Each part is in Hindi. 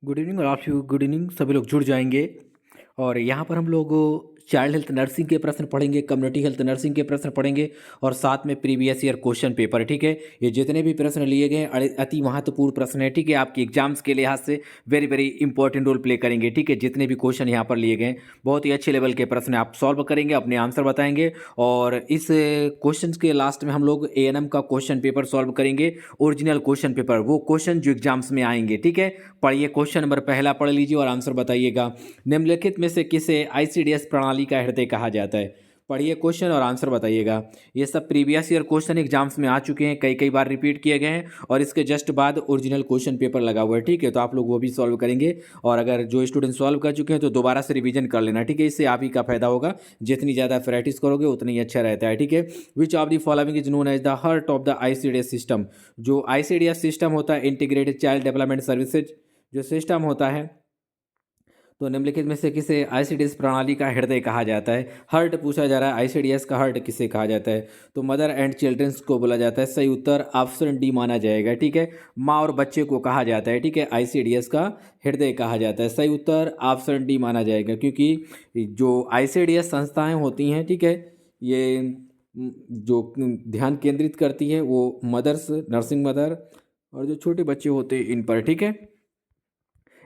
गुड इवनिंग और आप गुड इवनिंग सभी लोग जुड़ जाएंगे। और यहाँ पर हम लोग चाइल्ड हेल्थ नर्सिंग के प्रश्न पढ़ेंगे, कम्युनिटी हेल्थ नर्सिंग के प्रश्न पढ़ेंगे और साथ में प्रीवियस ईयर क्वेश्चन पेपर। ठीक है, ये जितने भी प्रश्न लिए गए हैं अति महत्वपूर्ण प्रश्न है। ठीक है, आपके एग्जाम्स के लिहाज से very very important role play करेंगे। ठीक है, जितने भी क्वेश्चन यहाँ पर लिए गए हैं बहुत ही अच्छे लेवल के प्रश्न आप सॉल्व करेंगे, अपने आंसर बताएंगे। और इस क्वेश्चन के लास्ट में हम लोग एएनएम का क्वेश्चन पेपर सॉल्व करेंगे, ओरिजिनल क्वेश्चन पेपर, वो क्वेश्चन जो एग्जाम्स में आएंगे। ठीक है, पढ़िए, क्वेश्चन नंबर पहला पढ़ लीजिए और आंसर बताइएगा। निम्नलिखित में से किसे आईसीडीएस प्रणाली का हृदय कहा जाता है? पढ़िए क्वेश्चन और आंसर बताइएगा। ये सब प्रीवियस ईयर क्वेश्चन एग्जाम्स में आ चुके हैं, कई कई बार रिपीट किए गए हैं और इसके जस्ट बाद ओरिजिनल क्वेश्चन पेपर लगा हुआ है। ठीक है, तो आप लोग वो भी सॉल्व करेंगे और अगर जो स्टूडेंट सॉल्व कर चुके हैं तो दोबारा से रिवीजन कर लेना। ठीक है, इससे आप ही का फायदा होगा, जितनी ज़्यादा प्रैक्टिस करोगे उतनी ही अच्छा रहता है। ठीक है, which of the following is known as the heart of the ICDS system? जो आईसीडीएस सिस्टम होता है, इंटीग्रेटेड चाइल्ड डेवलपमेंट सर्विसेज जो सिस्टम होता है, तो निम्नलिखित में से किसे आईसीडीएस प्रणाली का हृदय कहा जाता है? हर्ट पूछा जा रहा है, आईसीडीएस का हर्ट किसे कहा जाता है? तो मदर एंड चिल्ड्रंस को बोला जाता है। सही उत्तर ऑप्शन डी माना जाएगा। ठीक है, माँ और बच्चे को कहा जाता है। ठीक है, आईसीडीएस का हृदय कहा जाता है। सही उत्तर ऑप्शन डी माना जाएगा, क्योंकि जो आईसीडीएस संस्थाएं होती हैं, ठीक है, ये जो ध्यान केंद्रित करती है वो मदर्स, नर्सिंग मदर और जो छोटे बच्चे होते हैं इन पर। ठीक है,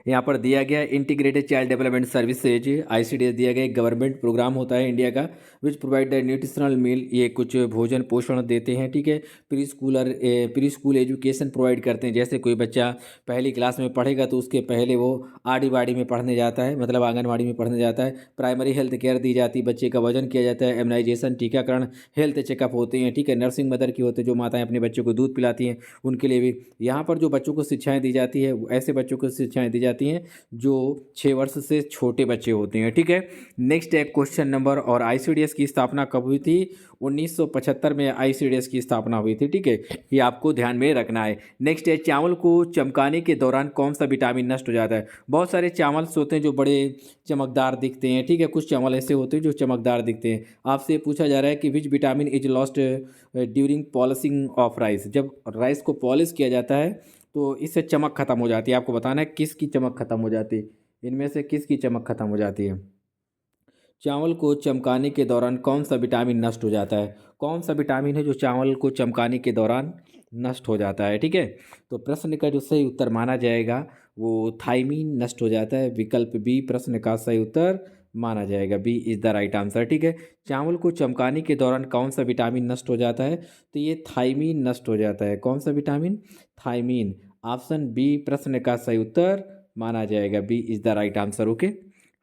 यहाँ पर दिया गया integrated child development services, ICDS दिया गया, एक गवर्नमेंट प्रोग्राम होता है इंडिया का, विच प्रोवाइड द न्यूट्रिशनल मील, ये कुछ भोजन पोषण देते हैं। ठीक है, प्री स्कूल एजुकेशन प्रोवाइड करते हैं। जैसे कोई बच्चा पहली क्लास में पढ़ेगा तो उसके पहले वो आड़ी बाड़ी में पढ़ने जाता है, मतलब आंगनबाड़ी में पढ़ने जाता है। प्राइमरी हेल्थ केयर दी जाती है, बच्चे का वजन किया जाता है, इम्यूनाइजेशन, टीकाकरण, हेल्थ चेकअप होते हैं। ठीक है, नर्सिंग मदर की होते हैं, जो माताएं अपने बच्चों को दूध पिलाती हैं, उनके लिए भी यहाँ पर जो बच्चों को शिक्षाएं दी जाती है, ऐसे बच्चों को शिक्षाएं दी जाती हैं जो 6 वर्ष से छोटे बच्चे होते हैं। ठीक है, नेक्स्ट है क्वेश्चन नंबर, और आईसीडीएस की स्थापना कब हुई थी? 1975 में आईसीडीएस की स्थापना हुई थी। ठीक है, ये आपको ध्यान में रखना है। नेक्स्ट है चावल को चमकाने के दौरान कौन सा विटामिन नष्ट हो जाता है? बहुत सारे चावल्स होते हैं जो बड़े चमकदार दिखते हैं। ठीक है, कुछ चावल ऐसे होते हैं जो चमकदार दिखते हैं। आपसे पूछा जा रहा है कि which vitamin is lost during polishing of rice? जब राइस को पॉलिश किया जाता है तो इससे चमक खत्म हो जाती है। आपको बताना है किसकी चमक खत्म हो जाती है, इनमें से किसकी चमक खत्म हो जाती है? चावल को चमकाने के दौरान कौन सा विटामिन नष्ट हो जाता है? कौन सा विटामिन है जो चावल को चमकाने के दौरान नष्ट हो जाता है? ठीक है, तो प्रश्न का जो सही उत्तर माना जाएगा वो थाइमीन नष्ट हो जाता है। विकल्प बी प्रश्न का सही उत्तर माना जाएगा, B is the right answer. ठीक है, चावल को चमकाने के दौरान कौन सा विटामिन नष्ट हो जाता है? तो ये थाइमीन नष्ट हो जाता है। कौन सा विटामिन? थाइमीन। ऑप्शन बी प्रश्न का सही उत्तर माना जाएगा, B is the right answer. Okay,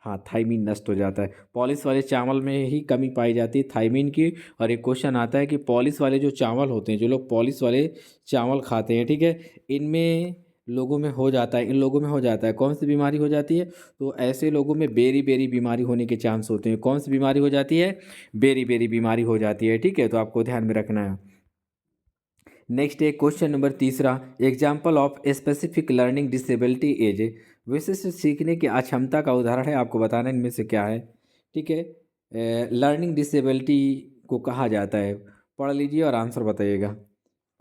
हाँ, थाइमीन नष्ट हो जाता है। पॉलिश वाले चावल में ही कमी पाई जाती है थाइमीन की। और एक क्वेश्चन आता है कि पॉलिश वाले जो चावल होते हैं, जो लोग पॉलिश वाले चावल खाते हैं, ठीक है, इनमें लोगों में हो जाता है, इन लोगों में हो जाता है, कौन सी बीमारी हो जाती है? तो ऐसे लोगों में बेरी बेरी बीमारी होने के चांस होते हैं। कौन सी बीमारी हो जाती है? बेरी बेरी बीमारी हो जाती है। ठीक है, तो आपको ध्यान में रखना है। नेक्स्ट है क्वेश्चन नंबर तीसरा, example of specific learning disability as, विशिष्ट सीखने की अक्षमता का उदाहरण है, आपको बताना है इनमें से क्या है। ठीक है, लर्निंग डिसेबिलिटी को कहा जाता है। पढ़ लीजिए और आंसर बताइएगा।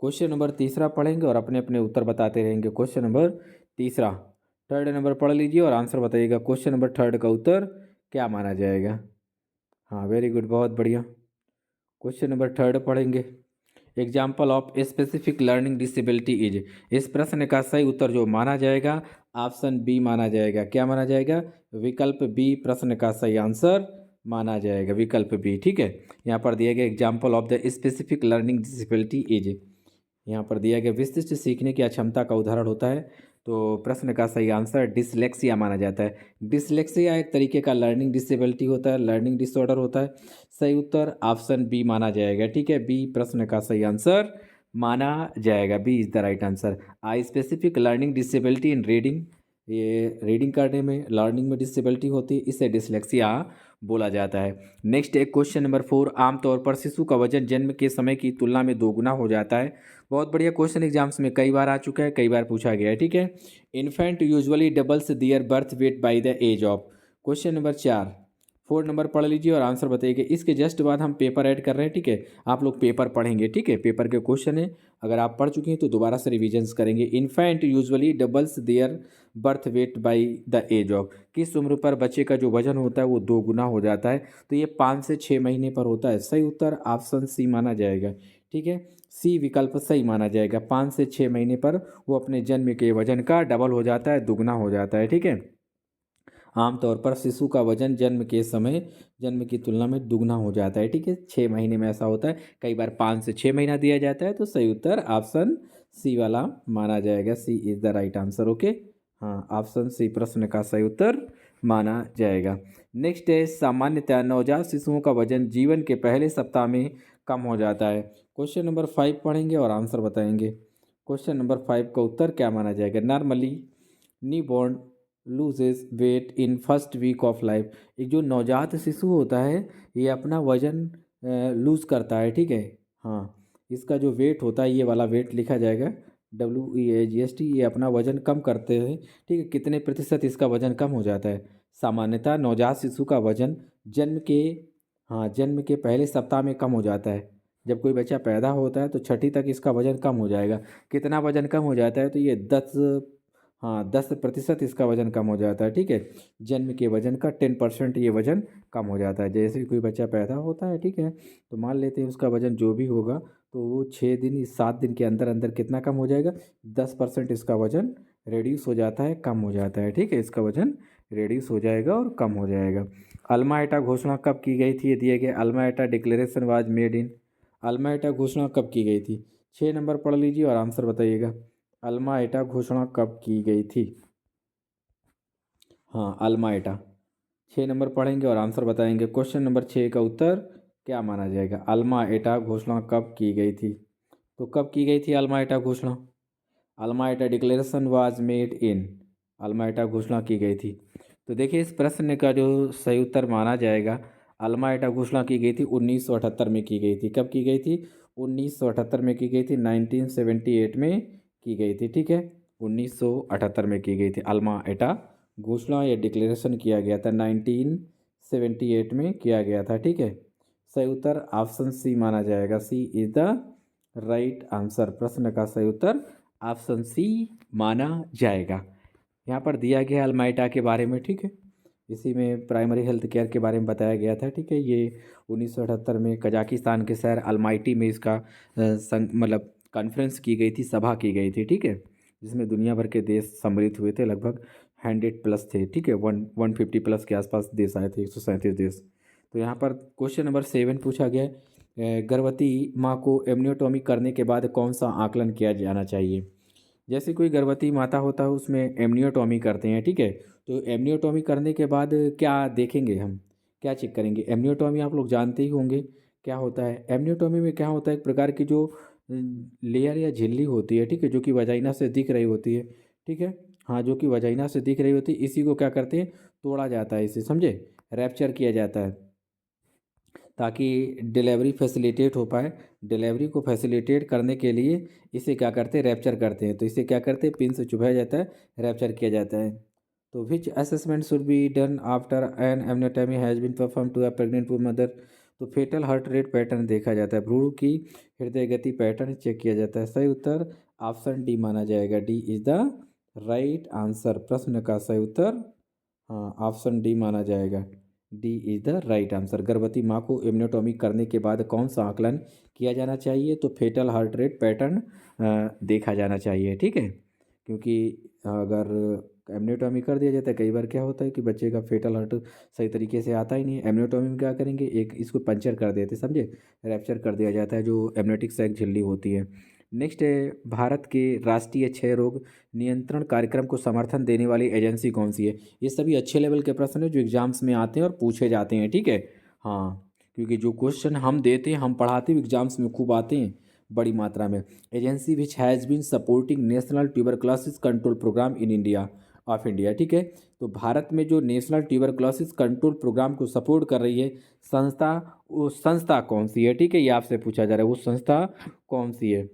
क्वेश्चन नंबर तीसरा पढ़ेंगे और अपने अपने उत्तर बताते रहेंगे। क्वेश्चन नंबर तीसरा, थर्ड नंबर पढ़ लीजिए और आंसर बताइएगा। क्वेश्चन नंबर थर्ड का उत्तर क्या माना जाएगा? हाँ, वेरी गुड, बहुत बढ़िया। क्वेश्चन नंबर थर्ड पढ़ेंगे, example of specific learning disability is, इस प्रश्न का सही उत्तर जो माना जाएगा ऑप्शन बी माना जाएगा। क्या माना जाएगा? विकल्प बी प्रश्न का सही आंसर माना जाएगा, विकल्प बी। ठीक है, यहाँ पर दिया गया example of the specific learning disability is, यहाँ पर दिया गया विशिष्ट सीखने की अक्षमता का उदाहरण होता है, तो प्रश्न का सही आंसर डिसलेक्सिया माना जाता है। डिसलेक्सिया एक तरीके का लर्निंग डिसेबिलिटी होता है, लर्निंग डिसऑर्डर होता है। सही उत्तर ऑप्शन बी माना जाएगा। ठीक है, बी प्रश्न का सही आंसर माना जाएगा, B is the right answer. I specific learning disability in reading, ये रीडिंग करने में, लर्निंग में डिसेबिलिटी होती है, इसे डिसलेक्सिया बोला जाता है। नेक्स्ट एक क्वेश्चन नंबर 4, आमतौर पर शिशु का वजन जन्म के समय की तुलना में दोगुना हो जाता है। बहुत बढ़िया क्वेश्चन, एग्जाम्स में कई बार आ चुका है, कई बार पूछा गया है। ठीक है, infant usually doubles their birth weight by the age of, question number 4, 4 number पढ़ लीजिए और आंसर बताइए। इसके जस्ट बाद हम पेपर ऐड कर रहे हैं, ठीक है। आप लोग पेपर पढ़ेंगे, ठीक है। पेपर के क्वेश्चन है, अगर आप पढ़ चुके हैं तो दोबारा से रिविजन्स करेंगे। Infant usually doubles their birth weight by the age of, किस उम्र पर बच्चे का जो वजन होता है वो 2 गुना हो जाता है? तो ये 5 से 6 महीने पर होता है। सही उत्तर ऑप्शन सी माना जाएगा, ठीक है। सी विकल्प सही माना जाएगा। 5 से 6 महीने पर वो अपने जन्म के वजन का डबल हो जाता है, दुगना हो जाता है, ठीक है। आमतौर पर शिशु का वजन जन्म के समय जन्म की तुलना में दुगना हो जाता है, ठीक है। 6 महीने में ऐसा होता है, कई बार 5 से 6 महीना दिया जाता है। तो सही उत्तर ऑप्शन सी वाला माना जाएगा। C is the right answer, okay. हाँ, ऑप्शन सी प्रश्न का सही उत्तर माना जाएगा। नेक्स्ट है, सामान्यतः नवजात शिशुओं का वजन जीवन के पहले सप्ताह में कम हो जाता है। क्वेश्चन नंबर 5 पढ़ेंगे और आंसर बताएंगे। क्वेश्चन नंबर 5 का उत्तर क्या माना जाएगा? Normally newborn loses weight in first week of life. एक जो नवजात शिशु होता है ये अपना वजन लूज करता है, ठीक है। हाँ, इसका जो वेट होता है ये वाला वेट लिखा जाएगा WEAGST। ये अपना वजन कम करते हैं, ठीक है। कितने प्रतिशत इसका वजन कम हो जाता है? सामान्यतः नवजात शिशु का वजन जन्म के हाँ जन्म के पहले सप्ताह में कम हो जाता है। जब कोई बच्चा पैदा होता है तो छठी तक इसका वजन कम हो जाएगा। कितना वजन कम हो जाता है? तो ये 10% इसका वजन कम हो जाता है, ठीक है। जन्म के वजन का 10% ये वजन कम हो जाता है। जैसे ही कोई बच्चा पैदा होता है, ठीक है, तो मान लेते हैं उसका वजन जो भी होगा तो वो 6 दिन 7 दिन के अंदर अंदर कितना कम हो जाएगा? 10% इसका वजन रेड्यूस हो जाता है, कम हो जाता है, ठीक है। इसका वजन रेड्यूस हो जाएगा और कम हो जाएगा। अल्मा एटा घोषणा कब की गई थी? ये दिए गए अल्मा एटा declaration was made in. Alma एटा घोषणा कब की गई थी? 6 नंबर पढ़ लीजिए और आंसर बताइएगा। अल्मा एटा घोषणा कब की गई थी? हाँ, अल्मा एटा। 6 नंबर पढ़ेंगे और आंसर बताएंगे। क्वेश्चन नंबर 6 का उत्तर क्या माना जाएगा? अल्मा एटा घोषणा कब की गई थी? तो कब की गई थी अल्मा एटा घोषणा? अल्मा एटा declaration was made in. Alma एटा घोषणा की गई थी। तो देखिए इस प्रश्न का जो सही उत्तर माना जाएगा, अल्मा एटा घोषणा की गई थी 1978 में की गई थी। कब की गई थी? 1978 में की गई थी, 1978 में की गई थी, ठीक है। 1978 में की गई थी अल्मा एटा घोषणा या डिक्लेरेशन किया गया था, 1978 में किया गया था, ठीक है। सही उत्तर ऑप्शन सी माना जाएगा। C is the right answer. प्रश्न का सही उत्तर ऑप्शन सी माना जाएगा। यहाँ पर दिया गया अल्माइटा के बारे में, ठीक है। इसी में प्राइमरी हेल्थ केयर के बारे में बताया गया था, ठीक है। ये 1978 में कजाकिस्तान के शहर अलमाइटी में इसका मतलब कॉन्फ्रेंस की गई थी, सभा की गई थी, ठीक है। जिसमें दुनिया भर के देश सम्मिलित हुए थे, लगभग 100+ थे, ठीक है। 150+ के आसपास देश आए थे, 137 देश। तो यहाँ पर क्वेश्चन नंबर 7 पूछा गया गर्भवती माँ को एमनियोटॉमी करने के बाद कौन सा आकलन किया जाना चाहिए? जैसे कोई गर्भवती माता होता है उसमें एमनियोटॉमी करते हैं, ठीक है। तो एमनियोटॉमी करने के बाद क्या देखेंगे हम, क्या चेक करेंगे? एमनियोटॉमी आप लोग जानते ही होंगे क्या होता है। एमनियोटॉमी में क्या होता है, एक प्रकार की जो लेयर या झिल्ली होती है, ठीक है, जो कि वजाइना से दिख रही होती है, ठीक है। हाँ, जो कि वजाइना से दिख रही होती है, इसी को क्या करते हैं, तोड़ा जाता है, इसे समझे, रैप्चर किया जाता है ताकि डिलीवरी फैसिलिटेट हो पाए। डिलीवरी को फैसिलिटेट करने के लिए इसे क्या करते हैं, रैप्चर करते हैं। तो इसे क्या करते हैं, पिन से चुभाया जाता है, रैप्चर किया जाता है। तो which assessment should be done after an amniotomy has been perform to a pregnant mother? तो फेटल हार्ट रेट पैटर्न देखा जाता है, भ्रूण की हृदय गति पैटर्न चेक किया जाता है। सही उत्तर ऑप्शन डी माना जाएगा। D is the right answer. प्रश्न का सही उत्तर हाँ ऑप्शन डी माना जाएगा। D is the right answer. गर्भवती माँ को एमनियोटॉमी करने के बाद कौन सा आकलन किया जाना चाहिए? तो फेटल हार्ट रेट पैटर्न देखा जाना चाहिए, ठीक है। क्योंकि अगर एमनियोटॉमी कर दिया जाता है, कई बार क्या होता है कि बच्चे का फेटल हार्ट सही तरीके से आता ही नहीं है। एमनियोटॉमी में क्या करेंगे, एक इसको पंचर कर देते, समझे, रैप्चर कर दिया जाता है, जो एमनियोटिक सैक झिल्ली होती है। नेक्स्ट है, भारत के राष्ट्रीय क्षय रोग नियंत्रण कार्यक्रम को समर्थन देने वाली एजेंसी कौन सी है? ये सभी अच्छे लेवल के प्रश्न है जो एग्जाम्स में आते हैं और पूछे जाते हैं, ठीक है। हाँ, क्योंकि जो क्वेश्चन हम देते हैं, हम पढ़ाते हैं, एग्जाम्स में खूब आते हैं बड़ी मात्रा में। Agency which has been supporting national tuberculosis control programme in India of India, ठीक है। तो भारत में जो नेशनल ट्यूबरक्लोसिस कंट्रोल प्रोग्राम को सपोर्ट कर रही है संस्था, वो संस्था कौन सी है, ठीक है। ये आपसे पूछा जा रहा है, वो संस्था कौन सी है?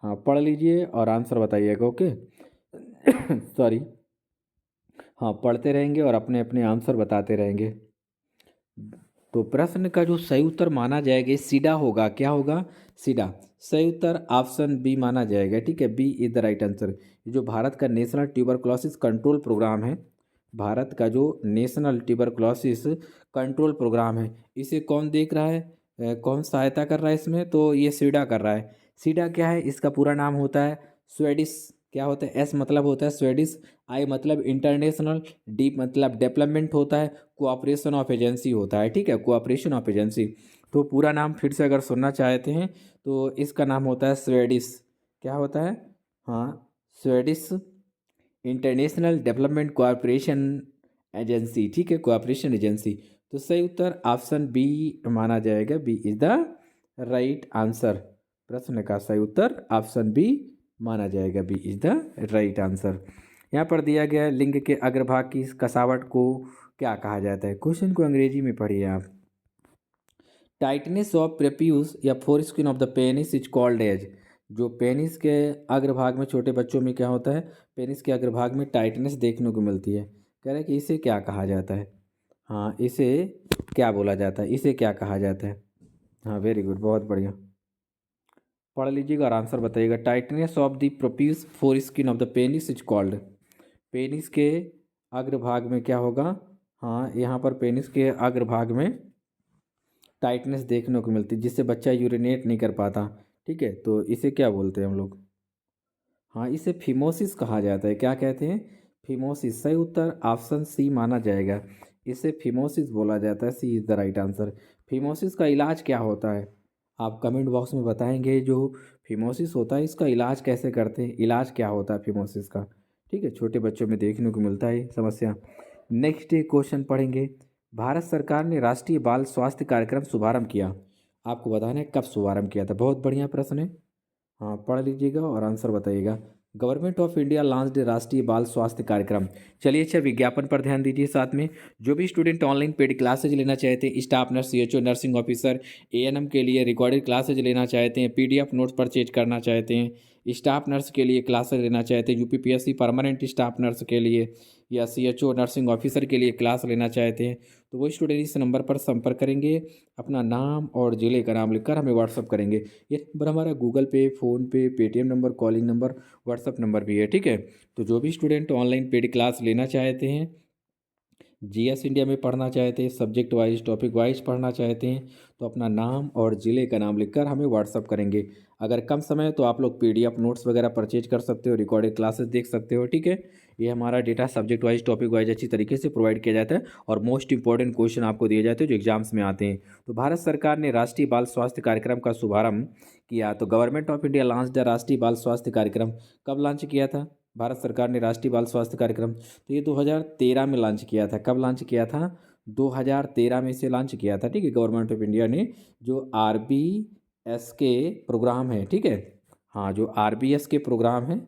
हाँ, पढ़ लीजिए और आंसर बताइएगा, ओके। सॉरी। हाँ, पढ़ते रहेंगे और अपने अपने आंसर बताते रहेंगे। तो प्रश्न का जो सही उत्तर माना जाएगा ये सीडा होगा। क्या होगा? सीडा। सही उत्तर ऑप्शन बी माना जाएगा। ठीक है, B is the right answer. ये जो भारत का नेशनल ट्यूबरक्लोसिस कंट्रोल प्रोग्राम है, भारत का जो नेशनल ट्यूबरक्लोसिस कंट्रोल प्रोग्राम है, इसे कौन देख रहा है, कौन सहायता कर रहा है इसमें? तो ये सीडा कर रहा है। सीडा क्या है? इसका पूरा नाम होता है स्वेडिश, क्या होता है? एस मतलब होता है स्वेडिश, आई मतलब इंटरनेशनल, डी मतलब डेवलपमेंट होता है, कोऑपरेशन ऑफ एजेंसी होता है। ठीक है, कोऑपरेशन ऑफ एजेंसी। तो पूरा नाम फिर से अगर सुनना चाहते हैं तो इसका नाम होता है स्वेडिश, क्या होता है? हाँ, Swedish international development cooperation agency. ठीक है, कोऑपरेशन एजेंसी। तो सही उत्तर ऑप्शन बी माना जाएगा। B is the right answer. प्रश्न का सही उत्तर ऑप्शन बी माना जाएगा। B is the right answer. यहाँ पर दिया गया है, लिंग के अग्रभाग की कसावट को क्या कहा जाता है? क्वेश्चन को अंग्रेजी में पढ़िए आप। टाइटनेस ऑफ प्रेप्यूस या foreskin of the penis is called as. जो पेनिस के अग्रभाग में छोटे बच्चों में क्या होता है, पेनिस के अग्रभाग में टाइटनेस देखने को मिलती है, कह रहे हैं कि इसे क्या कहा जाता है? हाँ, इसे क्या बोला जाता है, इसे क्या कहा जाता है? हाँ, वेरी गुड, बहुत बढ़िया। पढ़ लीजिएगा और आंसर बताइएगा। Tightness of the prepuce foreskin of the penis is called. Penis के अग्रभाग में क्या होगा? हाँ, यहाँ पर पेनिस के अग्रभाग में टाइटनेस देखने को मिलती है, जिससे बच्चा यूरिनेट नहीं कर पाता। ठीक है, तो इसे क्या बोलते हैं हम लोग? हाँ, इसे फिमोसिस कहा जाता है। क्या कहते हैं? फिमोसिस। सही उत्तर ऑप्शन सी माना जाएगा। इसे फिमोसिस बोला जाता है। C is the right answer. Phimosis का इलाज क्या होता है? आप कमेंट बॉक्स में बताएंगे जो फिमोसिस होता है इसका इलाज कैसे करते हैं, इलाज क्या होता है फिमोसिस का। ठीक है, छोटे बच्चों में देखने को मिलता है ये समस्या। नेक्स्ट क्वेश्चन पढ़ेंगे। भारत सरकार ने राष्ट्रीय बाल स्वास्थ्य कार्यक्रम शुभारंभ किया, आपको बताना है कब शुभारंभ किया था। बहुत बढ़िया प्रश्न है। हाँ, पढ़ लीजिएगा और आंसर बताइएगा। गवर्नमेंट ऑफ इंडिया लॉन्च्ड राष्ट्रीय बाल स्वास्थ्य कार्यक्रम। चलिए, अच्छा विज्ञापन पर ध्यान दीजिए। साथ में जो भी स्टूडेंट ऑनलाइन पेड क्लासेज लेना चाहते हैं, staff nurse, CHO, nursing officer, ANM के लिए रिकॉर्डेड क्लासेज लेना चाहते हैं, पीडीएफ नोट्स परचेज करना चाहते हैं, स्टाफ नर्स के लिए क्लासेज लेना चाहते हैं, यूपीपीएससी परमानेंट स्टाफ नर्स के लिए या सीएचओ नर्सिंग ऑफिसर के लिए क्लास लेना चाहते हैं, तो वो स्टूडेंट इस नंबर पर संपर्क करेंगे, अपना नाम और जिले का नाम लिखकर हमें व्हाट्सअप करेंगे। ये नंबर हमारा Google Pay, PhonePe, Paytm number, calling number, WhatsApp number भी है। ठीक है, तो जो भी स्टूडेंट ऑनलाइन पेड क्लास लेना चाहते हैं, जीएस इंडिया में पढ़ना चाहते हैं, सब्जेक्ट वाइज टॉपिक वाइज पढ़ना चाहते हैं, तो अपना नाम और ज़िले का नाम लिखकर हमें व्हाट्सअप करेंगे। अगर कम समय है तो आप लोग पीडीएफ नोट्स वगैरह परचेज कर सकते हो, रिकॉर्डेड क्लासेस देख सकते हो। ठीक है, ये हमारा data subject wise topic wise अच्छी तरीके से प्रोवाइड किया जाता है और मोस्ट इंपॉर्टेंट क्वेश्चन आपको दिए जाते हैं जो एग्जाम्स में आते हैं। तो भारत सरकार ने राष्ट्रीय बाल स्वास्थ्य कार्यक्रम का शुभारंभ किया। तो government of India launch the राष्ट्रीय बाल स्वास्थ्य कार्यक्रम कब लॉन्च किया था? भारत सरकार ने राष्ट्रीय बाल स्वास्थ्य कार्यक्रम, तो ये 2013 में लॉन्च किया था। कब लॉन्च किया था? 2013 में इसे लॉन्च किया था। ठीक है, गवर्नमेंट ऑफ इंडिया ने जो आरबीएस के प्रोग्राम है, ठीक है, हाँ, जो आरबीएस के प्रोग्राम है,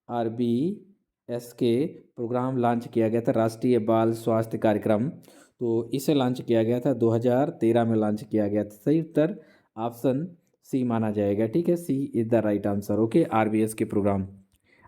आरबीएस के प्रोग्राम लॉन्च किया गया था, राष्ट्रीय बाल स्वास्थ्य कार्यक्रम, तो इसे लॉन्च किया गया था 2013 में लॉन्च किया गया था। सही उत्तर ऑप्शन सी माना जाएगा। ठीक है, C is the right answer. Okay, RBS के प्रोग्राम।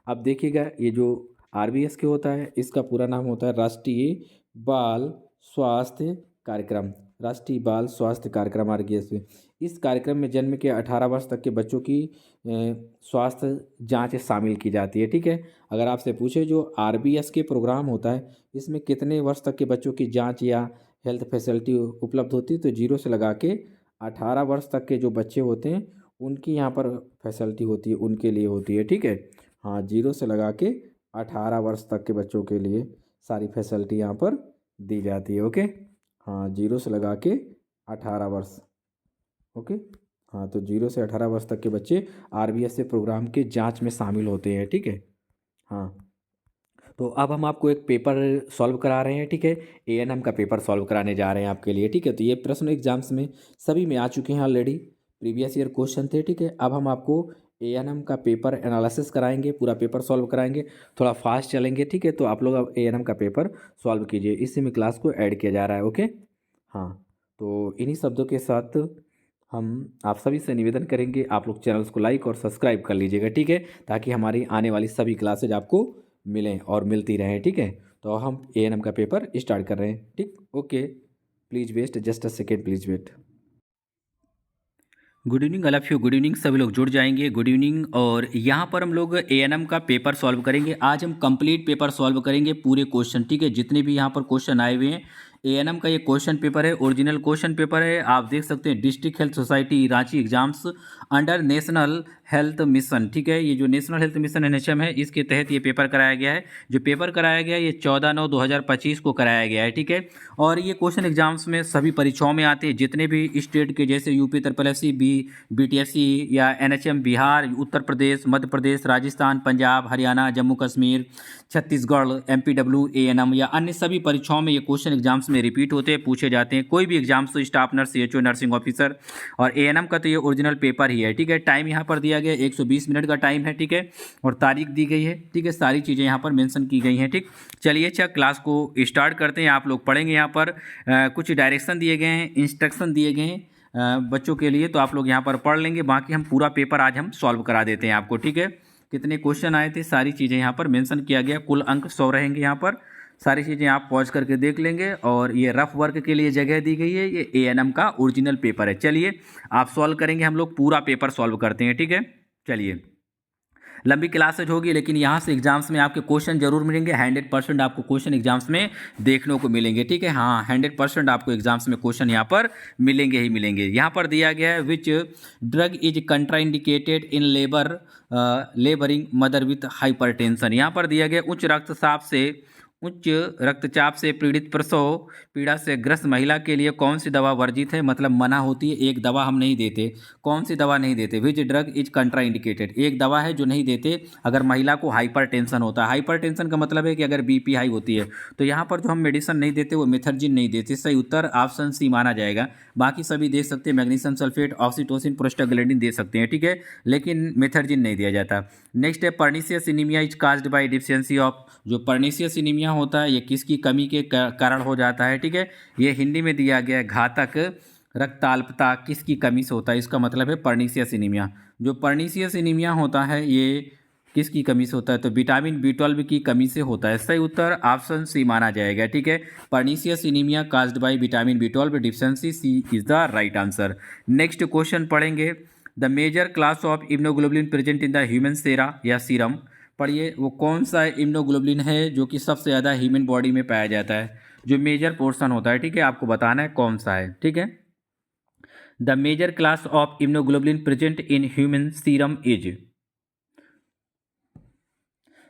अब देखिएगा, ये जो आरबीएस के होता है इसका पूरा नाम होता है राष्ट्रीय बाल स्वास्थ्य कार्यक्रम। राष्ट्रीय बाल स्वास्थ्य कार्यक्रम आरबीएस में, इस कार्यक्रम में जन्म के 18 वर्ष तक के बच्चों की स्वास्थ्य जांच शामिल की जाती है। ठीक है, अगर आपसे पूछे जो आरबीएस के प्रोग्राम होता है इसमें कितने वर्ष तक के बच्चों की जांच या हेल्थ फैसिलिटी उपलब्ध होती है, तो जीरो से लगा के 18 वर्ष तक के जो बच्चे होते हैं उनकी यहाँ पर फैसिलिटी होती है, उनके लिए होती है। ठीक है, हाँ, जीरो से लगा के 18 वर्ष तक के बच्चों के लिए सारी फैसिलिटी यहाँ पर दी जाती है। ओके, हाँ, जीरो से लगा के 18 वर्ष। ओके, हाँ, तो जीरो से 18 वर्ष तक के बच्चे आरबीएस से प्रोग्राम के जांच में शामिल होते हैं। ठीक है, हाँ, तो अब हम आपको एक पेपर सॉल्व करा रहे हैं। ठीक है, एएनएम का पेपर सॉल्व कराने जा रहे हैं आपके लिए। ठीक है, तो ये प्रश्न एग्जाम्स में सभी में आ चुके हैं ऑलरेडी, प्रीवियस ईयर क्वेश्चन थे। ठीक है, अब हम आपको एएनएम का पेपर एनालिसिस कराएंगे, पूरा पेपर सॉल्व कराएंगे, थोड़ा फास्ट चलेंगे। ठीक है, तो आप लोग अब एएनएम का पेपर सॉल्व कीजिए, इसी में क्लास को ऐड किया जा रहा है। ओके, हाँ, तो इन्हीं शब्दों के साथ हम आप सभी से निवेदन करेंगे आप लोग चैनल्स को लाइक और सब्सक्राइब कर लीजिएगा। ठीक है, ताकि हमारी आने वाली सभी क्लासेज आपको मिलें और मिलती रहें। ठीक है, तो हम एएनएम का पेपर स्टार्ट कर रहे हैं। ठीक, okay. Please wait just a second, please wait. Good evening all of you, good evening. सभी लोग जुड़ जाएंगे, गुड इवनिंग। और यहाँ पर हम लोग एएनएम का पेपर सॉल्व करेंगे। आज हम कंप्लीट पेपर सॉल्व करेंगे, पूरे क्वेश्चन, ठीक है, जितने भी यहाँ पर क्वेश्चन आए हुए हैं। एएनएम का ये क्वेश्चन पेपर है, ओरिजिनल क्वेश्चन पेपर है। आप देख सकते हैं, district health society Ranchi exams under national health mission, ठीक है। ये जो नेशनल हेल्थ मिशन एनएचएम है, इसके तहत ये पेपर कराया गया है। जो पेपर कराया गया है ये 14/9/2025 को कराया गया है, ठीक है। और ये क्वेश्चन एग्जाम्स में सभी परीक्षाओं में आते हैं, जितने भी स्टेट के, जैसे यूपी SSSC, बीटीएससी या NHM Bihar, Uttar Pradesh, Madhya Pradesh, Rajasthan, Punjab, Haryana, Jammu Kashmir, Chhattisgarh, MPW, ANM या अन्य सभी परीक्षाओं में ये क्वेश्चन एग्जाम्स में रिपीट होते हैं, पूछे जाते हैं। कोई भी एग्जाम्स तो staff nurse, CHO, nursing officer और एएनएम का तो ये ओरिजिनल पेपर ही है, ठीक है। टाइम यहाँ पर दिया गया 120 मिनट का टाइम है, ठीक है। और तारीख दी गई है, ठीक है। सारी चीज़ें यहाँ पर मेंशन की गई हैं, ठीक। चलिए अच्छा, क्लास को स्टार्ट करते हैं। आप लोग पढ़ेंगे यहाँ पर कुछ डायरेक्शन दिए गए हैं, इंस्ट्रक्शन दिए गए हैं बच्चों के लिए, तो आप लोग यहाँ पर पढ़ लेंगे। बाकी हम पूरा पेपर आज हम सॉल्व करा देते हैं आपको, ठीक है। कितने क्वेश्चन आए थे, सारी चीज़ें यहाँ पर मेंशन किया गया। कुल अंक 100 रहेंगे यहाँ पर। सारी चीज़ें आप पॉज करके देख लेंगे। और ये रफ वर्क के लिए जगह दी गई है, ये एएनएम का ओरिजिनल पेपर है। चलिए आप सॉल्व करेंगे, हम लोग पूरा पेपर सॉल्व करते हैं, ठीक है। चलिए, लंबी क्लासेज होगी, लेकिन यहाँ से एग्जाम्स में आपके क्वेश्चन जरूर मिलेंगे। 100% आपको क्वेश्चन एग्जाम्स में देखने को मिलेंगे, ठीक है। हाँ, 100% आपको एग्जाम्स में क्वेश्चन यहाँ पर मिलेंगे ही मिलेंगे। यहाँ पर दिया गया है, which drug is contraindicated in labouring mother with hypertension. यहाँ पर दिया गया उच्च रक्तचाप से पीड़ित प्रसव पीड़ा से ग्रस्त महिला के लिए कौन सी दवा वर्जित है, मतलब मना होती है। एक दवा हम नहीं देते, कौन सी दवा नहीं देते? विच ड्रग इज कंट्राइंडिकेटेड, एक दवा है जो नहीं देते अगर महिला को हाइपरटेंशन होता है। हाइपरटेंशन का मतलब है कि अगर बीपी हाई होती है, तो यहाँ पर जो हम मेडिसिन नहीं देते वो मेथर्जिन नहीं देते। सही उत्तर ऑप्शन सी माना जाएगा। बाकी सभी दे सकते हैं, मैग्नीशियम सल्फेट, ऑक्सीटोसिन, प्रोस्टाग्लैंडिन दे सकते हैं, ठीक है, लेकिन मेथर्जिन नहीं दिया जाता। नेक्स्ट है, pernicious anaemia is caused by deficiency of. जो पर्नीशियस एनीमिया होता है, ये किसकी कमी के कारण हो जाता है, ठीक है। ये हिंदी में दिया गया है, घातक रक्ताल्पता किसकी कमी से होता है, इसका मतलब है पर्नीशियस एनीमिया। जो पर्नीशियस एनीमिया होता है ये किसकी कमी से होता है, तो विटामिन B12 की कमी से होता है। सही उत्तर ऑप्शन सी माना जाएगा, ठीक है। Pernicious anaemia caused by vitamin B12 deficiency, C is the right answer. Next question पढ़ेंगे, the major class of immunoglobulin present in the human sera या सीरम। पढ़िए, वो कौन सा इम्यूनोग्लोबुलिन है जो कि सबसे ज़्यादा ह्यूमन बॉडी में पाया जाता है, जो मेजर पोर्शन होता है, ठीक है। आपको बताना है कौन सा है, ठीक है। The major class of immunoglobulin present in human serum is.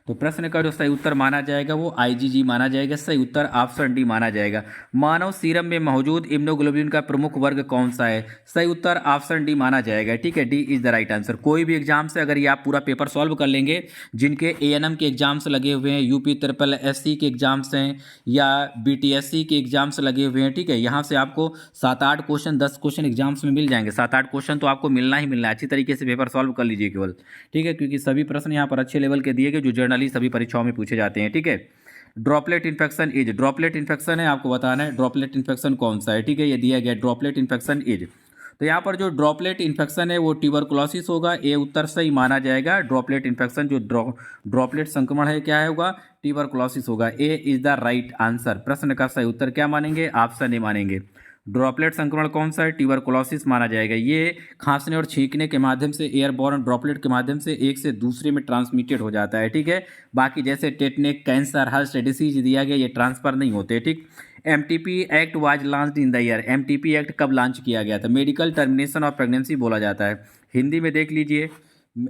तो प्रश्न का जो सही उत्तर माना जाएगा वो आईजीजी माना जाएगा। सही उत्तर ऑप्शन डी माना जाएगा। मानव सीरम में मौजूद इम्यूनोग्लोबुलिन का प्रमुख वर्ग कौन सा है? सही उत्तर ऑप्शन डी माना जाएगा, ठीक है। D is the right answer. कोई भी एग्जाम से अगर ये आप पूरा पेपर सॉल्व कर लेंगे, जिनके एएनएम के एग्जाम्स लगे हुए हैं, यूपी SSSC के एग्जाम्स हैं या बीटीएससी के एग्जाम्स लगे हुए हैं, ठीक है, यहाँ से आपको 7-8 क्वेश्चन, 10 क्वेश्चन एग्जाम्स में मिल जाएंगे। 7-8 क्वेश्चन तो आपको मिलना ही मिलना है। अच्छी तरीके से पेपर सॉल्व कर लीजिए केवल, ठीक है, क्योंकि सभी प्रश्न यहाँ पर अच्छे लेवल के दिए गए, जो जर्नली सभी परीक्षाओं में पूछे जाते हैं, ठीक है। Droplet infection is, droplet infection है, आपको बताना है ड्रॉपलेट इन्फेक्शन कौन सा है, ठीक है। ये दिया गया ड्रॉपलेट इन्फेक्शन इज। तो यहाँ पर जो ड्रॉपलेट इन्फेक्शन है वो ट्यूबरकुलोसिस होगा। ए उत्तर सही माना जाएगा। ड्रॉपलेट इन्फेक्शन जो ड्रॉपलेट संक्रमण है क्या है होगा, ट्यूबरकुलोसिस होगा। ए इज द राइट आंसर। प्रश्न का सही उत्तर क्या मानेंगे, ऑप्शन ए मानेंगे। ड्रॉपलेट संक्रमण कौन सा है, ट्यूबरकुलोसिस माना जाएगा। ये खांसने और छींकने के माध्यम से, एयरबॉर्न ड्रॉपलेट के माध्यम से एक से दूसरे में ट्रांसमिटेड हो जाता है, ठीक है। बाकी जैसे टेटनिक, कैंसर, हर्स्ट डिसीज दिया गया, ये ट्रांसफर नहीं होते, ठीक। MTP act was launched in the year. MTP act कब लॉन्च किया गया था? मेडिकल टर्मिनेशन ऑफ प्रेगनेंसी बोला जाता है। हिंदी में देख लीजिए,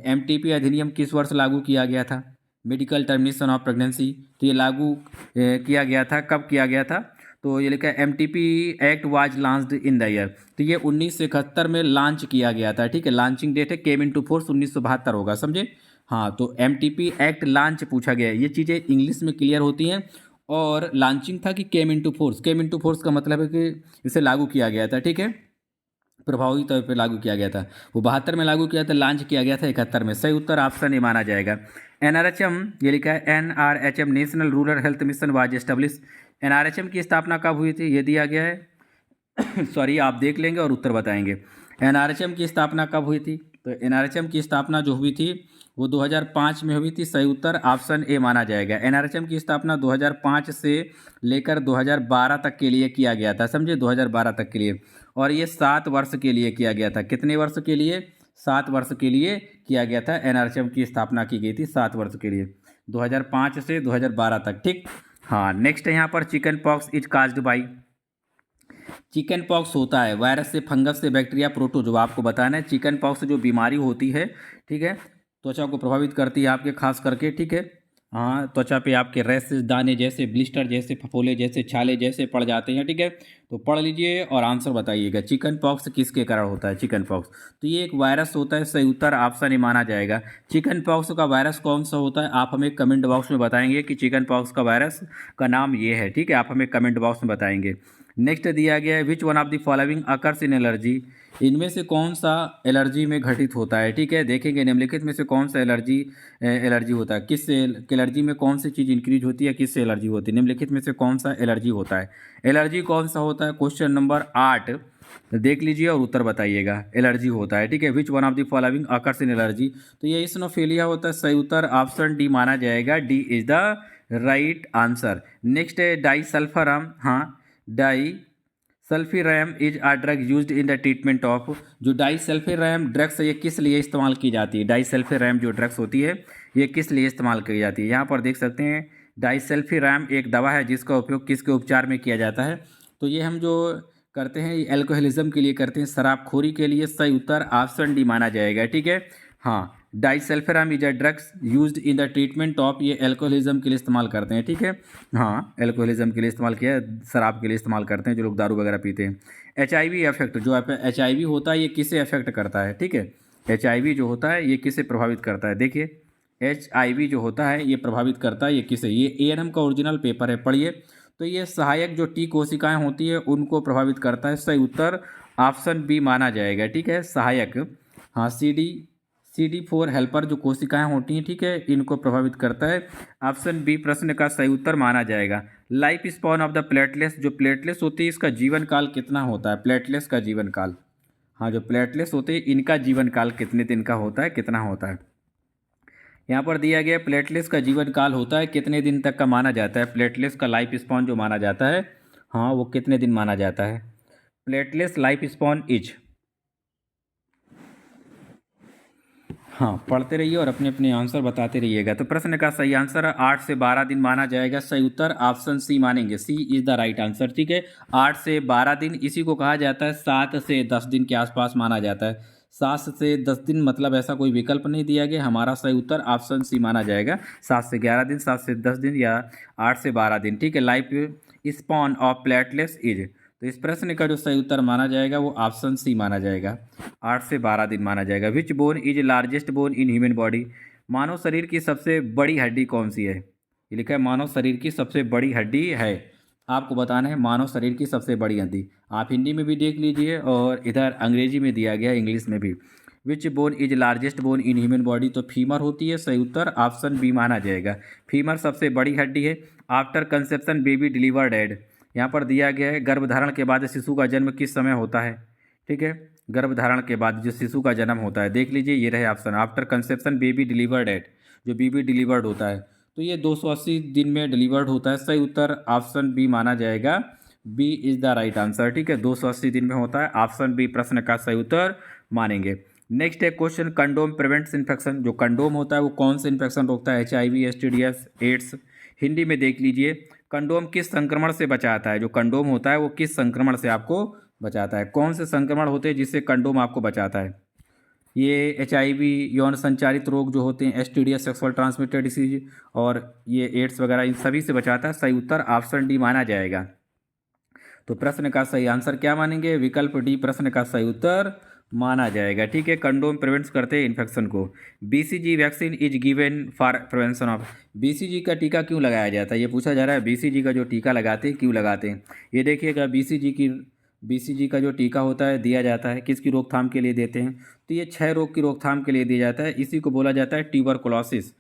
एमटीपी अधिनियम किस वर्ष लागू किया गया था? मेडिकल टर्मिनेशन ऑफ प्रेगनेंसी, तो ये लागू किया गया था, कब किया गया था? तो ये लिखा है MTP act was launched in the year, तो ये 1971 में लॉन्च किया गया था, ठीक है। लॉन्चिंग डेट है, केम इनटू फोर्स 1972 होगा, समझे। हाँ, तो एमटीपी एक्ट लॉन्च पूछा गया है। ये चीज़ें इंग्लिश में क्लियर होती हैं। और लॉन्चिंग था कि came into force. Came into force का मतलब है कि इसे लागू किया गया था, ठीक है, प्रभावी तौर पर लागू किया गया था। वो 72 में लागू किया था, लॉन्च किया गया था 71 में। सही उत्तर ऑप्शन ए माना जाएगा। एनआरएचएम, ये लिखा है NRHM, national rural health mission was establish. NRHM की स्थापना कब हुई थी? ये दिया गया है सॉरी, आप देख लेंगे और उत्तर बताएंगे। एनआरएचएम की स्थापना कब हुई थी? तो एनआरएचएम की स्थापना जो हुई थी वो 2005 में हुई थी। सही उत्तर ऑप्शन ए माना जाएगा। एनआरएचएम की स्थापना 2005 से लेकर 2012 तक के लिए किया गया था, समझे, 2012 तक के लिए। और ये 7 वर्ष के लिए किया गया था। कितने वर्ष के लिए? 7 वर्ष के लिए किया गया था। एनआरएचएम की स्थापना की गई थी 7 वर्ष के लिए, 2005 से 2012 तक, ठीक। हाँ, नेक्स्ट है यहाँ पर chicken pox is caused by. Chicken pox होता है वायरस से, फंगस से, बैक्टीरिया, प्रोटोजोआ। आपको बताना है चिकन पॉक्स जो बीमारी होती है, ठीक है, त्वचा को प्रभावित करती है आपके, खास करके, ठीक है। हाँ, त्वचा पे आपके रैशेस, दाने जैसे, ब्लिस्टर जैसे, फफोले जैसे, छाले जैसे पड़ जाते हैं, ठीक है। तो पढ़ लीजिए और आंसर बताइएगा। चिकन पॉक्स किसके कारण होता है? चिकन पॉक्स तो ये एक वायरस होता है। सही उत्तर ऑप्शन ही माना जाएगा। चिकन पॉक्स का वायरस कौन सा होता है? आप हमें कमेंट बॉक्स में बताएंगे कि चिकन पॉक्स का वायरस का नाम ये है, ठीक है। आप हमें कमेंट बॉक्स में बताएंगे। नेक्स्ट दिया गया है which one of the following occurs in allergy. इनमें से कौन सा एलर्जी में घटित होता है, ठीक है। देखेंगे निम्नलिखित में से कौन सा एलर्जी होता है, किससे एलर्जी में कौन सी चीज़ इंक्रीज होती है, किससे एलर्जी होती है। निम्नलिखित में से कौन सा एलर्जी होता है? एलर्जी कौन सा होता है? क्वेश्चन नंबर 8 देख लीजिए और उत्तर बताइएगा। एलर्जी होता है, ठीक है। Which one of the following occurs in allergy, तो ये इसनोफिलिया होता है। सही उत्तर ऑप्शन डी माना जाएगा। D is the right answer. Next है डाईसल्फाराम। हाँ, disulfiram is a drug used in the treatment of. जो डाईसल्फिरैम ड्रग्स ये किस लिए इस्तेमाल की जाती है? डाईसल्फिरैम जो ड्रग्स होती है ये किस लिए इस्तेमाल की जाती है? यहाँ पर देख सकते हैं डाईसल्फिरैम एक दवा है जिसका उपयोग किसके उपचार में किया जाता है? तो ये हम जो करते हैं ये एल्कोहलिज्म के लिए करते हैं, शराबखोरी के लिए। सही उत्तर ऑप्शन डी माना जाएगा, ठीक है। हाँ, disulfiram is a drugs used in the treatment of, ये एल्कोहलिज्म के लिए इस्तेमाल करते हैं, ठीक है। हाँ, एल्कोहलिज्म के लिए इस्तेमाल किया, शराब के लिए इस्तेमाल करते हैं जो लोग दारू वगैरह पीते हैं। एचआईवी इफेक्ट, जो एचआईवी होता है ये किसे अफेक्ट करता है, ठीक है। एचआईवी जो होता है ये किसे प्रभावित करता है? देखिए एचआईवी जो होता है ये प्रभावित करता है ये किसे? ये एएनएम का ओरिजिनल पेपर है, पढ़िए। तो ये सहायक जो टी कोशिकाएं होती है उनको प्रभावित करता है। सही उत्तर ऑप्शन बी माना जाएगा, ठीक है। सहायक, हाँ, CD4 हेल्पर जो कोशिकाएं होती हैं, ठीक है, इनको प्रभावित करता है। ऑप्शन बी प्रश्न का सही उत्तर माना जाएगा। Life spawn of the platelets, जो प्लेटलेट्स होती है इसका जीवन काल कितना होता है? प्लेटलेट्स का जीवन काल, हाँ, जो प्लेटलेट्स होते हैं इनका जीवन काल कितने दिन का होता है, कितना होता है? यहाँ पर दिया गया प्लेटलेट्स का जीवन काल होता है कितने दिन तक का माना जाता है? प्लेटलेट्स का लाइफ स्पॉन जो माना जाता है, हाँ, वो कितने दिन माना जाता है? प्लेटलेट्स लाइफ स्पॉन इज, हाँ, पढ़ते रहिए और अपने अपने आंसर बताते रहिएगा। तो प्रश्न का सही आंसर 8 से 12 दिन माना जाएगा। सही उत्तर ऑप्शन सी मानेंगे। सी इज द राइट आंसर, ठीक है। 8 से 12 दिन, इसी को कहा जाता है 7 से 10 दिन के आसपास माना जाता है। 7 से 10 दिन मतलब ऐसा कोई विकल्प नहीं दिया गया। हमारा सही उत्तर ऑप्शन सी माना जाएगा। 7 से 11 दिन, 7 से 10 दिन या 8 से 12 दिन, ठीक है। Life spawn of platelets is, तो इस प्रश्न का जो सही उत्तर माना जाएगा वो ऑप्शन सी माना जाएगा। 8 से 12 दिन माना जाएगा। Which bone is largest bone in human body, मानव शरीर की सबसे बड़ी हड्डी कौन सी है? ये लिखा है मानव शरीर की सबसे बड़ी हड्डी है। आपको बताना है मानव शरीर की सबसे बड़ी हड्डी। आप हिंदी में भी देख लीजिए और इधर अंग्रेजी में दिया गया, इंग्लिश में भी। Which bone is largest bone in human body, तो फीमर होती है। सही उत्तर ऑप्शन बी माना जाएगा। फीमर सबसे बड़ी हड्डी है। After conception baby delivered at, यहाँ पर दिया गया है गर्भधारण के बाद शिशु का जन्म किस समय होता है, ठीक है। गर्भधारण के बाद जो शिशु का जन्म होता है, देख लीजिए ये रहे option. After conception baby delivered eight, जो बेबी डिलीवर्ड होता है तो ये 280 दिन में डिलीवर्ड होता है। सही उत्तर ऑप्शन बी माना जाएगा। B is the right answer, ठीक है। 280 दिन में होता है। ऑप्शन बी प्रश्न का सही उत्तर मानेंगे। नेक्स्ट है क्वेश्चन, कंडोम प्रिवेंट्स इन्फेक्शन। जो कंडोम होता है वो कौन से इन्फेक्शन रोकता है? HIV, STDs, ads. हिंदी में देख लीजिए, कंडोम किस संक्रमण से बचाता है? जो कंडोम होता है वो किस संक्रमण से आपको बचाता है? कौन से संक्रमण होते हैं जिससे कंडोम आपको बचाता है? ये HIV, यौन संचारित रोग जो होते हैं, STD, सेक्सुअल ट्रांसमिटेड डिसीज, और ये एड्स वगैरह, इन सभी से बचाता है। सही उत्तर ऑप्शन डी माना जाएगा। तो प्रश्न का सही आंसर क्या मानेंगे? विकल्प डी प्रश्न का सही उत्तर माना जाएगा, ठीक है। कंडोम प्रिवेंट्स करते हैं इन्फेक्शन को। BCG vaccine is given for prevention of, BCG का टीका क्यों लगाया जाता है? ये पूछा जा रहा है BCG का जो टीका लगाते हैं क्यों लगाते हैं। ये देखिएगा BCG का जो टीका होता है दिया जाता है किसकी रोकथाम के लिए देते हैं? तो ये 6 रोग की रोकथाम के लिए दिया जाता है। इसी को बोला जाता है ट्यूबरकुलोसिस,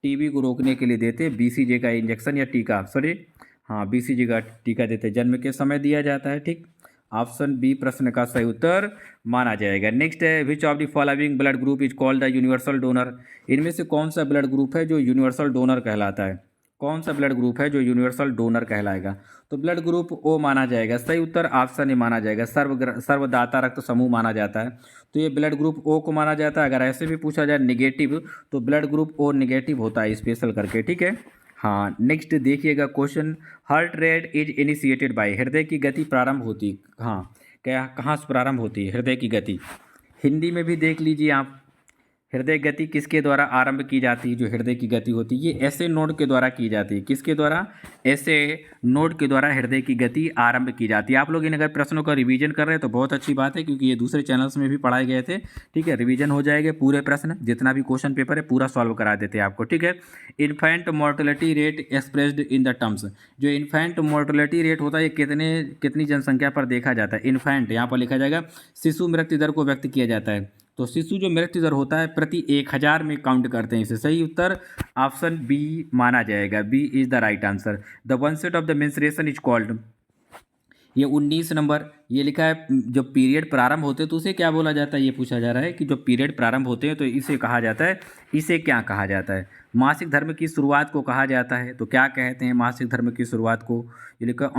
TB को रोकने के लिए देते हैं BCG का इंजेक्शन या टीका, सॉरी, हाँ, BCG का टीका देते हैं। जन्म के समय दिया जाता है, ठीक। ऑप्शन बी प्रश्न का सही उत्तर माना जाएगा। नेक्स्ट है, which of the following blood group is called the universal donor. इनमें से कौन सा ब्लड ग्रुप है जो यूनिवर्सल डोनर कहलाता है? कौन सा ब्लड ग्रुप है जो यूनिवर्सल डोनर कहलाएगा? तो ब्लड ग्रुप ओ माना जाएगा। सही उत्तर ऑप्शन ए माना जाएगा, सर्वदाता रक्त समूह माना जाता है। तो ये ब्लड ग्रुप ओ को माना जाता है। अगर ऐसे भी पूछा जाए निगेटिव, तो ब्लड ग्रुप ओ निगेटिव होता है स्पेशल करके, ठीक है। हाँ, नेक्स्ट देखिएगा question, heart rate is initiated by. हृदय की गति प्रारंभ होती, हाँ, क्या कहाँ से प्रारंभ होती है हृदय की गति? हिंदी में भी देख लीजिए आप, हृदय गति किसके द्वारा आरंभ की जाती है? जो हृदय की गति होती है ये ऐसे नोड के द्वारा की जाती है। किसके द्वारा? ऐसे नोड के द्वारा हृदय की गति आरंभ की जाती है। आप लोग इन अगर प्रश्नों का रिवीजन कर रहे हैं तो बहुत अच्छी बात है, क्योंकि ये दूसरे चैनल्स में भी पढ़ाए गए थे, ठीक है। रिवीजन हो जाएगा, पूरे प्रश्न जितना भी क्वेश्चन पेपर है पूरा सॉल्व करा देते हैं आपको, ठीक है। Infant mortality rate expressed in the terms. जो इन्फेंट मोर्टेलिटी रेट होता है ये कितनी जनसंख्या पर देखा जाता है? इन्फेंट यहाँ पर लिखा जाएगा शिशु मृत्यु दर को व्यक्त किया जाता है। तो शिशु जो मृत्यु दर होता है प्रति 1000 में काउंट करते हैं इसे। सही उत्तर ऑप्शन बी माना जाएगा, B is the right answer. The onset of the menstruation is called. ये 19 नंबर ये लिखा है, जब पीरियड प्रारंभ होते हैं तो उसे क्या बोला जाता है? ये पूछा जा रहा है कि जब पीरियड प्रारंभ होते हैं तो इसे कहा जाता है, इसे क्या कहा जाता है? मासिक धर्म की शुरुआत को कहा जाता है। तो क्या कहते हैं मासिक धर्म की शुरुआत को? ये लिखा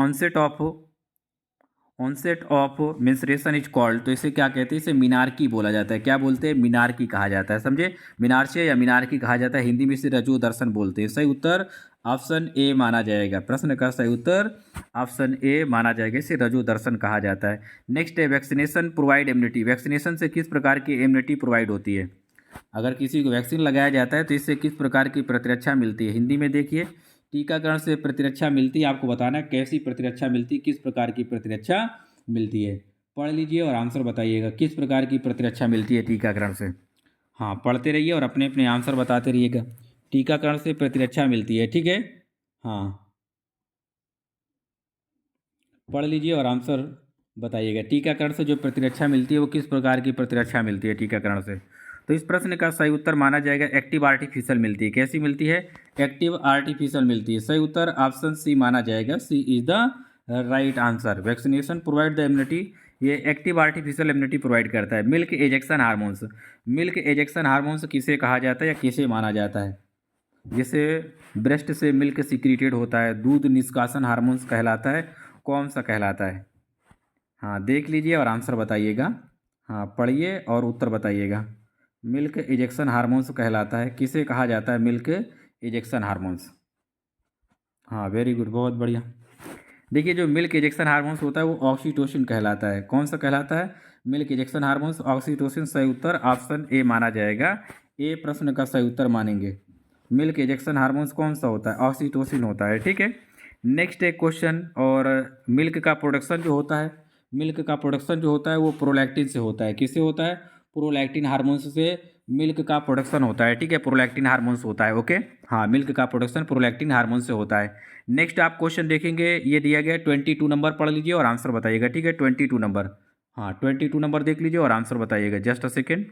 onset of menstruation is called. तो इसे क्या कहते हैं? इसे मीनार्की बोला जाता है। क्या बोलते हैं? मीनार्की कहा जाता है, समझे। मीनार्चे या मीनार्की कहा जाता है, हिंदी में इसे रजो दर्शन बोलते हैं। सही उत्तर ऑप्शन ए माना जाएगा। प्रश्न का सही उत्तर ऑप्शन ए माना जाएगा, इसे रजो दर्शन कहा जाता है। नेक्स्ट है, वैक्सीनेशन प्रोवाइड इम्यूनिटी। वैक्सीनेशन से किस प्रकार की इम्यूनिटी प्रोवाइड होती है? अगर किसी को वैक्सीन लगाया जाता है तो इससे किस प्रकार की प्रतिरक्षा मिलती है? हिंदी में देखिए, टीकाकरण से प्रतिरक्षा मिलती है। आपको बताना है कैसी प्रतिरक्षा मिलती है, किस प्रकार की प्रतिरक्षा मिलती है। पढ़ लीजिए और आंसर बताइएगा, किस प्रकार की प्रतिरक्षा मिलती है टीकाकरण से। हाँ, पढ़ते रहिए और अपने अपने आंसर बताते रहिएगा। टीकाकरण से प्रतिरक्षा मिलती है, ठीक है। हाँ, पढ़ लीजिए और आंसर बताइएगा। टीकाकरण से जो प्रतिरक्षा मिलती है वो किस प्रकार की प्रतिरक्षा मिलती है टीकाकरण से? तो इस प्रश्न का सही उत्तर माना जाएगा एक्टिव आर्टिफिशियल मिलती है। कैसी मिलती है? एक्टिव आर्टिफिशियल मिलती है। सही उत्तर ऑप्शन सी माना जाएगा, C is the right answer. Vaccination provide the immunity, ये एक्टिव आर्टिफिशियल इम्यूनिटी प्रोवाइड करता है। Milk ejection hormones, milk ejection hormones किसे कहा जाता है या किसे माना जाता है? जैसे ब्रेस्ट से मिल्क सिक्रीटेड होता है, दूध निष्कासन हार्मोन्स कहलाता है, कौन सा कहलाता है? हाँ, देख लीजिए और आंसर बताइएगा। हाँ, पढ़िए और उत्तर बताइएगा। मिल्क इजेक्शन हार्मोन्स कहलाता है। किसे कहा जाता है मिल्क इजेक्शन हार्मोन्स? हाँ, वेरी गुड, बहुत बढ़िया। देखिए, जो मिल्क इजेक्शन हार्मोन्स होता है वो ऑक्सीटोसिन कहलाता है। कौन सा कहलाता है? Milk ejection hormones, oxytocin. सही उत्तर ऑप्शन ए माना जाएगा, ए प्रश्न का सही उत्तर मानेंगे। मिल्क इजेक्शन हार्मोन्स कौन सा होता है? ऑक्सीटोसिन होता है, ठीक है। नेक्स्ट एक क्वेश्चन, और मिल्क का प्रोडक्शन जो होता है, मिल्क का प्रोडक्शन जो होता है वो प्रोलैक्टिन से होता है। किससे होता है? प्रोलैक्टिन हार्मोन्स से मिल्क का प्रोडक्शन होता है, ठीक है। प्रोलैक्टिन हार्मोन्स होता है, ओके। हाँ, मिल्क का प्रोडक्शन प्रोलैक्टिन हार्मोन से होता है। नेक्स्ट आप क्वेश्चन देखेंगे, ये दिया गया 22 नंबर, पढ़ लीजिए और आंसर बताइएगा, ठीक है। 22 नंबर, हाँ 22 नंबर देख लीजिए और आंसर बताइएगा। जस्ट अ सेकेंड,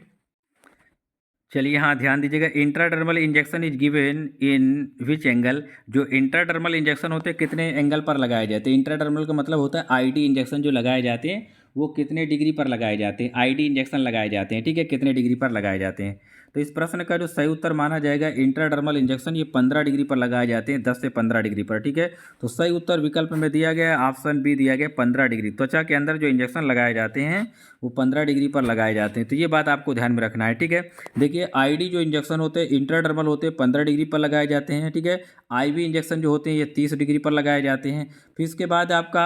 चलिए। हाँ, ध्यान दीजिएगा। Intradermal injection is given in which angle. जो इंट्राडर्मल इंजेक्शन होते हैं कितने एंगल पर लगाए जाते हैं? इंट्राडर्मल का मतलब होता है आईडी इंजेक्शन जो लगाए जाते हैं वो कितने डिग्री पर लगाए जाते हैं? आईडी इंजेक्शन लगाए जाते हैं, ठीक है, कितने डिग्री पर लगाए जाते हैं? तो इस प्रश्न का जो सही उत्तर माना जाएगा इंट्राडर्मल इंजेक्शन, ये 15 डिग्री पर लगाए जाते हैं, 10 से 15 डिग्री पर, ठीक है। तो सही उत्तर विकल्प में दिया गया है, ऑप्शन बी दिया गया 15 डिग्री। त्वचा के अंदर जो इंजेक्शन लगाए जाते हैं वो 15 डिग्री पर लगाए जाते हैं। तो ये बात आपको ध्यान में रखना है, ठीक है। देखिए, आईडी जो इंजेक्शन होते हैं इंट्राडर्मल होते हैं 15 डिग्री पर लगाए जाते हैं, ठीक है। आईवी इंजेक्शन जो होते हैं ये 30 डिग्री पर लगाए जाते हैं। फिर इसके बाद आपका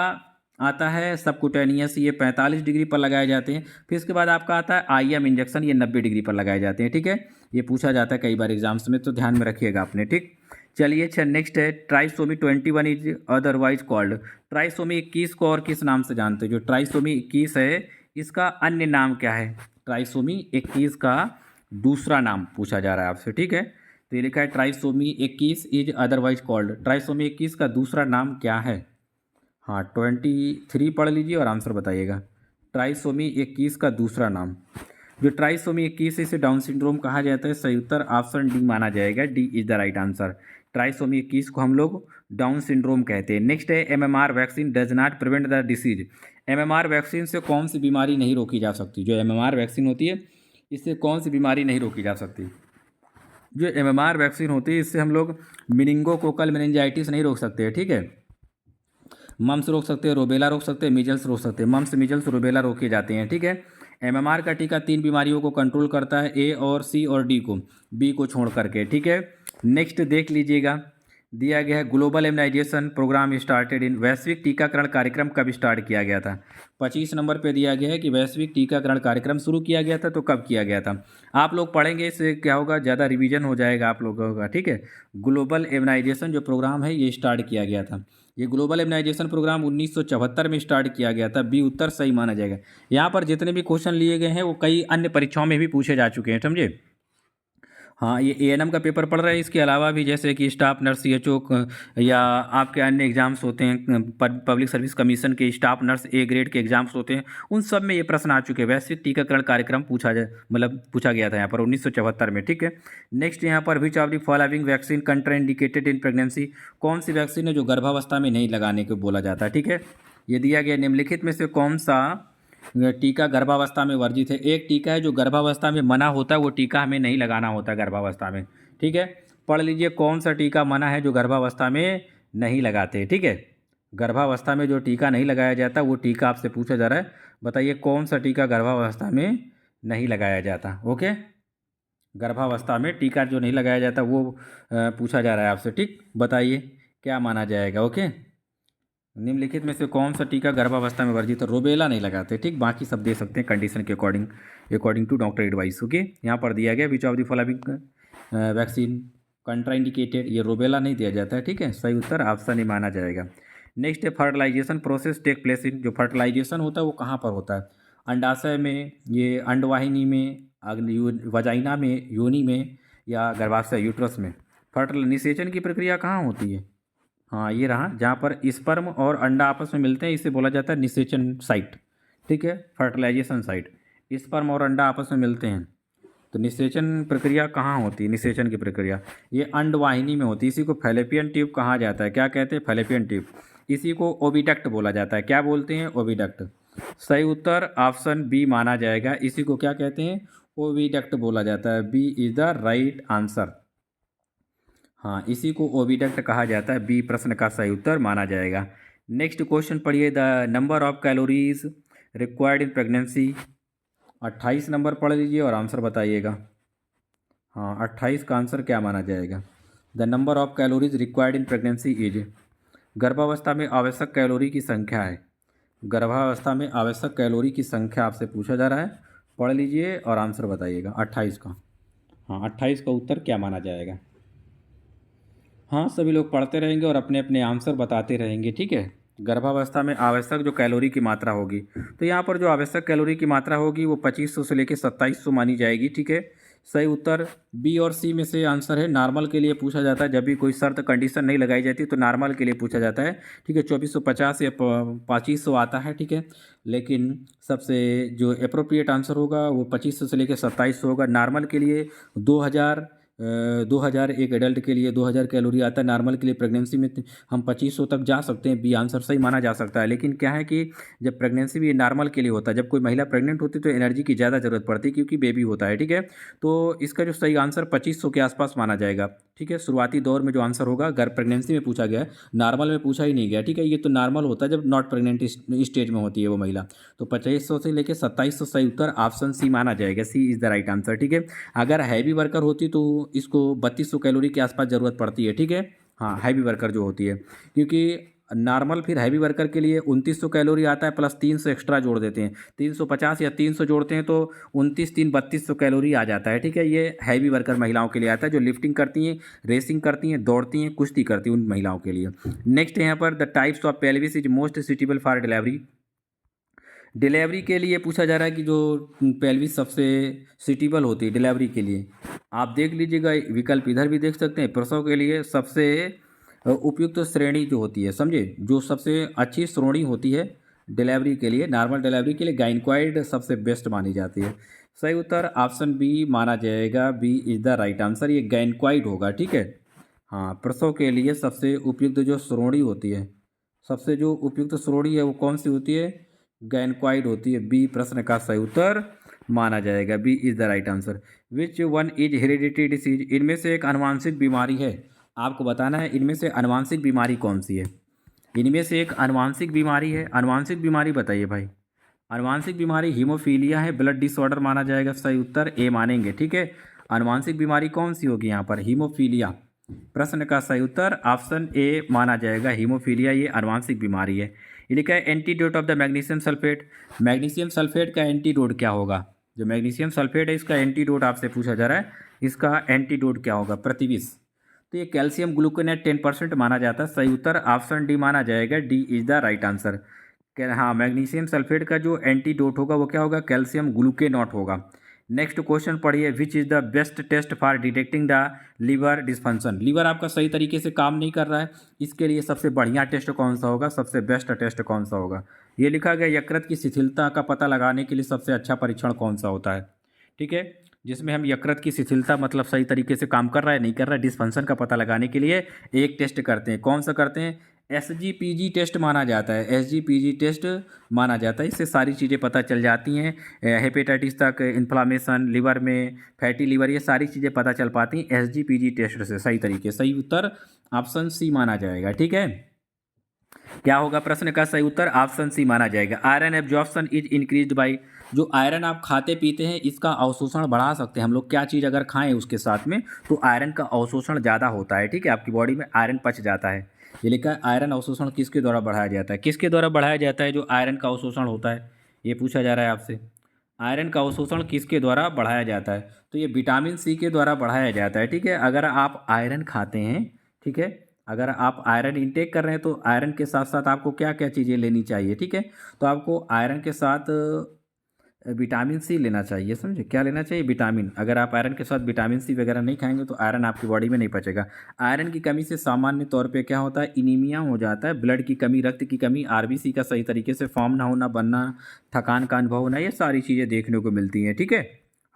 आता है सबकुटेनियस, ये 45 डिग्री पर लगाए जाते हैं। फिर इसके बाद आपका आता है आईएम इंजेक्शन, ये 90 डिग्री पर लगाए जाते हैं, ठीक है। ये पूछा जाता है कई बार एग्जाम्स में, तो ध्यान में रखिएगा आपने, ठीक। चलिए, अच्छा, नेक्स्ट है trisomy 21 is otherwise called. Trisomy 21 को और किस नाम से जानते हैं? जो ट्राइसोमी 21 है इसका अन्य नाम क्या है? ट्राइसोमी 21 का दूसरा नाम पूछा जा रहा है आपसे, ठीक है। तो ये लिखा है trisomy 21 is otherwise called. Trisomy 21 का दूसरा नाम क्या है? हाँ, 23 पढ़ लीजिए और आंसर बताइएगा। ट्राइसोमी 21 का दूसरा नाम, जो ट्राइसोमी 21 इसे डाउन सिंड्रोम कहा जाता है। सही उत्तर ऑप्शन डी माना जाएगा, D is the right answer. Trisomy 21 को हम लोग डाउन सिंड्रोम कहते हैं। नेक्स्ट है MMR vaccine does not prevent the disease. MMR vaccine से कौन सी बीमारी नहीं रोकी जा सकती? जो एमएमआर वैक्सीन होती है इससे कौन सी बीमारी नहीं रोकी जा सकती? जो एमएमआर वैक्सीन होती है इससे हम लोग मिनिंगोकोकल मेनिंजाइटिस नहीं रोक सकते, ठीक है। मम्स रोक सकते हैं, रूबेला रोक सकते हैं, मीजल्स रोक सकते हैं। मम्स, मीजल्स, रूबेला रोके जाते हैं, ठीक है। एमएमआर का टीका 3 बीमारियों को कंट्रोल करता है, ए और सी और डी को, बी को छोड़ करके, ठीक है। नेक्स्ट देख लीजिएगा, दिया गया है global immunisation programme started in, वैश्विक टीकाकरण कार्यक्रम कब स्टार्ट किया गया था? 25 नंबर पे दिया गया है कि वैश्विक टीकाकरण कार्यक्रम शुरू किया गया था, तो कब किया गया था? आप लोग पढ़ेंगे, इससे क्या होगा, ज़्यादा रिवीजन हो जाएगा आप लोगों का, ठीक है। ग्लोबल इम्यूनाइजेशन जो प्रोग्राम है ये स्टार्ट किया गया था। ये ग्लोबल इम्यूनाइजेशन प्रोग्राम 1974 में स्टार्ट किया गया था। बी उत्तर सही माना जाएगा। यहाँ पर जितने भी क्वेश्चन लिए गए हैं वो कई अन्य परीक्षाओं में भी पूछे जा चुके हैं, समझे। हाँ, ये एएनएम का पेपर पढ़ रहे हैं, इसके अलावा भी जैसे कि स्टाफ नर्स, सीएचओ या आपके अन्य एग्जाम्स होते हैं, पब्लिक सर्विस कमीशन के स्टाफ नर्स ए ग्रेड के एग्जाम्स होते हैं, उन सब में ये प्रश्न आ चुके हैं। वैश्विक टीकाकरण कार्यक्रम पूछा जाए, मतलब पूछा गया था यहाँ पर 1974 में, ठीक है। नेक्स्ट यहाँ पर विच of the following vaccine contraindicated in pregnancy, कौन सी वैक्सीन है जो गर्भावस्था में नहीं लगाने को बोला जाता है, ठीक है। ये दिया गया निम्नलिखित में से कौन सा टीका गर्भावस्था में वर्जित है? एक टीका है जो गर्भावस्था में मना होता है, वो टीका हमें नहीं लगाना होता गर्भावस्था में, ठीक है। पढ़ लीजिए कौन सा टीका मना है जो गर्भावस्था में नहीं लगाते, ठीक है। गर्भावस्था में जो टीका नहीं लगाया जाता वो टीका आपसे पूछा जा रहा है, बताइए कौन सा टीका गर्भावस्था में नहीं लगाया जाता। ओके, गर्भावस्था में टीका जो नहीं लगाया जाता वो पूछा जा रहा है आपसे, ठीक। बताइए क्या माना जाएगा। ओके, निम्नलिखित में से कौन सा टीका गर्भावस्था में वर्जित है? रूबेला नहीं लगाते, ठीक। बाकी सब दे सकते हैं कंडीशन के according to doctor advice. Okay, यहाँ पर दिया गया which of the following vaccine contraindicated, ये रूबेला नहीं दिया जाता है, ठीक है। सही उत्तर ऑप्शन ही माना जाएगा। नेक्स्ट है fertilisation process take place in, जो फर्टिलाइजेशन होता है वो कहाँ पर होता है? अंडाशय में, ये अंडवाहिनी में, वजाइना में, योनि में, या गर्भाशय यूट्रस में? निषेचन की प्रक्रिया कहाँ होती है? हाँ, ये रहा, जहाँ पर स्पर्म और अंडा आपस में मिलते हैं इसे बोला जाता है निषेचन साइट, ठीक है, फर्टिलाइजेशन साइट। स्पर्म और अंडा आपस में मिलते हैं तो निषेचन प्रक्रिया कहाँ होती है? निषेचन की प्रक्रिया ये अंडवाहिनी में होती है। इसी को फैलोपियन ट्यूब कहा जाता है। क्या कहते हैं? Fallopian tube. इसी को ओविडक्ट बोला जाता है। क्या बोलते हैं? ओविडक्ट। सही उत्तर ऑप्शन बी माना जाएगा। इसी को क्या कहते हैं? ओविडक्ट बोला जाता है। B is the right answer. हाँ, इसी को ओविडक्ट कहा जाता है। बी प्रश्न का सही उत्तर माना जाएगा। नेक्स्ट क्वेश्चन पढ़िए, the number of calories required in pregnancy. 28 number पढ़ लीजिए और आंसर बताइएगा। हाँ, 28 का आंसर क्या माना जाएगा? The number of calories required in pregnancy is, गर्भावस्था में आवश्यक कैलोरी की संख्या है। गर्भावस्था में आवश्यक कैलोरी की संख्या आपसे पूछा जा रहा है, पढ़ लीजिए और आंसर बताइएगा 28 का। हाँ, 28 का उत्तर क्या माना जाएगा? हाँ, सभी लोग पढ़ते रहेंगे और अपने अपने आंसर बताते रहेंगे, ठीक है। गर्भावस्था में आवश्यक जो कैलोरी की मात्रा होगी, तो यहाँ पर जो आवश्यक कैलोरी की मात्रा होगी वो 2500 से लेकर 2700 मानी जाएगी, ठीक है। सही उत्तर बी और सी में से आंसर है। नॉर्मल के लिए पूछा जाता है, जब भी कोई शर्त कंडीशन नहीं लगाई जाती तो नॉर्मल के लिए पूछा जाता है, ठीक है। 2450 या 2500 आता है, ठीक है। लेकिन सबसे जो अप्रोप्रिएट आंसर होगा वो 2500 से लेकर 2700 होगा। नॉर्मल के लिए 2000 एक एडल्ट के लिए 2000 कैलोरी आता है नॉर्मल के लिए। प्रेगनेंसी में हम 2500 तक जा सकते हैं। बी आंसर सही माना जा सकता है। लेकिन क्या है कि जब प्रेगनेंसी भी नॉर्मल के लिए होता है, जब कोई महिला प्रेग्नेंट होती है तो एनर्जी की ज़्यादा ज़रूरत पड़ती है क्योंकि बेबी होता है, ठीक है। तो इसका जो सही आंसर 2500 के आसपास माना जाएगा, ठीक है। शुरुआती दौर में जो आंसर होगा, अगर प्रेगनेंसी में पूछा गया है, नॉर्मल में पूछा ही नहीं गया, ठीक है। ये तो नॉर्मल होता है जब नॉट प्रेग्नेंट स्टेज में होती है वो महिला। तो 2500 से लेकर 2700 सही उत्तर ऑप्शन सी माना जाएगा। सी इज़ द राइट आंसर, ठीक है। अगर हैवी वर्कर होती तो इसको 3200 कैलोरी के आसपास ज़रूरत पड़ती है, ठीक है। हाँ, हैवी वर्कर जो होती है, क्योंकि नॉर्मल फिर हैवी वर्कर के लिए 2900 कैलोरी आता है, प्लस 300 एक्स्ट्रा जोड़ देते हैं, 350 या 300 जोड़ते हैं तो 29 3 3200 कैलोरी आ जाता है, ठीक है। ये हैवी वर्कर महिलाओं के लिए आता है जो लिफ्टिंग करती हैं, रेसिंग करती हैं, दौड़ती हैं, कुश्ती करती हैं, उन महिलाओं के लिए। नेक्स्ट यहाँ पर the types of pelvis is most suitable for delivery. Delivery के लिए पूछा जा रहा है कि जो पेल्विस सबसे सूटेबल होती है डिलीवरी के लिए। आप देख लीजिएगा, विकल्प इधर भी देख सकते हैं। प्रसव के लिए सबसे उपयुक्त श्रेणी जो होती है, समझे, जो सबसे अच्छी श्रेणी होती है डिलीवरी के लिए, नॉर्मल डिलीवरी के लिए गायनक्वाइड सबसे बेस्ट मानी जाती है। सही उत्तर ऑप्शन बी माना जाएगा। B is the right answer. ये गायनक्वाइड होगा, ठीक है। हाँ, प्रसव के लिए सबसे उपयुक्त जो श्रेणी होती है, सबसे जो उपयुक्त श्रेणी है वो कौन सी होती है? गैनक्वाइड होती है। बी प्रश्न का सही उत्तर माना जाएगा। B is the right answer. Which one is heredity disease, इनमें से एक आनुवांशिक बीमारी है। आपको बताना है इनमें से आनुवांशिक बीमारी कौन सी है। इनमें से एक आनुवांशिक बीमारी है। आनुवांशिक बीमारी बताइए भाई। आनुवांशिक बीमारी हीमोफीलिया है, ब्लड डिसऑर्डर माना जाएगा। सही उत्तर ए मानेंगे, ठीक है। आनुवांशिक बीमारी कौन सी होगी यहाँ पर, हीमोफीलिया। प्रश्न का सही उत्तर ऑप्शन ए माना जाएगा, हीमोफीलिया ये आनुवांशिक बीमारी है। ये लिखा है antidote of the magnesium sulphate. Magnesium sulphate का एंटीडोट क्या होगा। जो मैग्नीशियम सल्फेट है इसका एंटीडोट आपसे पूछा जा रहा है, इसका एंटीडोट क्या होगा, प्रतिविष। तो ये कैल्शियम ग्लूकोनेट 10% माना जाता है। सही उत्तर ऑप्शन डी माना जाएगा। D is the right answer. हाँ, मैग्नीशियम सल्फेट का जो एंटीडोट होगा वो क्या होगा, कैल्शियम ग्लूकेनॉट होगा। नेक्स्ट क्वेश्चन पढ़िए। Which is the best test for detecting the liver dysfunction. Liver आपका सही तरीके से काम नहीं कर रहा है, इसके लिए सबसे बढ़िया टेस्ट कौन सा होगा, सबसे बेस्ट टेस्ट कौन सा होगा। ये लिखा गया यकृत की शिथिलता का पता लगाने के लिए सबसे अच्छा परीक्षण कौन सा होता है, ठीक है। जिसमें हम यकृत की शिथिलता मतलब सही तरीके से काम कर रहा है नहीं कर रहा है, डिस्फंक्शन का पता लगाने के लिए एक टेस्ट करते हैं। कौन सा करते हैं, SGPG टेस्ट माना जाता है। SGPG टेस्ट माना जाता है, इससे सारी चीज़ें पता चल जाती हैं। हेपेटाइटिस तक, इन्फ्लामेशन लिवर में, फैटी लिवर, ये सारी चीज़ें पता चल पाती हैं SGPG टेस्ट से सही तरीके। सही उत्तर ऑप्शन सी माना जाएगा, ठीक है। क्या होगा प्रश्न का सही उत्तर, ऑप्शन सी माना जाएगा। Iron absorption is increased by, जो आयरन आप खाते पीते हैं इसका अवशोषण बढ़ा सकते हैं हम लोग। क्या चीज़ अगर खाएं उसके साथ में तो आयरन का अवशोषण ज़्यादा होता है, ठीक है। आपकी बॉडी में आयरन पच जाता है। ये लिखा है आयरन अवशोषण किसके द्वारा बढ़ाया जाता है, किसके द्वारा बढ़ाया जाता है जो आयरन का अवशोषण होता है, ये पूछा जा रहा है आपसे। आयरन का अवशोषण किसके द्वारा बढ़ाया जाता है, तो ये विटामिन सी के द्वारा बढ़ाया जाता है, ठीक है। अगर आप आयरन खाते हैं, ठीक है, अगर आप आयरन इंटेक कर रहे हैं तो आयरन के साथ साथ आपको क्या क्या चीज़ें लेनी चाहिए, ठीक है। तो आपको आयरन के साथ विटामिन सी लेना चाहिए, समझे। क्या लेना चाहिए, विटामिन। अगर आप आयरन के साथ विटामिन सी वगैरह नहीं खाएंगे तो आयरन आपकी बॉडी में नहीं पचेगा। आयरन की कमी से सामान्य तौर पे क्या होता है, इनीमिया हो जाता है, ब्लड की कमी, रक्त की कमी, आरबीसी का सही तरीके से फॉर्म ना होना, बनना, थकान का अनुभव होना, ये सारी चीज़ें देखने को मिलती हैं, ठीक है।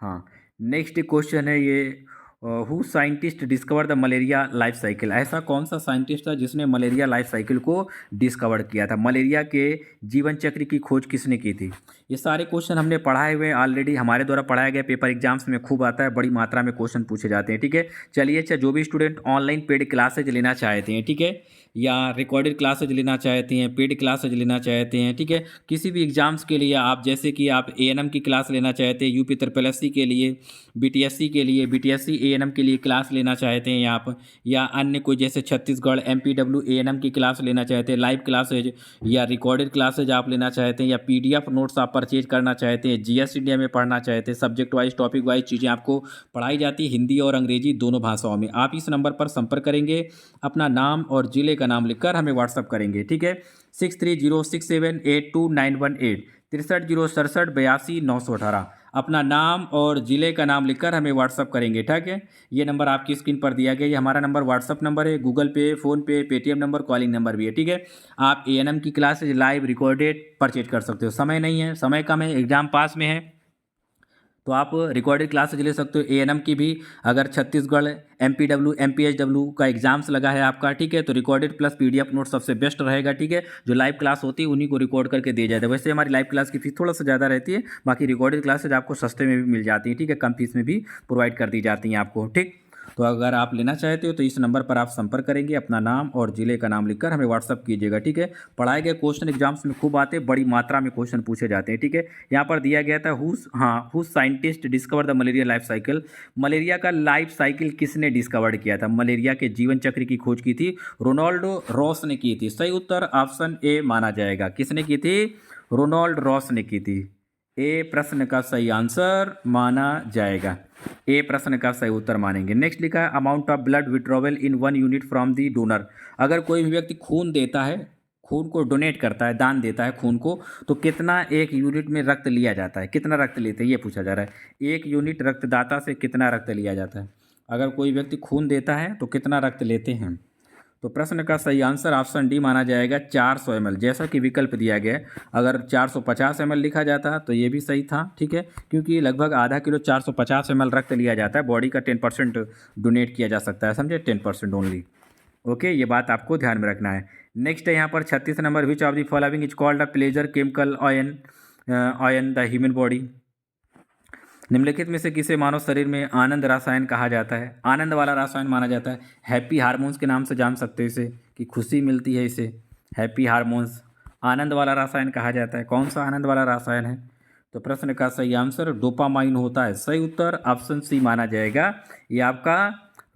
हाँ, नेक्स्ट क्वेश्चन है ये, who scientist discover the malaria life cycle. ऐसा कौन सा साइंटिस्ट था जिसने मलेरिया लाइफ साइकिल को डिस्कवर किया था, मलेरिया के जीवन चक्र की खोज किसने की थी। ये सारे क्वेश्चन हमने पढ़ाए हुए ऑलरेडी, हमारे द्वारा पढ़ाया गया, पेपर एग्जाम्स में खूब आता है, बड़ी मात्रा में क्वेश्चन पूछे जाते हैं, ठीक है। चलिए, अच्छा, जो भी स्टूडेंट ऑनलाइन पेड क्लासेज लेना चाहते हैं, ठीक है, या रिकॉर्डेड क्लासेज लेना चाहते हैं, पेड क्लासेज लेना चाहते हैं, ठीक है, किसी भी एग्जाम्स के लिए आप, जैसे कि आप ANM की क्लास लेना चाहते हैं, यूपी SSC के लिए, BTSC के लिए, BTSC ANM के लिए क्लास लेना चाहते हैं आप, या अन्य कोई जैसे छत्तीसगढ़ MPW ANM की क्लास लेना चाहते हैं, लाइव क्लासेज या रिकॉर्डेड क्लासेज आप लेना चाहते हैं, या PDF नोट्स आप परचेज करना चाहते हैं, GS इंडिया में पढ़ना चाहते हैं, सब्जेक्ट वाइज, टॉपिक वाइज चीज़ें आपको पढ़ाई जाती है हिंदी और अंग्रेजी दोनों भाषाओं में। आप इस नंबर पर संपर्क करेंगे, अपना नाम और ज़िले का नाम लिखकर हमें व्हाट्सअप करेंगे, ठीक है। 6306782918 630768 अपना नाम और ज़िले का नाम लिखकर हमें व्हाट्सअप करेंगे, ठीक है। ये नंबर आपकी स्क्रीन पर दिया गया, ये हमारा नंबर व्हाट्सअप नंबर है, Google Pay, PhonePe, Paytm number, calling number भी है, ठीक है। आप ANM की क्लासेज लाइव रिकॉर्डेड परचेज कर सकते हो। समय नहीं है, समय कम है, एग्ज़ाम पास में है, तो आप रिकॉर्डेड क्लासेज ले सकते हो। ANM की भी, अगर छत्तीसगढ़ MPW MPHW का एग्जाम्स लगा है आपका, ठीक है, तो रिकॉर्डेड प्लस PDF नोट सबसे बेस्ट रहेगा, ठीक है। जो लाइव क्लास होती है उन्हीं को रिकॉर्ड करके दिया जाता है। वैसे हमारी लाइव क्लास की फीस थोड़ा सा ज़्यादा रहती है, बाकी रिकॉर्डेड क्लासेज आपको सस्ते में भी मिल जाती है, ठीक है, कम फीस में भी प्रोवाइड कर दी जाती हैं आपको, ठीक। तो अगर आप लेना चाहते हो तो इस नंबर पर आप संपर्क करेंगे, अपना नाम और ज़िले का नाम लिखकर हमें व्हाट्सअप कीजिएगा, ठीक है। पढ़ाए गए क्वेश्चन एग्जाम्स में खूब आते हैं, बड़ी मात्रा में क्वेश्चन पूछे जाते हैं, ठीक है। यहाँ पर दिया गया था who scientist discover the malaria life cycle. Malaria का लाइफ साइकिल किसने डिस्कवर किया था, मलेरिया के जीवन चक्र की खोज की थी रोनाल्डो रॉस ने की थी। सही उत्तर ऑप्शन ए माना जाएगा। किसने की थी, रोनाल्ड रॉस ने की थी। ए प्रश्न का सही आंसर माना जाएगा, ए प्रश्न का सही उत्तर मानेंगे। नेक्स्ट लिखा है amount of blood withdrawal in 1 unit from the donor. अगर कोई भी व्यक्ति खून देता है, खून को डोनेट करता है, दान देता है खून को, तो कितना एक यूनिट में रक्त लिया जाता है, कितना रक्त लेते हैं, ये पूछा जा रहा है। एक यूनिट रक्तदाता से कितना रक्त लिया जाता है। अगर कोई व्यक्ति खून देता है तो कितना रक्त लेते हैं, तो प्रश्न का सही आंसर ऑप्शन डी माना जाएगा, 400 ml, जैसा कि विकल्प दिया गया है। अगर 450 ml लिखा जाता तो ये भी सही था, ठीक है, क्योंकि लगभग आधा किलो 450 ml रक्त लिया जाता है। बॉडी का 10% डोनेट किया जा सकता है, समझे, 10% ओनली। ओके, ये बात आपको ध्यान में रखना है। नेक्स्ट है यहाँ पर 36 number, which of the following is called a pleasure chemical ion the human body. निम्नलिखित में से किसे मानव शरीर में आनंद रसायन कहा जाता है, आनंद वाला रसायन माना जाता है। हैप्पी हार्मोन्स के नाम से जान सकते हो इसे, कि खुशी मिलती है इसे, हैप्पी हार्मोन्स आनंद वाला रसायन कहा जाता है। कौन सा आनंद वाला रसायन है? तो प्रश्न का सही आंसर डोपामाइन होता है। सही उत्तर ऑप्शन सी माना जाएगा, ये आपका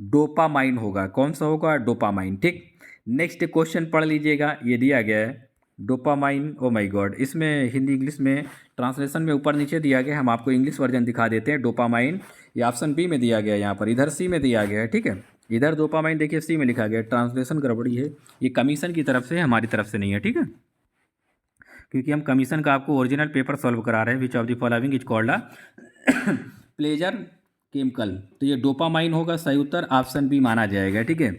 डोपामाइन होगा। कौन सा होगा? डोपामाइन। ठीक, नेक्स्ट क्वेश्चन पढ़ लीजिएगा, ये दिया गया है डोपामाइन। ओ माय गॉड, इसमें हिंदी इंग्लिश में ट्रांसलेशन में ऊपर नीचे दिया गया, हम आपको इंग्लिश वर्जन दिखा देते हैं। डोपामाइन ये ऑप्शन बी में दिया गया है, यहाँ पर इधर सी में दिया गया है। ठीक है, इधर डोपामाइन देखिए सी में लिखा गया है, ट्रांसलेशन गड़बड़ी है, ये कमीशन की तरफ से है, हमारी तरफ से नहीं है। ठीक है, क्योंकि हम कमीशन का आपको ओरिजिनल पेपर सॉल्व करा रहे हैं। विच of the following is called a pleasure chemical, तो ये डोपामाइन होगा। सही उत्तर ऑप्शन बी माना जाएगा। ठीक है,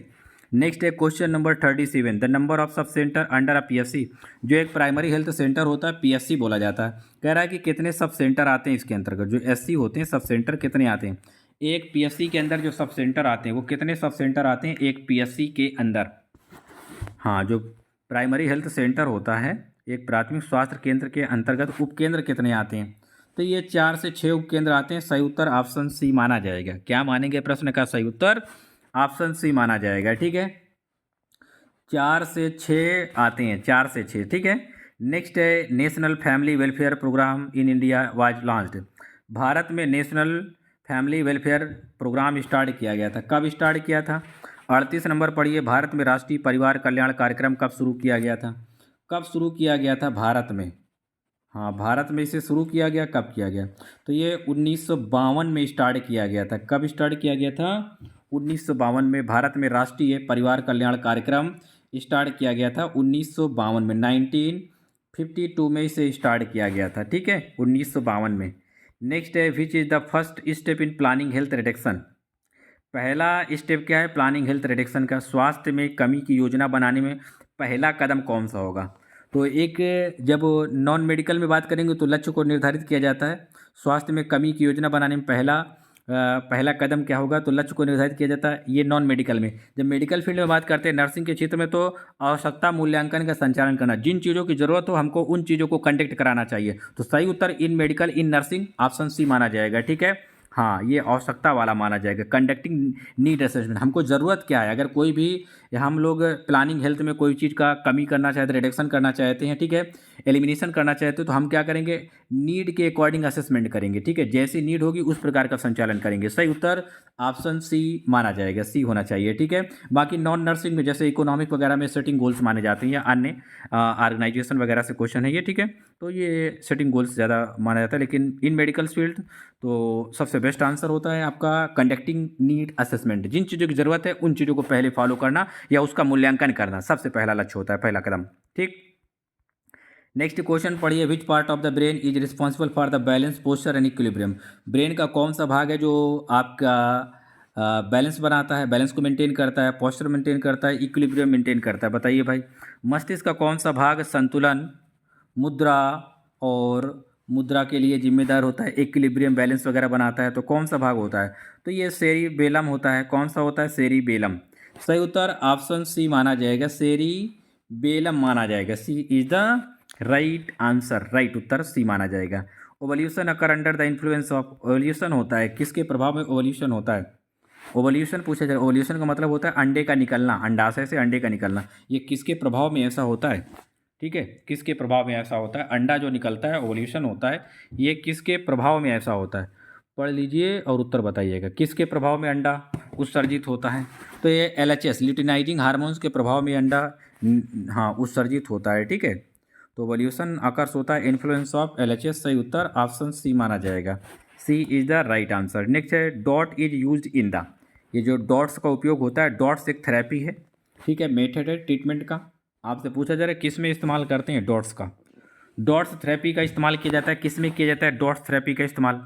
नेक्स्ट है question number 37, the number of sub centre under a PSC. जो एक प्राइमरी हेल्थ सेंटर होता है पीएससी बोला जाता है। कह रहा है कि कितने सब सेंटर आते हैं इसके अंतर्गत, जो एससी होते हैं सब सेंटर कितने आते हैं। एक पीएससी के अंदर जो सब सेंटर आते हैं वो कितने सब सेंटर आते हैं एक पीएससी के अंदर। हाँ, जो प्राइमरी हेल्थ सेंटर होता है एक प्राथमिक स्वास्थ्य केंद्र के अंतर्गत उपकेंद्र कितने आते हैं, तो ये 4 से 6 उपकेंद्र आते हैं। सही उत्तर ऑप्शन सी माना जाएगा। क्या मानेंगे? प्रश्न का सही उत्तर ऑप्शन सी माना जाएगा। ठीक है, 4 से 6 आते हैं, 4 से 6। ठीक है, नेक्स्ट है national family welfare programme in India was launched. भारत में national family welfare programme start किया गया था। कब स्टार्ट किया था? 38 नंबर पढ़िए, भारत में राष्ट्रीय परिवार कल्याण कार्यक्रम कब शुरू किया गया था। कब शुरू किया गया था भारत में? हाँ, भारत में इसे शुरू किया गया। कब किया गया? तो ये 1952 में स्टार्ट किया गया था। कब स्टार्ट किया गया था? 1952 में भारत में राष्ट्रीय परिवार कल्याण कार्यक्रम स्टार्ट किया गया था 1952 में। 1952 में इसे स्टार्ट किया गया था। ठीक है, 1952 में। नेक्स्ट है which is the first step in planning health reduction. पहला स्टेप क्या है प्लानिंग हेल्थ रिडक्शन का? स्वास्थ्य में कमी की योजना बनाने में पहला कदम कौन सा होगा? तो एक जब नॉन मेडिकल में बात करेंगे तो लक्ष्य को निर्धारित किया जाता है। स्वास्थ्य में कमी की योजना बनाने में पहला कदम क्या होगा? तो लक्ष्य को निर्धारित किया जाता है। ये नॉन मेडिकल में। जब मेडिकल फील्ड में बात करते हैं नर्सिंग के क्षेत्र में, तो आवश्यकता मूल्यांकन का संचालन करना, जिन चीज़ों की जरूरत हो हमको उन चीज़ों को कंडक्ट कराना चाहिए। तो सही उत्तर in medical in nursing option C माना जाएगा। ठीक है, हाँ, ये आवश्यकता वाला माना जाएगा। कंडक्टिंग नीड असेसमेंट, हमको ज़रूरत क्या है। अगर कोई भी हम लोग प्लानिंग हेल्थ में कोई चीज़ का कमी करना चाहते हैं, रिडक्शन करना चाहते हैं, ठीक है, एलिमिनेशन करना चाहते हैं, तो हम क्या करेंगे? नीड के अकॉर्डिंग असेसमेंट करेंगे। ठीक है, जैसी नीड होगी उस प्रकार का संचालन करेंगे। सही उत्तर ऑप्शन सी माना जाएगा, सी होना चाहिए। ठीक है, बाकी नॉन नर्सिंग में जैसे इकोनॉमिक वगैरह में सेटिंग गोल्स माने जाते हैं या अन्य ऑर्गेनाइजेशन वगैरह से क्वेश्चन है ये। ठीक है, तो ये सेटिंग गोल्स ज़्यादा माना जाता है। लेकिन इन मेडिकल फील्ड तो सबसे बेस्ट आंसर होता है आपका कंडक्टिंग नीड असेसमेंट। जिन चीज़ों की ज़रूरत है उन चीज़ों को पहले फॉलो करना या उसका मूल्यांकन करना सबसे पहला लक्ष्य होता है, पहला कदम। ठीक, नेक्स्ट क्वेश्चन पढ़िए, which part of the brain is responsible for the balance posture and equilibrium. Brain का कौन सा भाग है जो आपका बैलेंस बनाता है, बैलेंस को मेंटेन करता है, पोस्चर मेंटेन करता है, इक्विलिब्रियम मेंटेन करता है? बताइए भाई। मस्तिष्क का कौन सा भाग संतुलन, मुद्रा और मुद्रा के लिए जिम्मेदार होता है, इक्विलिब्रियम बैलेंस वगैरह बनाता है? तो कौन सा भाग होता है? तो ये सेरिबेलम होता है। कौन सा होता है? सेरिबेलम। सही उत्तर ऑप्शन सी माना जाएगा, सेरिबेलम माना जाएगा। C is the right answer, right उत्तर सी माना जाएगा। Ovulation occur under the influence of, ovulation होता है किसके प्रभाव में ओवल्यूशन होता है? ओवल्यूशन पूछा जाए, ओवल्यूशन का मतलब होता है अंडे का निकलना, अंडाशय से अंडे का निकलना। ये किसके प्रभाव में ऐसा होता है? ठीक है, किसके प्रभाव में ऐसा होता है? अंडा जो निकलता है ओवल्यूशन होता है, ये किसके प्रभाव में ऐसा होता है? पढ़ लीजिए और उत्तर बताइएगा। किसके प्रभाव में अंडा उत्सर्जित होता है? तो ये LHS ल्यूटिनाइजिंग हार्मोन्स के प्रभाव में अंडा हाँ उत्सर्जित होता है। ठीक है, तो ओवल्यूशन अकर्स होता है इन्फ्लुएंस ऑफ LHS। सही उत्तर ऑप्शन सी माना जाएगा, C is the right answer. Next है DOT is used in the, ये जो डॉट्स का उपयोग होता है, डॉट्स एक थेरेपी है। ठीक है, मेथड है ट्रीटमेंट का। आपसे पूछा जा रहा है किस में इस्तेमाल करते हैं डॉट्स का? डॉट्स थेरेपी का इस्तेमाल किया जाता है। किस में किया जाता है डॉट्स थेरेपी का इस्तेमाल?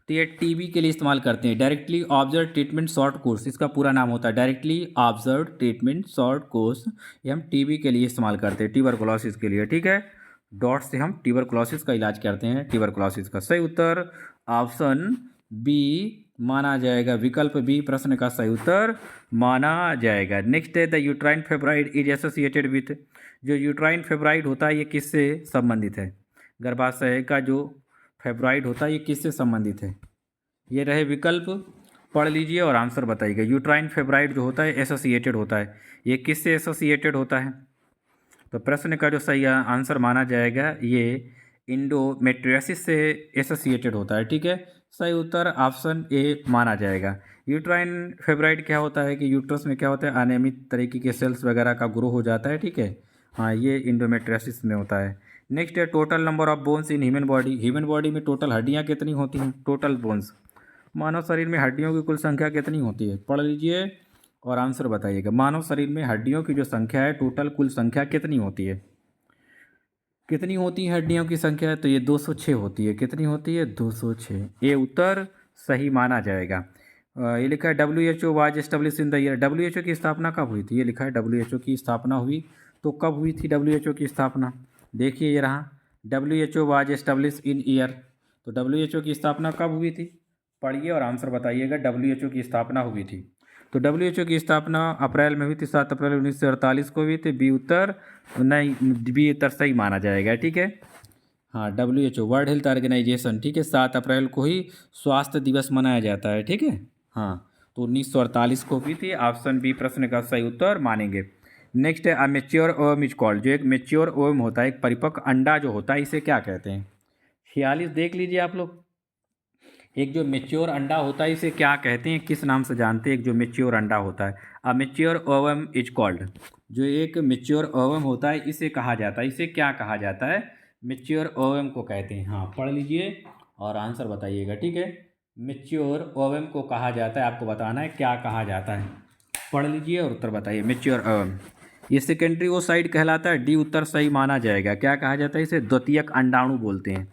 तो ये टीबी के लिए इस्तेमाल करते हैं। Directly observe treatment short course इसका पूरा नाम होता है, directly observe treatment short course. ये हम टीबी के लिए इस्तेमाल करते हैं, ट्यूबरकुलोसिस के लिए। ठीक है, डॉट्स से हम ट्यूबरकुलोसिस का इलाज करते हैं, ट्यूबरकुलोसिस का। सही उत्तर ऑप्शन बी माना जाएगा। विकल्प बी प्रश्न का सही उत्तर माना जाएगा। नेक्स्ट है the uterine fibroid is associated with, जो यूट्राइन फेब्राइड होता है ये किससे संबंधित है? गर्भाशय का जो फेब्राइड होता है ये किससे संबंधित है? ये रहे विकल्प, पढ़ लीजिए और आंसर बताइएगा। यूट्राइन फेब्राइड जो होता है एसोसिएटेड होता है, ये किससे एसोसिएटेड होता है? तो प्रश्न का जो सही आंसर माना जाएगा ये इंडोमेट्रियोसिस से एसोसिएटेड होता है। ठीक है, सही उत्तर ऑप्शन ए माना जाएगा। यूट्राइन फेब्राइड क्या होता है कि यूट्रस में क्या होता है, अनियमित तरीके के सेल्स वगैरह का ग्रो हो जाता है। ठीक है, हाँ, ये इंडोमेट्रियोसिस में होता है। नेक्स्ट है total number of bones in human body. Human body में टोटल हड्डियाँ कितनी होती हैं? टोटल बोन्स, मानव शरीर में हड्डियों की कुल संख्या कितनी होती है? पढ़ लीजिए और आंसर बताइएगा। मानव शरीर में हड्डियों की जो संख्या है, टोटल कुल संख्या कितनी होती है? कितनी होती है हड्डियों की संख्या? तो ये 206 होती है। कितनी होती है? 206। ये उत्तर सही माना जाएगा। ये लिखा है WHO was establish in the year. WHO की स्थापना कब हुई थी? ये लिखा है WHO की स्थापना हुई, तो कब हुई थी WHO की स्थापना? देखिए ये रहा, WHO was establish in year. तो WHO की स्थापना कब हुई थी? पढ़िए और आंसर बताइएगा। WHO की स्थापना हुई थी, तो WHO की स्थापना अप्रैल में हुई थी, 7 अप्रैल 1948 को हुई थी। बी उत्तर नहीं, बी उत्तर सही माना जाएगा। ठीक है, हाँ, WHO वर्ल्ड हेल्थ ऑर्गेनाइजेशन, ठीक है, 7 अप्रैल को ही स्वास्थ्य दिवस मनाया जाता है। ठीक है, हाँ, तो 1948 को हुई थी। ऑप्शन बी प्रश्न का सही उत्तर मानेंगे। नेक्स्ट है मेच्योर ओवम इज कॉल्ड। जो एक मेच्योर ओवम होता है, एक परिपक्व अंडा जो होता है, इसे क्या कहते हैं? 46 देख लीजिए आप लोग। एक जो मेच्योर अंडा होता है इसे क्या कहते हैं, किस नाम से जानते हैं? एक जो मेच्योर अंडा होता है, a mature ovum is called. जो एक मेच्योर ओवम होता है इसे कहा जाता है, इसे क्या कहा जाता है? मेच्योर ओवम को कहते हैं। हाँ, पढ़ लीजिए और आंसर बताइएगा। ठीक है, मेच्योर ओवम को कहा जाता है, आपको बताना है क्या कहा जाता है। पढ़ लीजिए और उत्तर बताइए। मेच्योर ओवम, ये सेकेंडरी ओसाइड कहलाता है। डी उत्तर सही माना जाएगा। क्या कहा जाता है इसे? द्वितीयक अंडाणु बोलते हैं।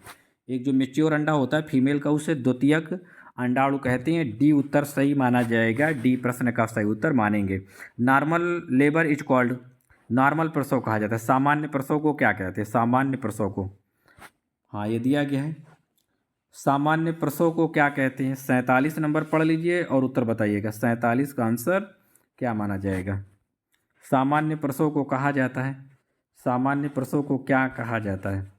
एक जो मेच्योर अंडा होता है फीमेल का, उसे द्वितीयक अंडाणु कहते हैं। डी उत्तर सही माना जाएगा। डी प्रश्न का सही उत्तर मानेंगे। Normal labour is called, normal प्रसव कहा जाता है। सामान्य प्रसव को क्या कहते हैं? सामान्य प्रसव को, हाँ, ये दिया गया है। सामान्य प्रसव को क्या कहते हैं? 47 नंबर पढ़ लीजिए और उत्तर बताइएगा। 47 का आंसर क्या माना जाएगा? सामान्य प्रसव को कहा जाता है, सामान्य प्रसव को क्या कहा जाता है?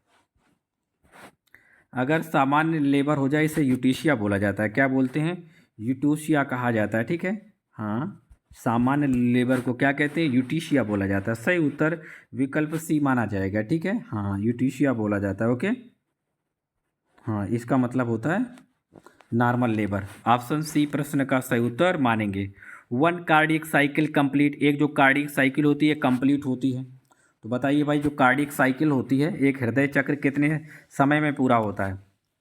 अगर सामान्य लेबर हो जाए इसे यूटीशिया बोला जाता है। क्या बोलते हैं? यूटूशिया कहा जाता है। ठीक है, हाँ, सामान्य लेबर को क्या कहते हैं? यूटीशिया बोला जाता है। सही उत्तर विकल्प सी माना जाएगा। ठीक है, हाँ, यूटीशिया बोला जाता है। ओके, हाँ, इसका मतलब होता है नॉर्मल लेबर। ऑप्शन सी प्रश्न का सही उत्तर मानेंगे। 1 कार्डियक साइकिल कंप्लीट, एक जो कार्डियक साइकिल होती है कंप्लीट होती है। तो बताइए भाई, जो कार्डियक साइकिल होती है, एक हृदय चक्र कितने समय में पूरा होता है?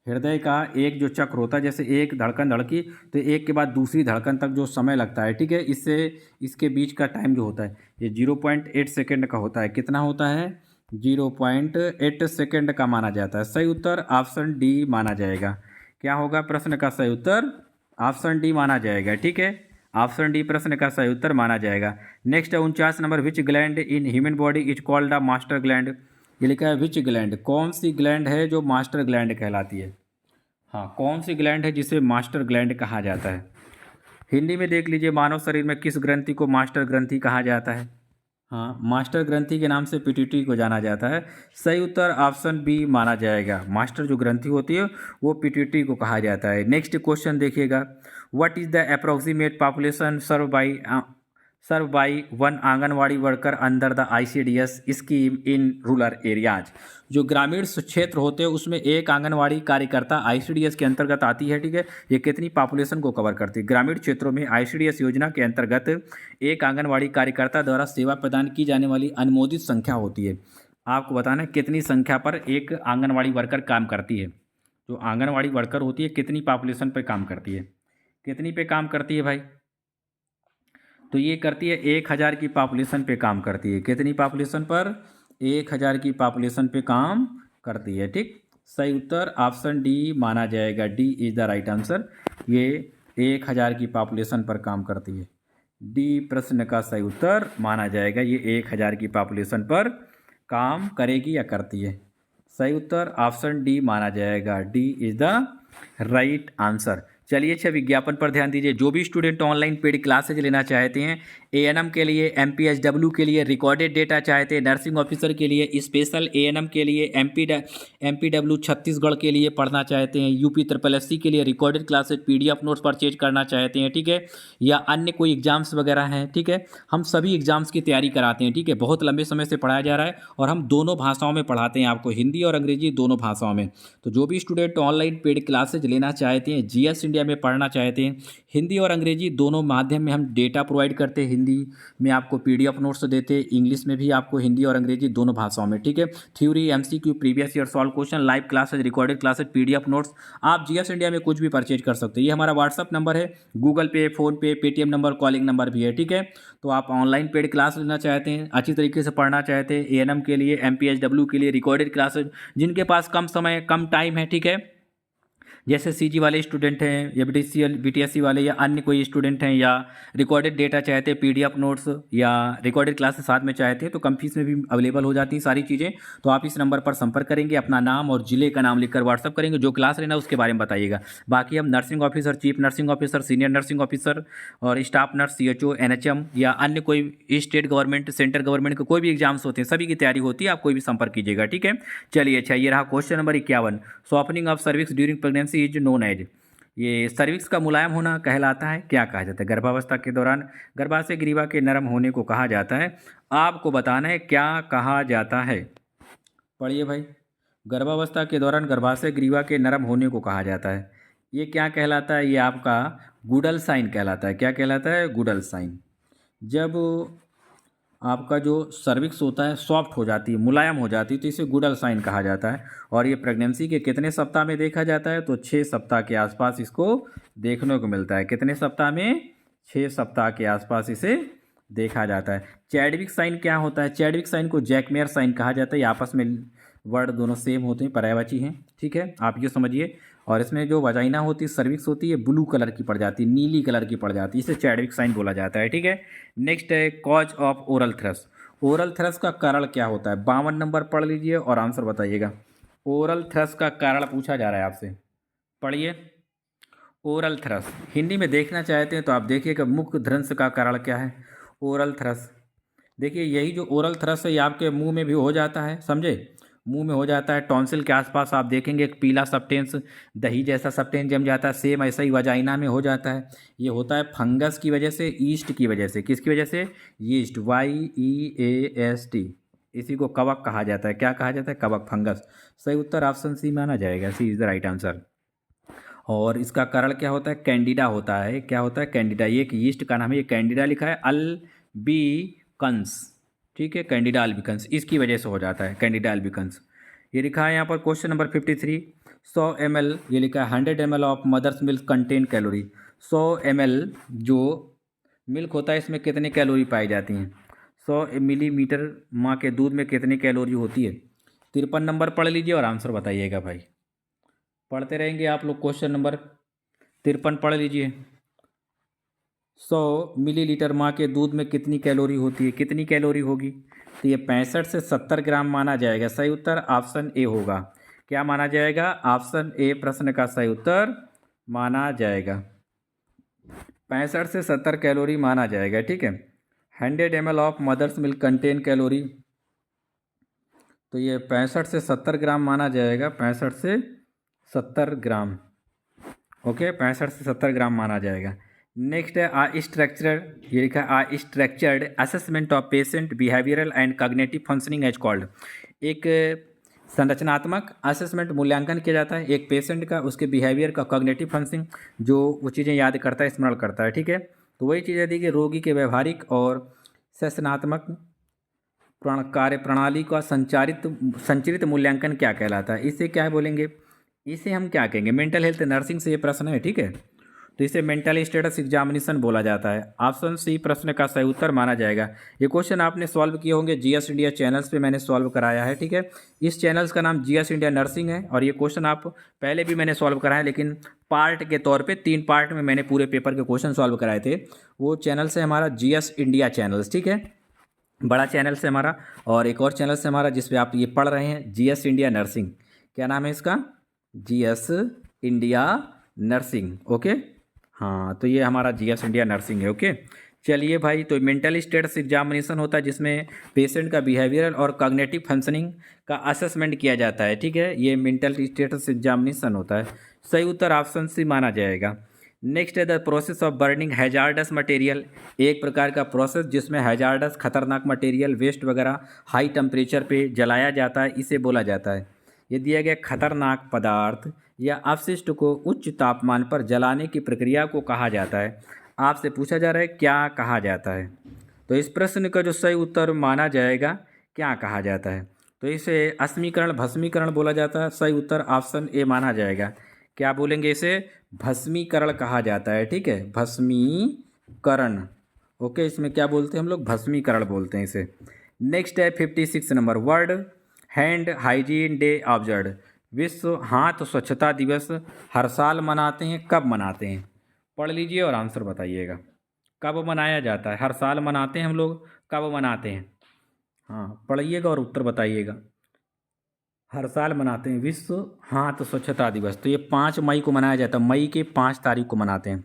हृदय का एक जो चक्र होता है, जैसे एक धड़कन धड़की तो एक के बाद दूसरी धड़कन तक जो समय लगता है, ठीक है, इससे इसके बीच का टाइम जो होता है ये 0.8 सेकेंड का होता है। कितना होता है? 0.8 सेकेंड का माना जाता है। सही उत्तर ऑप्शन डी माना जाएगा। क्या होगा प्रश्न का सही उत्तर? ऑप्शन डी माना जाएगा। ठीक है, ऑप्शन डी प्रश्न का सही उत्तर माना जाएगा। नेक्स्ट है 49 number, which gland in human body is called the master gland. ये लिखा है विच ग्लैंड, कौन सी ग्लैंड है जो मास्टर ग्लैंड कहलाती है? हाँ, कौन सी ग्लैंड है जिसे मास्टर ग्लैंड कहा जाता है? हिंदी में देख लीजिए, मानव शरीर में किस ग्रंथि को मास्टर ग्रंथि कहा जाता है? हाँ, मास्टर ग्रंथि के नाम से पिट्यूटरी को जाना जाता है। सही उत्तर ऑप्शन बी माना जाएगा। मास्टर जो ग्रंथि होती है वो पिट्यूटरी को कहा जाता है। नेक्स्ट क्वेश्चन देखिएगा, what is the approximate population serve by one anganwadi worker under the ICDS scheme in rural areas. जो ग्रामीण क्षेत्र होते हैं उसमें एक आंगनवाड़ी कार्यकर्ता ICDS के अंतर्गत आती है। ठीक है, ये कितनी पॉपुलेशन को कवर करती है? ग्रामीण क्षेत्रों में ICDS योजना के अंतर्गत एक आंगनवाड़ी कार्यकर्ता द्वारा सेवा प्रदान की जाने वाली अनुमोदित संख्या होती है। आपको बताना है कितनी संख्या पर एक आंगनवाड़ी वर्कर काम करती है। जो आंगनवाड़ी वर्कर होती है कितनी पॉपुलेशन पर काम करती है? कितनी पे काम करती है भाई? तो ये करती है 1000 की पॉपुलेशन पे काम करती है। कितनी पॉपुलेशन पर? 1000 की पॉपुलेशन पे काम करती है। ठीक, सही उत्तर ऑप्शन डी माना जाएगा। D is the right answer. ये 1000 की पॉपुलेशन पर काम करती है। डी प्रश्न का सही उत्तर माना जाएगा। ये 1000 की पॉपुलेशन पर काम करेगी या करती है। सही उत्तर ऑप्शन डी माना जाएगा। D is the right answer. चलिए अच्छा, विज्ञापन पर ध्यान दीजिए। जो भी स्टूडेंट ऑनलाइन पेड क्लासेज लेना चाहते हैं, एएनएम के लिए, एमपीएचडब्ल्यू के लिए, रिकॉर्डेड डेटा चाहते हैं, नर्सिंग ऑफिसर के लिए, स्पेशल एएनएम के लिए, एमपीडब्ल्यू छत्तीसगढ़ के लिए पढ़ना चाहते हैं, यूपी ट्रिपल एससी के लिए recorded classes PDF notes purchase करना चाहते हैं, ठीक है, या अन्य कोई एग्जाम्स वगैरह हैं, ठीक है, हम सभी एग्जाम्स की तैयारी कराते हैं, ठीक है, बहुत लंबे समय से पढ़ाया जा रहा है और हम दोनों भाषाओं में पढ़ाते हैं आपको, हिंदी और अंग्रेजी दोनों भाषाओं में। तो जो भी स्टूडेंट ऑनलाइन पेड क्लासेज लेना चाहते हैं, जीएस इंडिया में पढ़ना चाहते हैं, हिंदी और अंग्रेजी दोनों माध्यम में हम डेटा प्रोवाइड करते हैं, हिंदी में आपको पीडीएफ नोट्स देते हैं, इंग्लिश में भी आपको हिंदी और अंग्रेजी दोनों भाषाओं में, ठीक है, theory, MCQ, previous year solve question, live classes, recorded classes, PDF notes, आप जीएस इंडिया में कुछ भी परचेज कर सकते हैं। ये हमारा व्हाट्सअप नंबर है, Google Pay, PhonePe, Paytm number, calling number भी है, ठीक है। तो आप ऑनलाइन पेड क्लास लेना चाहते हैं, अच्छी तरीके से पढ़ना चाहते हैं, एएनएम के लिए, एमपीएचडब्ल्यू के लिए, रिकॉर्डेड क्लासेज, जिनके पास कम समय कम टाइम है, ठीक है, जैसे सीजी वाले स्टूडेंट हैं या बीटीएससी वाले या अन्य कोई स्टूडेंट हैं, या रिकॉर्डेड डेटा चाहते हैं, पीडीएफ नोट्स या रिकॉर्डेड क्लासेस साथ में चाहते हैं, तो कम फीस में भी अवेलेबल हो जाती हैं सारी चीज़ें। तो आप इस नंबर पर संपर्क करेंगे, अपना नाम और ज़िले का नाम लिखकर व्हाट्सअप करेंगे, जो क्लास लेना उसके बारे में बताइएगा। बाकी हम nursing officer, chief nursing officer, senior nursing officer और स्टाफ नर्स, सीएचओ, एनएचएम या अन्य कोई स्टेट गवर्नमेंट, सेंट्रल गवर्नमेंट के कोई भी एग्जाम्स होते हैं, सभी की तैयारी होती है, आप कोई भी संपर्क कीजिएगा, ठीक है। चलिए अच्छा, ये रहा question number 51। Softening of cervix during pregnancy is known as, ये सर्विक्स का मुलायम होना कहलाता है, क्या कहा जाता है? गर्भावस्था के दौरान गर्भाशय ग्रीवा के नरम होने को कहा जाता है। आपको बताना है क्या कहा जाता है। पढ़िए भाई, गर्भावस्था के दौरान गर्भाशय ग्रीवा के नरम होने को कहा जाता है। ये क्या कहलाता है? ये आपका गुडल साइन कहलाता है। क्या कहलाता है? Goodell sign. जब आपका जो सर्विक्स होता है सॉफ्ट हो जाती है, मुलायम हो जाती है, तो इसे गुडल साइन कहा जाता है। और ये प्रेगनेंसी के कितने सप्ताह में देखा जाता है? तो 6 सप्ताह के आसपास इसको देखने को मिलता है। कितने सप्ताह में? 6 सप्ताह के आसपास इसे देखा जाता है। चैडविक साइन क्या होता है? चैडविक साइन को जैकमेयर साइन कहा जाता है। ये आपस में वर्ड दोनों सेम होते हैं, पर्यायवाची हैं, ठीक है, आप ये समझिए। और इसमें जो वजाइना होती है, सर्विक्स होती है, ब्लू कलर की पड़ जाती है, नीली कलर की पड़ जाती है, इसे चैडविक साइन बोला जाता है, ठीक है। नेक्स्ट है cause of oral thrust. Oral thrust का कारण क्या होता है? 52 नंबर पढ़ लीजिए और आंसर बताइएगा। ओरल थ्रस्ट का कारण पूछा जा रहा है आपसे, पढ़िए। ओरल थ्रस्ट हिंदी में देखना चाहते हैं तो आप देखिएगा, मुख ध्वंस का कारण क्या है? Oral thrust. देखिए, यही जो ओरल थ्रस्ट है ये आपके मुंह में भी हो जाता है, समझे, मुंह में हो जाता है। टॉन्सिल के आसपास आप देखेंगे एक पीला सब्सटेंस, दही जैसा सब्सटेंस जम जाता है, सेम ऐसा ही वजाइना में हो जाता है। ये होता है फंगस की वजह से, ईस्ट की वजह से। किसकी वजह से? Yeast, YEAST। इसी को कवक कहा जाता है। क्या कहा जाता है? कवक, फंगस। सही उत्तर ऑप्शन सी माना जाएगा, C is the right answer. और इसका कारण क्या होता है? कैंडिडा होता है। क्या होता है? कैंडिडा। ये एक यीस्ट का नाम है, ये कैंडिडा लिखा है, अल्बिकन्स, ठीक है, कैंडिडा अल्बिकन्स, इसकी वजह से हो जाता है कैंडिडा अल्बिकन्स। ये लिखा है यहाँ पर क्वेश्चन नंबर 53। 100 ml, ये लिखा है 100 ml of mother's milk contain calorie. 100 ml जो मिल्क होता है इसमें कितनी कैलोरी पाई जाती हैं? 100 मिलीमीटर माँ के दूध में कितनी कैलोरी होती है? 53 नंबर पढ़ लीजिए और आंसर बताइएगा भाई। पढ़ते रहेंगे आप लोग। क्वेश्चन नंबर 53 पढ़ लीजिए। 100 मिलीलीटर माँ के दूध में कितनी कैलोरी होती है? कितनी कैलोरी होगी? तो ये 65 से 70 ग्राम माना जाएगा। सही उत्तर ऑप्शन ए होगा। क्या माना जाएगा? ऑप्शन ए प्रश्न का सही उत्तर माना जाएगा। 65 से 70 कैलोरी माना जाएगा, ठीक है। 100 ml of mother's milk contain calorie, तो ये 65 से 70 ग्राम माना जाएगा। 65 से 70 ग्राम, ओके, 65 से 70 ग्राम माना जाएगा। नेक्स्ट है आ स्ट्रक्चर्ड, ये लिखा है a structured assessment of patient behavioural and cognitive functioning is called. एक संरचनात्मक असेसमेंट मूल्यांकन किया जाता है एक पेशेंट का, उसके बिहेवियर का, कॉग्निटिव फंक्शनिंग, जो वो चीज़ें याद करता है, स्मरण करता है, ठीक है। तो वही चीज़ें दी कि रोगी के व्यवहारिक और सेशनात्मक कार्य प्रणाली का संचरित मूल्यांकन क्या कहलाता है? इसे क्या बोलेंगे? इसे हम क्या कहेंगे? मेंटल हेल्थ नर्सिंग से ये प्रश्न है, ठीक है, तो इसे मेंटल स्टेटस एग्जामिनेशन बोला जाता है। ऑप्शन सी प्रश्न का सही उत्तर माना जाएगा। ये क्वेश्चन आपने सॉल्व किए होंगे जीएस इंडिया चैनल्स पे, मैंने सॉल्व कराया है, ठीक है। इस चैनल्स का नाम जीएस इंडिया नर्सिंग है और ये क्वेश्चन आप पहले भी मैंने सॉल्व कराया, लेकिन पार्ट के तौर पे 3 पार्ट में मैंने पूरे पेपर के क्वेश्चन सॉल्व कराए थे। वो चैनल से हमारा जीएस इंडिया चैनल्स, ठीक है, बड़ा चैनल से हमारा। और एक और चैनल से हमारा जिस पे आप ये पढ़ रहे हैं, जीएस इंडिया नर्सिंग। क्या नाम है इसका? GS India nursing, okay. हाँ, तो ये हमारा जीएस इंडिया नर्सिंग है, ओके। चलिए भाई, तो मेंटल स्टेटस एग्जामिनेशन होता है जिसमें पेशेंट का बिहेवियरल और कॉग्निटिव फंक्शनिंग का असेसमेंट किया जाता है, ठीक है। ये मेंटल स्टेटस एग्जामिनेशन होता है। सही उत्तर ऑप्शन सी माना जाएगा। नेक्स्ट है the process of burning hazards material. एक प्रकार का प्रोसेस जिसमें हैजार्डस खतरनाक मटेरियल वेस्ट वगैरह हाई टेम्परेचर पे जलाया जाता है, इसे बोला जाता है। ये दिया गया खतरनाक पदार्थ या अपशिष्ट को उच्च तापमान पर जलाने की प्रक्रिया को कहा जाता है। आपसे पूछा जा रहा है क्या कहा जाता है, तो इस प्रश्न का जो सही उत्तर माना जाएगा क्या कहा जाता है, तो इसे अस्मीकरण भस्मीकरण बोला जाता है। सही उत्तर ऑप्शन ए माना जाएगा। क्या बोलेंगे इसे? भस्मीकरण कहा जाता है, ठीक है, भस्मीकरण, ओके। इसमें क्या बोलते हैं हम लोग? भस्मीकरण बोलते हैं इसे। नेक्स्ट है 56 number, world hand hygiene day observe. विश्व हाथ स्वच्छता दिवस हर साल मनाते हैं, कब मनाते हैं? पढ़ लीजिए और आंसर बताइएगा। कब मनाया जाता है? हर साल मनाते हैं हम लोग, कब मनाते हैं? हाँ, पढ़िएगा और उत्तर बताइएगा। हर साल मनाते हैं विश्व हाथ स्वच्छता दिवस, तो ये 5 मई को मनाया जाता है। मई के 5 तारीख को मनाते हैं।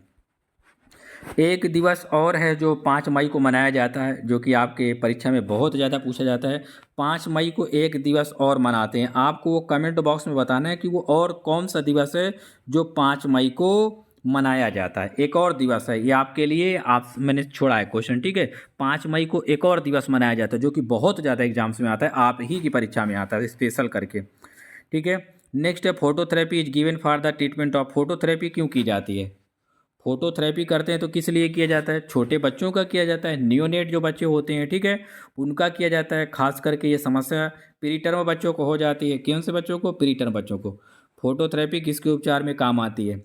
एक दिवस और है जो 5 मई को मनाया जाता है, जो कि आपके परीक्षा में बहुत ज़्यादा पूछा जाता है। 5 मई को एक दिवस और मनाते हैं। आपको वो कमेंट बॉक्स में बताना है कि वो और कौन सा दिवस है जो 5 मई को मनाया जाता है। एक और दिवस है, ये आपके लिए आप मैंने छोड़ा है क्वेश्चन, ठीक है। 5 मई को एक और दिवस मनाया जाता है जो कि बहुत ज़्यादा एग्जाम्स में आता है, आप ही की परीक्षा में आता है स्पेशल करके, ठीक है। नेक्स्ट है phototherapy is given for the treatment of. Phototherapy क्यों की जाती है? फोटोथेरेपी करते हैं तो किस लिए किया जाता है? छोटे बच्चों का किया जाता है, नियोनेट जो बच्चे होते हैं, ठीक है, उनका किया जाता है। खास करके ये समस्या प्रीटर्म बच्चों को हो जाती है। कौन से बच्चों को? प्रीटर्म बच्चों को। फोटोथेरेपी किसके उपचार में काम आती है?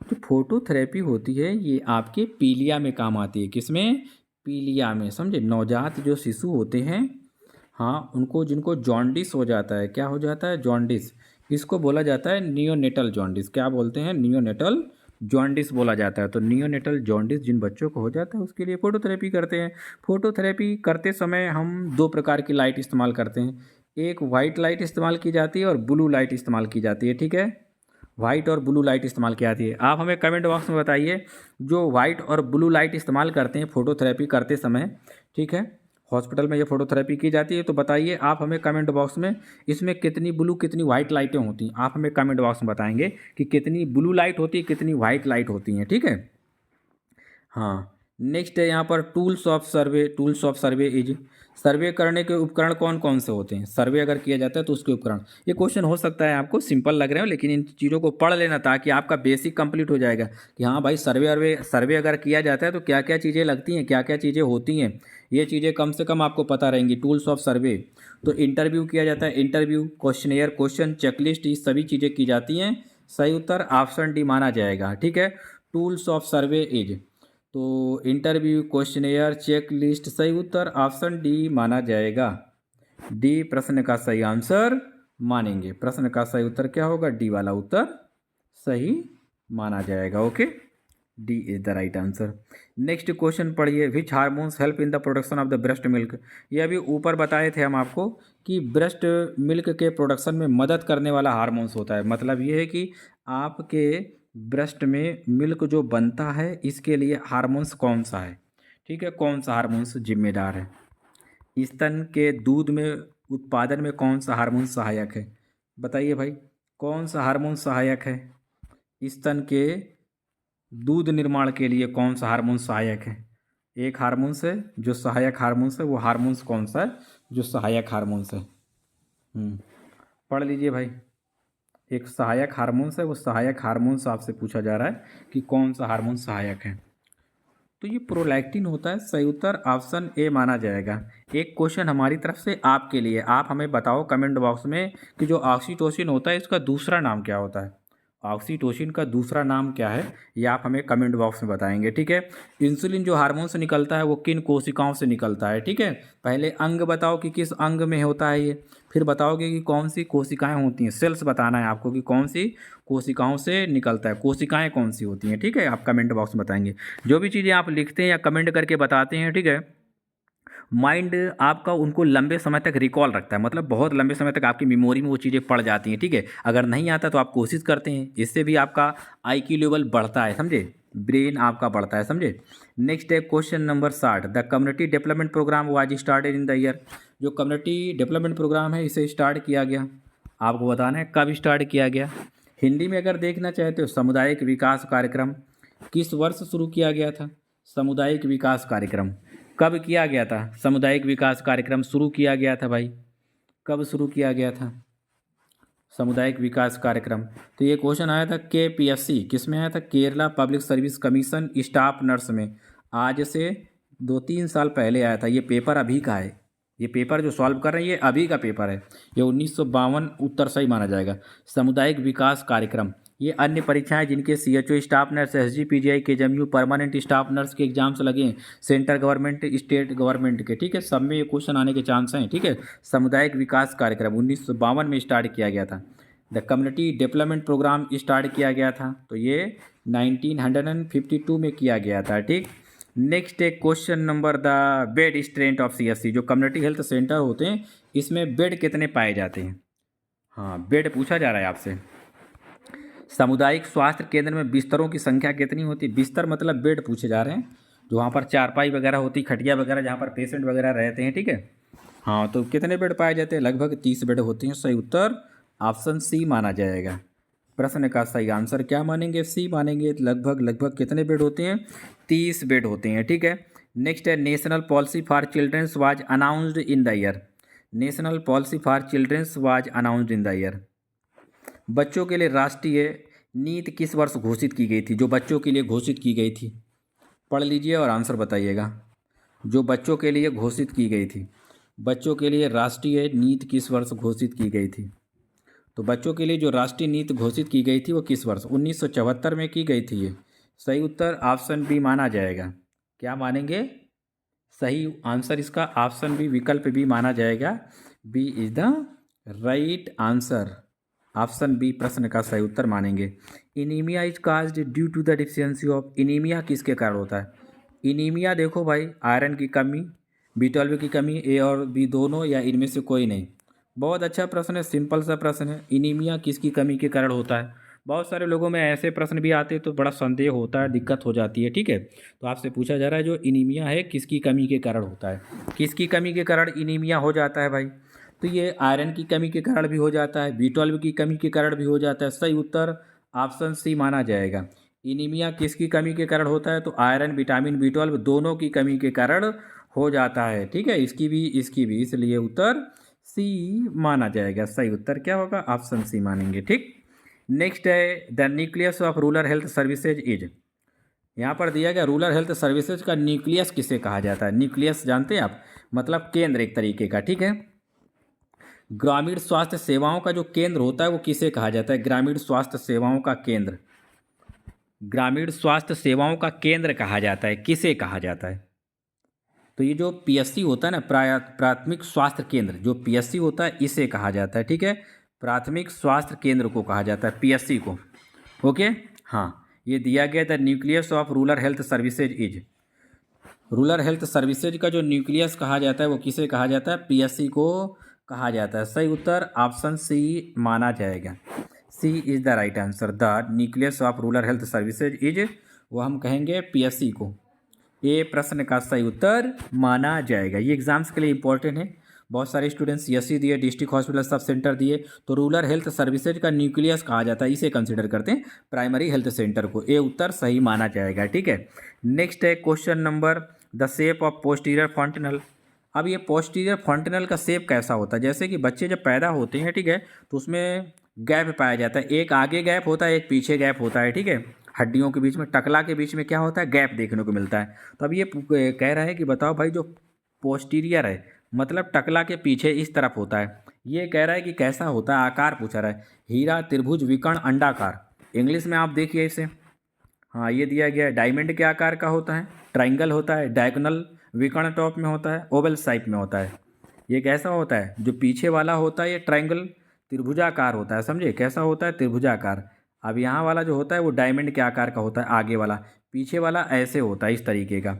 जो फोटोथेरेपी होती है ये आपके पीलिया में काम आती है। किसमें? पीलिया में, समझे। नवजात जो शिशु होते हैं, हाँ, उनको जिनको जॉन्डिस हो जाता है, क्या हो जाता है? जॉन्डिस। इसको बोला जाता है नियोनेटल जॉन्डिस। क्या बोलते हैं? नियोनेटल जॉन्डिस बोला जाता है। तो नियोनेटल जॉन्डिस जिन बच्चों को हो जाता है उसके लिए फोटोथेरेपी करते हैं। फोटोथेरेपी करते समय हम 2 प्रकार की लाइट इस्तेमाल करते हैं। एक वाइट लाइट इस्तेमाल की जाती है और ब्लू लाइट इस्तेमाल की जाती है, ठीक है। वाइट और ब्लू लाइट इस्तेमाल की जाती है। आप हमें कमेंट बॉक्स में बताइए जो वाइट और ब्लू लाइट इस्तेमाल करते हैं फोटोथेरेपी करते समय, ठीक है, हॉस्पिटल में ये फोटोथेरेपी की जाती है, तो बताइए आप हमें कमेंट बॉक्स में इसमें कितनी ब्लू कितनी वाइट लाइटें होती हैं। आप हमें कमेंट बॉक्स में बताएंगे कि कितनी ब्लू लाइट होती है, कितनी वाइट लाइट होती हैं, ठीक है। हाँ, नेक्स्ट है यहाँ पर tools of survey. Tools of survey is, survey करने के उपकरण कौन कौन से होते हैं? सर्वे अगर किया जाता है तो उसके उपकरण। ये क्वेश्चन हो सकता है आपको सिंपल लग रहे हो, लेकिन इन चीज़ों को पढ़ लेना ताकि आपका बेसिक कंप्लीट हो जाएगा कि हाँ भाई, सर्वे अगर किया जाता है तो क्या क्या चीज़ें लगती हैं, क्या क्या चीज़ें होती हैं, ये चीज़ें कम से कम आपको पता रहेंगी। टूल्स ऑफ सर्वे, तो इंटरव्यू किया जाता है, इंटरव्यू, क्वेश्चनेयर, क्वेश्चन, चेकलिस्ट, ये सभी चीज़ें की जाती हैं। सही उत्तर ऑप्शन डी माना जाएगा, ठीक है। टूल्स ऑफ सर्वे इज, तो इंटरव्यू, क्वेश्चनेयर, चेक लिस्ट, सही उत्तर ऑप्शन डी माना जाएगा। डी प्रश्न का सही आंसर मानेंगे। प्रश्न का सही उत्तर क्या होगा? डी वाला उत्तर सही माना जाएगा, okay. D is the right answer. Next question पढ़िए, which hormones help in the production of the breast milk. ये अभी ऊपर बताए थे हम आपको कि ब्रेस्ट मिल्क के प्रोडक्शन में मदद करने वाला हार्मोन्स होता है। मतलब ये है कि आपके ब्रेस्ट में मिल्क जो बनता है इसके लिए हार्मोन्स कौन सा है, ठीक है, कौन सा हार्मोन्स जिम्मेदार है? स्तन के दूध में उत्पादन में कौन सा हार्मोन सहायक है? बताइए भाई, कौन सा हार्मोन सहायक है? स्तन के दूध निर्माण के लिए कौन सा हार्मोन सहायक है? एक हार्मोन्स है जो सहायक हार्मोन्स है, वो हार्मोन्स कौन सा है जो सहायक हार्मोन्स है? पढ़ लीजिए भाई। एक सहायक हार्मोन्स है, वो सहायक हार्मोन्स आपसे पूछा जा रहा है कि कौन सा हार्मोन सहायक है। तो ये प्रोलैक्टिन होता है। सही उत्तर ऑप्शन ए माना जाएगा। एक क्वेश्चन हमारी तरफ से आपके लिए, आप हमें बताओ कमेंट बॉक्स में कि जो ऑक्सीटोसिन होता है इसका दूसरा नाम क्या होता है? ऑक्सीटोसिन का दूसरा नाम क्या है, ये आप हमें कमेंट बॉक्स में बताएंगे, ठीक है। इंसुलिन जो हार्मोन से निकलता है वो किन कोशिकाओं से निकलता है, ठीक है। पहले अंग बताओ कि किस अंग में होता है ये, फिर बताओगे कि कौन सी कोशिकाएं होती हैं, सेल्स बताना है आपको कि कौन सी कोशिकाओं से निकलता है, कोशिकाएं कौन सी होती हैं, ठीक है। आप कमेंट बॉक्स में बताएंगे। जो भी चीज़ें आप लिखते हैं या कमेंट करके बताते हैं, ठीक है, माइंड आपका उनको लंबे समय तक रिकॉल रखता है, मतलब बहुत लंबे समय तक आपकी मेमोरी में वो चीज़ें पड़ जाती हैं, ठीक है। अगर नहीं आता तो आप कोशिश करते हैं, इससे भी आपका IQ लेवल बढ़ता है, समझे, ब्रेन आपका बढ़ता है, समझे। नेक्स्ट है question number 60, the community development programme was started in the year. जो कम्युनिटी डेवलपमेंट प्रोग्राम है इसे स्टार्ट किया गया, आपको बताना है कब स्टार्ट किया गया। हिंदी में अगर देखना चाहते हो, सामुदायिक विकास कार्यक्रम किस वर्ष शुरू किया गया था। सामुदायिक विकास कार्यक्रम कब किया गया था। सामुदायिक विकास कार्यक्रम शुरू किया गया था भाई, कब शुरू किया गया था सामुदायिक विकास कार्यक्रम। तो ये क्वेश्चन आया था KPSC, किस में आया था, Kerala public service commission staff nurse में। आज से 2-3 साल पहले आया था। ये पेपर अभी का है, ये पेपर जो सॉल्व कर रहे हैं ये अभी का पेपर है। ये 1952 उत्तर सही माना जाएगा। सामुदायिक विकास कार्यक्रम, ये अन्य परीक्षाएं जिनके CHO staff nurse, SGPGI KJMU permanent staff nurse के एग्जाम्स लगे हैं, सेंट्रल गवर्नमेंट स्टेट गवर्नमेंट के, ठीक है, सब में ये क्वेश्चन आने के चांस हैं, ठीक है। सामुदायिक विकास कार्यक्रम 1952 में स्टार्ट किया गया था। The community development programme start किया गया था, तो ये 1952 में किया गया था, ठीक। नेक्स्ट है question number, the bed strength of CSC। जो कम्युनिटी हेल्थ सेंटर होते हैं इसमें बेड कितने पाए जाते हैं। हाँ, बेड पूछा जा रहा है आपसे। सामुदायिक स्वास्थ्य केंद्र में बिस्तरों की संख्या कितनी होती है। बिस्तर मतलब बेड पूछे जा रहे हैं, जो वहाँ पर चारपाई वगैरह होती, खटिया वगैरह, जहाँ पर पेशेंट वगैरह रहते हैं, ठीक है। हाँ, तो कितने बेड पाए जाते हैं, लगभग 30 बेड होते हैं। सही उत्तर ऑप्शन C माना जाएगा। प्रश्न का सही आंसर क्या मानेंगे, C मानेंगे। लगभग कितने बेड होते हैं, 30 बेड होते हैं, ठीक है। नेक्स्ट है national policy for childrens was announced in the year. National policy for childrens was announced in the year. बच्चों के लिए राष्ट्रीय नीति किस वर्ष घोषित की गई थी। जो बच्चों के लिए घोषित की गई थी, पढ़ लीजिए और आंसर बताइएगा। जो बच्चों के लिए घोषित की गई थी, बच्चों के लिए राष्ट्रीय नीति किस वर्ष घोषित की गई थी। तो बच्चों के लिए जो राष्ट्रीय नीति घोषित की गई थी वो किस वर्ष, 1974 में की गई थी। ये सही उत्तर ऑप्शन B माना जाएगा। क्या मानेंगे, सही आंसर इसका ऑप्शन B, विकल्प B माना जाएगा। B is the right answer. Option B प्रश्न का सही उत्तर मानेंगे। Anaemia is caused due to the deficiency of. Anaemia किसके कारण होता है। इनीमिया देखो भाई, आयरन की कमी, B12 की कमी, A और B दोनों, या इनमें से कोई नहीं। बहुत अच्छा प्रश्न है, सिंपल सा प्रश्न है। इनीमिया किसकी कमी के कारण होता है। बहुत सारे लोगों में ऐसे प्रश्न भी आते हैं तो बड़ा संदेह होता है, दिक्कत हो जाती है, ठीक है। तो आपसे पूछा जा रहा है जो इनीमिया है किसकी कमी के कारण होता है। किसकी कमी के कारण इनीमिया हो जाता है भाई। तो ये आयरन की कमी के कारण भी हो जाता है, B12 की कमी के कारण भी हो जाता है। सही उत्तर ऑप्शन C माना जाएगा। इनीमिया किसकी कमी के कारण होता है, तो आयरन, विटामिन B12 दोनों की कमी के कारण हो जाता है, ठीक है। इसकी भी इसलिए उत्तर C माना जाएगा। सही उत्तर क्या होगा, ऑप्शन C मानेंगे, ठीक। नेक्स्ट है the nucleus of rural health services is. यहाँ पर दिया गया रूरल हेल्थ सर्विसेज का न्यूक्लियस किसे कहा जाता है। न्यूक्लियस जानते हैं आप, मतलब केंद्र एक तरीके का, ठीक है। ग्रामीण स्वास्थ्य सेवाओं का जो केंद्र होता है वो किसे कहा जाता है। ग्रामीण स्वास्थ्य सेवाओं का केंद्र, ग्रामीण स्वास्थ्य सेवाओं का केंद्र कहा जाता है, किसे कहा जाता है। तो ये जो PSC होता है ना, प्राथमिक स्वास्थ्य केंद्र, जो PSC होता है इसे कहा जाता है, ठीक है। प्राथमिक स्वास्थ्य केंद्र को कहा जाता है, PSC को, ओके। हाँ, ये दिया गया था nucleus of rural health services is. Rural health services का जो न्यूक्लियस कहा जाता है वो किसे कहा जाता है, PSC को कहा जाता है। सही उत्तर ऑप्शन C माना जाएगा। C is the right answer. The nucleus of rural health services is, वो हम कहेंगे PSC को। ये प्रश्न का सही उत्तर माना जाएगा। ये एग्जाम्स के लिए इंपॉर्टेंट है। बहुत सारे स्टूडेंट्स CSC दिए, डिस्ट्रिक्ट हॉस्पिटल सब सेंटर दिए, तो रूरल हेल्थ सर्विसेज का न्यूक्लियस कहा जाता है, इसे कंसिडर करते हैं प्राइमरी हेल्थ सेंटर को। ये उत्तर सही माना जाएगा, ठीक है। नेक्स्ट है question number, the shape of posterior fontanelle. अब ये पोस्टीरियर फंटनल का शेप कैसा होता है। जैसे कि बच्चे जब पैदा होते हैं, ठीक है, तो उसमें गैप पाया जाता है। एक आगे गैप होता है, एक पीछे गैप होता है, ठीक है। हड्डियों के बीच में, टकला के बीच में क्या होता है, गैप देखने को मिलता है। तो अब ये कह रहा है कि बताओ भाई, जो पोस्टीरियर है मतलब टकला के पीछे इस तरफ होता है, ये कह रहा है कि कैसा होता है। आकार पूछा रहा है, हीरा, त्रिभुज, विकर्ण, अंडाकार। इंग्लिश में आप देखिए इसे। हाँ, ये दिया गया है, डायमंड के आकार का होता है, ट्राइंगल होता है, डायगोनल, विकर्ण टॉप में होता है, ओवल शेप में होता है। ये कैसा होता है, जो पीछे वाला होता है ये ट्राइंगल त्रिभुजाकार होता है, समझे, कैसा होता है, त्रिभुजाकार। अब यहाँ वाला जो होता है वो डायमंड के आकार का होता है, आगे वाला। पीछे वाला ऐसे होता है, इस तरीके का।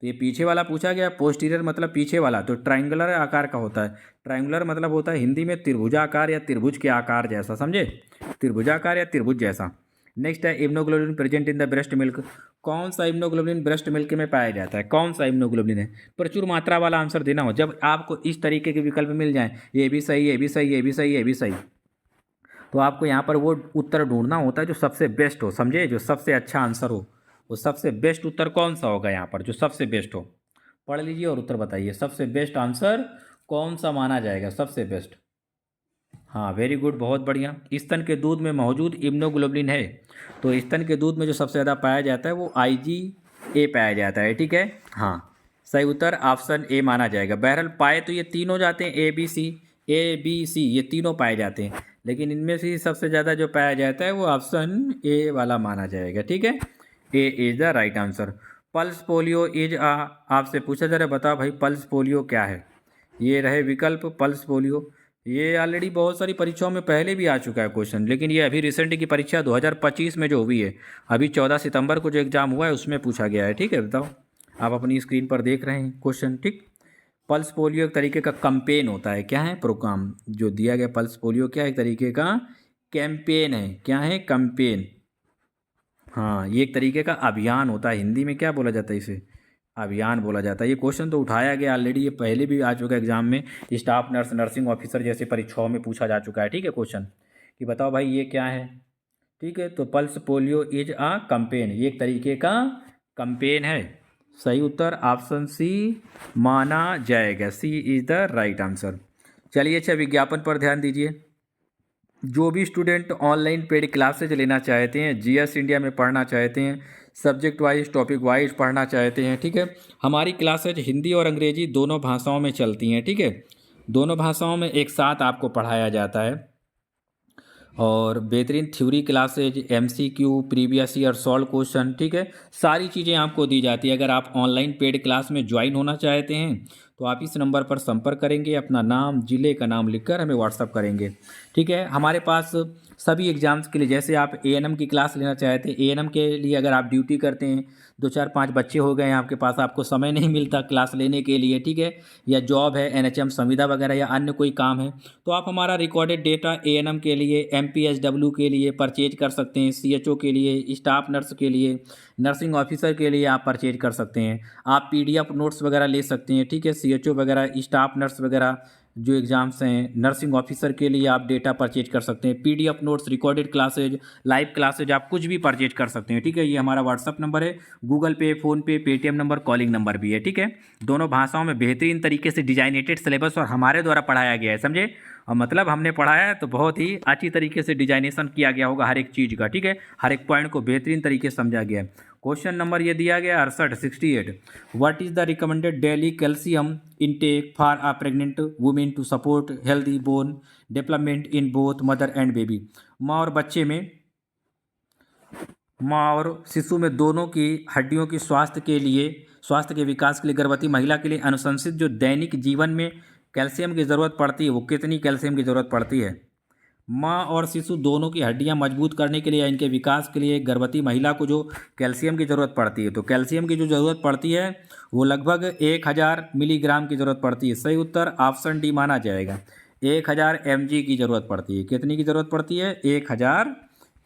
तो ये पीछे वाला पूछा गया, पोस्टीरियर मतलब पीछे वाला, तो ट्रायंगुलर आकार का होता है। ट्रायंगुलर मतलब होता है हिंदी में त्रिभुजाकार या त्रिभुज के आकार जैसा, समझे, त्रिभुजाकार या त्रिभुज जैसा। नेक्स्ट है immunoglobulin present in the breast milk. कौन सा इम्यूनोग्लोबुलिन ब्रेस्ट मिल्क में पाया जाता है? कौन सा इम्यूनोग्लोबुलिन है? प्रचुर मात्रा वाला आंसर देना हो। जब आपको इस तरीके के विकल्प मिल जाएं, ये भी सही, ये भी सही, ये भी सही, ये भी सही, तो आपको यहाँ पर वो उत्तर ढूंढना होता है जो सबसे बेस्ट हो, समझे, जो सबसे अच्छा आंसर हो। वो सबसे बेस्ट उत्तर कौन सा होगा यहाँ पर, जो सबसे बेस्ट हो? पढ़ लीजिए और उत्तर बताइए, सबसे बेस्ट आंसर कौन सा माना जाएगा सबसे बेस्ट? हाँ, वेरी गुड, बहुत बढ़िया। स्तन के दूध में मौजूद इम्यूनोग्लोबुलिन है, तो स्तन के दूध में जो सबसे ज़्यादा पाया जाता है वो IgA पाया जाता है, ठीक है। हाँ, सही उत्तर ऑप्शन ए माना जाएगा। बहरहाल पाए तो ये तीनों जाते हैं, A B C ये तीनों पाए जाते हैं, लेकिन इनमें से सबसे ज़्यादा जो पाया जाता है वो ऑप्शन ए वाला माना जाएगा, ठीक है। A is the right answer. Pulse polio is आपसे पूछा जा रहा है, बताओ भाई पल्स पोलियो क्या है? ये रहे विकल्प पल्स पोलियो। ये ऑलरेडी बहुत सारी परीक्षाओं में पहले भी आ चुका है क्वेश्चन, लेकिन ये अभी रिसेंट की परीक्षा 2025 में जो हुई है, अभी 14 सितंबर को जो एग्ज़ाम हुआ है उसमें पूछा गया है, ठीक है। बताओ, आप अपनी स्क्रीन पर देख रहे हैं क्वेश्चन, ठीक। पल्स पोलियो एक तरीके का कैंपेन होता है, क्या है, प्रोग्राम जो दिया गया। पल्स पोलियो क्या है? एक तरीके का कैंपेन है, क्या है, कैंपेन। हाँ, ये एक तरीके का अभियान होता है, हिंदी में क्या बोला जाता है इसे? अभियान बोला जाता है। ये क्वेश्चन तो उठाया गया ऑलरेडी, ये पहले भी आ चुका है एग्जाम में, स्टाफ नर्स, नर्सिंग ऑफिसर जैसे परीक्षाओं में पूछा जा चुका है, ठीक है, क्वेश्चन कि बताओ भाई ये क्या है, ठीक है। तो pulse polio is a campaign, ये एक तरीके का कैंपेन है। सही उत्तर ऑप्शन सी माना जाएगा, C is the right answer. चलिए, अच्छा विज्ञापन पर ध्यान दीजिए। जो भी स्टूडेंट ऑनलाइन पेड क्लासेज लेना चाहते हैं, GS इंडिया में पढ़ना चाहते हैं, सब्जेक्ट वाइज टॉपिक वाइज पढ़ना चाहते हैं, ठीक है, हमारी क्लासेज हिंदी और अंग्रेजी दोनों भाषाओं में चलती हैं, ठीक है। दोनों भाषाओं में एक साथ आपको पढ़ाया जाता है, और बेहतरीन theory classes, MCQ, previous year solve question, ठीक है, सारी चीज़ें आपको दी जाती है। अगर आप ऑनलाइन पेड क्लास में ज्वाइन होना चाहते हैं तो आप इस नंबर पर संपर्क करेंगे, अपना नाम, ज़िले का नाम लिखकर हमें व्हाट्सअप करेंगे, ठीक है। हमारे पास सभी एग्ज़ाम्स के लिए, जैसे आप ANM की क्लास लेना चाहते हैं, ANM के लिए अगर आप ड्यूटी करते हैं, 2 4 5 बच्चे हो गए हैं आपके पास, आपको समय नहीं मिलता क्लास लेने के लिए, ठीक है, या जॉब है, NHM संविदा वगैरह या अन्य कोई काम है, तो आप हमारा रिकॉर्डेड डेटा ANM के लिए, MPSW के लिए परचेज कर सकते हैं, CHO के लिए, स्टाफ नर्स के लिए, नर्सिंग ऑफिसर के लिए आप परचेज कर सकते हैं। आप PDF नोट्स वगैरह ले सकते हैं, ठीक है, CHO वगैरह, स्टाफ नर्स वगैरह जो एग्ज़ाम्स हैं, नर्सिंग ऑफिसर के लिए आप डेटा परचेज कर सकते हैं, PDF notes, recorded classes, live classes, आप कुछ भी परचेज कर सकते हैं, ठीक है। ये हमारा व्हाट्सअप नंबर है, Google Pay, PhonePe, Paytm number, calling number भी है, ठीक है। दोनों भाषाओं में बेहतरीन तरीके से डिजाइनेटेड सिलेबस और हमारे द्वारा पढ़ाया गया है, समझे, और मतलब हमने पढ़ाया है तो बहुत ही अच्छी तरीके से डिजाइनेशन किया गया होगा हर एक चीज़ का, ठीक है, हर एक पॉइंट को बेहतरीन तरीके से समझा गया है। क्वेश्चन नंबर ये दिया गया 68 what is the recommended daily calcium intake for a pregnant women to support healthy bone development in both mother and baby. माँ और बच्चे में, माँ और शिशु में दोनों की हड्डियों की स्वास्थ्य के लिए, स्वास्थ्य के विकास के लिए, गर्भवती महिला के लिए अनुशंसित जो दैनिक जीवन में कैल्शियम की ज़रूरत पड़ती है वो कितनी कैल्शियम की ज़रूरत पड़ती है? माँ और शिशु दोनों की हड्डियाँ मजबूत करने के लिए या इनके विकास के लिए गर्भवती महिला को जो कैल्शियम की ज़रूरत पड़ती है, तो कैल्शियम की जो ज़रूरत पड़ती है वो लगभग 1000 मिलीग्राम की ज़रूरत पड़ती है। सही उत्तर ऑप्शन डी माना जाएगा, 1000 mg की ज़रूरत पड़ती है। कितनी की ज़रूरत पड़ती है? 1000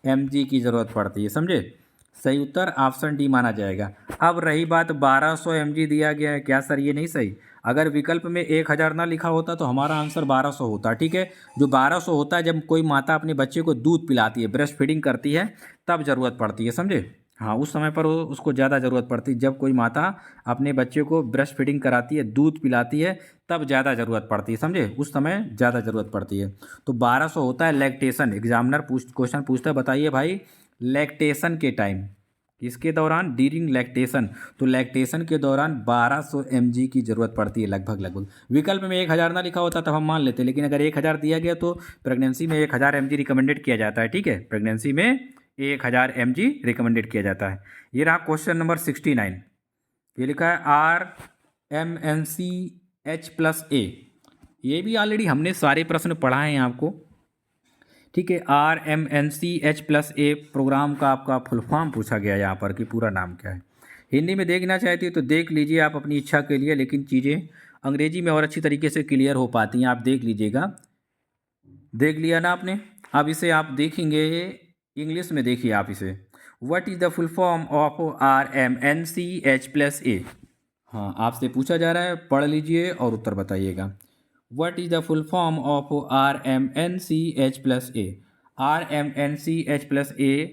mg की ज़रूरत पड़ती है, समझे। सही उत्तर ऑप्शन डी माना जाएगा। अब रही बात 1200 mg दिया गया है, क्या सर ये नहीं सही? अगर विकल्प में 1000 ना लिखा होता तो हमारा आंसर 1200 होता, ठीक है। जो 1200 होता है जब कोई माता अपने बच्चे को दूध पिलाती है, ब्रेस्ट फीडिंग करती है, तब ज़रूरत पड़ती है, समझे। हाँ, उस समय पर उसको ज़्यादा ज़रूरत पड़ती है, जब कोई माता अपने बच्चे को ब्रेस्ट फीडिंग कराती है, दूध पिलाती है, तब ज़्यादा ज़रूरत पड़ती है, समझे, उस समय ज़्यादा ज़रूरत पड़ती है। तो 1200 होता है लैक्टेशन। एग्जामिनर क्वेश्चन पूछता है, बताइए भाई लैक्टेशन के टाइम, इसके दौरान, ड्यूरिंग लैक्टेशन, तो लैक्टेशन के दौरान 1200 mg की ज़रूरत पड़ती है लगभग। विकल्प में 1000 ना लिखा होता तब हम मान लेते, लेकिन अगर 1000 दिया गया तो प्रेगनेंसी में 1000 mg रिकमेंडेड किया जाता है, ठीक है, प्रेगनेंसी में 1000 mg रिकमेंडेड किया जाता है। ये रहा क्वेश्चन नंबर 69, ये लिखा है RMNCH+A। ये भी ऑलरेडी हमने सारे प्रश्न पढ़ाए हैं आपको, ठीक है। RMNCH+A प्रोग्राम का आपका फुल फॉर्म पूछा गया यहाँ पर कि पूरा नाम क्या है। हिंदी में देखना चाहती है तो देख लीजिए आप अपनी इच्छा के लिए, लेकिन चीज़ें अंग्रेजी में और अच्छी तरीके से क्लियर हो पाती हैं, आप देख लीजिएगा। देख लिया ना आपने? अब इसे आप देखेंगे इंग्लिश में, देखिए आप इसे। What is the full form of RMNCH+A? हाँ, आपसे पूछा जा रहा है, पढ़ लीजिए और उत्तर बताइएगा। What is the full form of RMNCH+A? RMNCH+A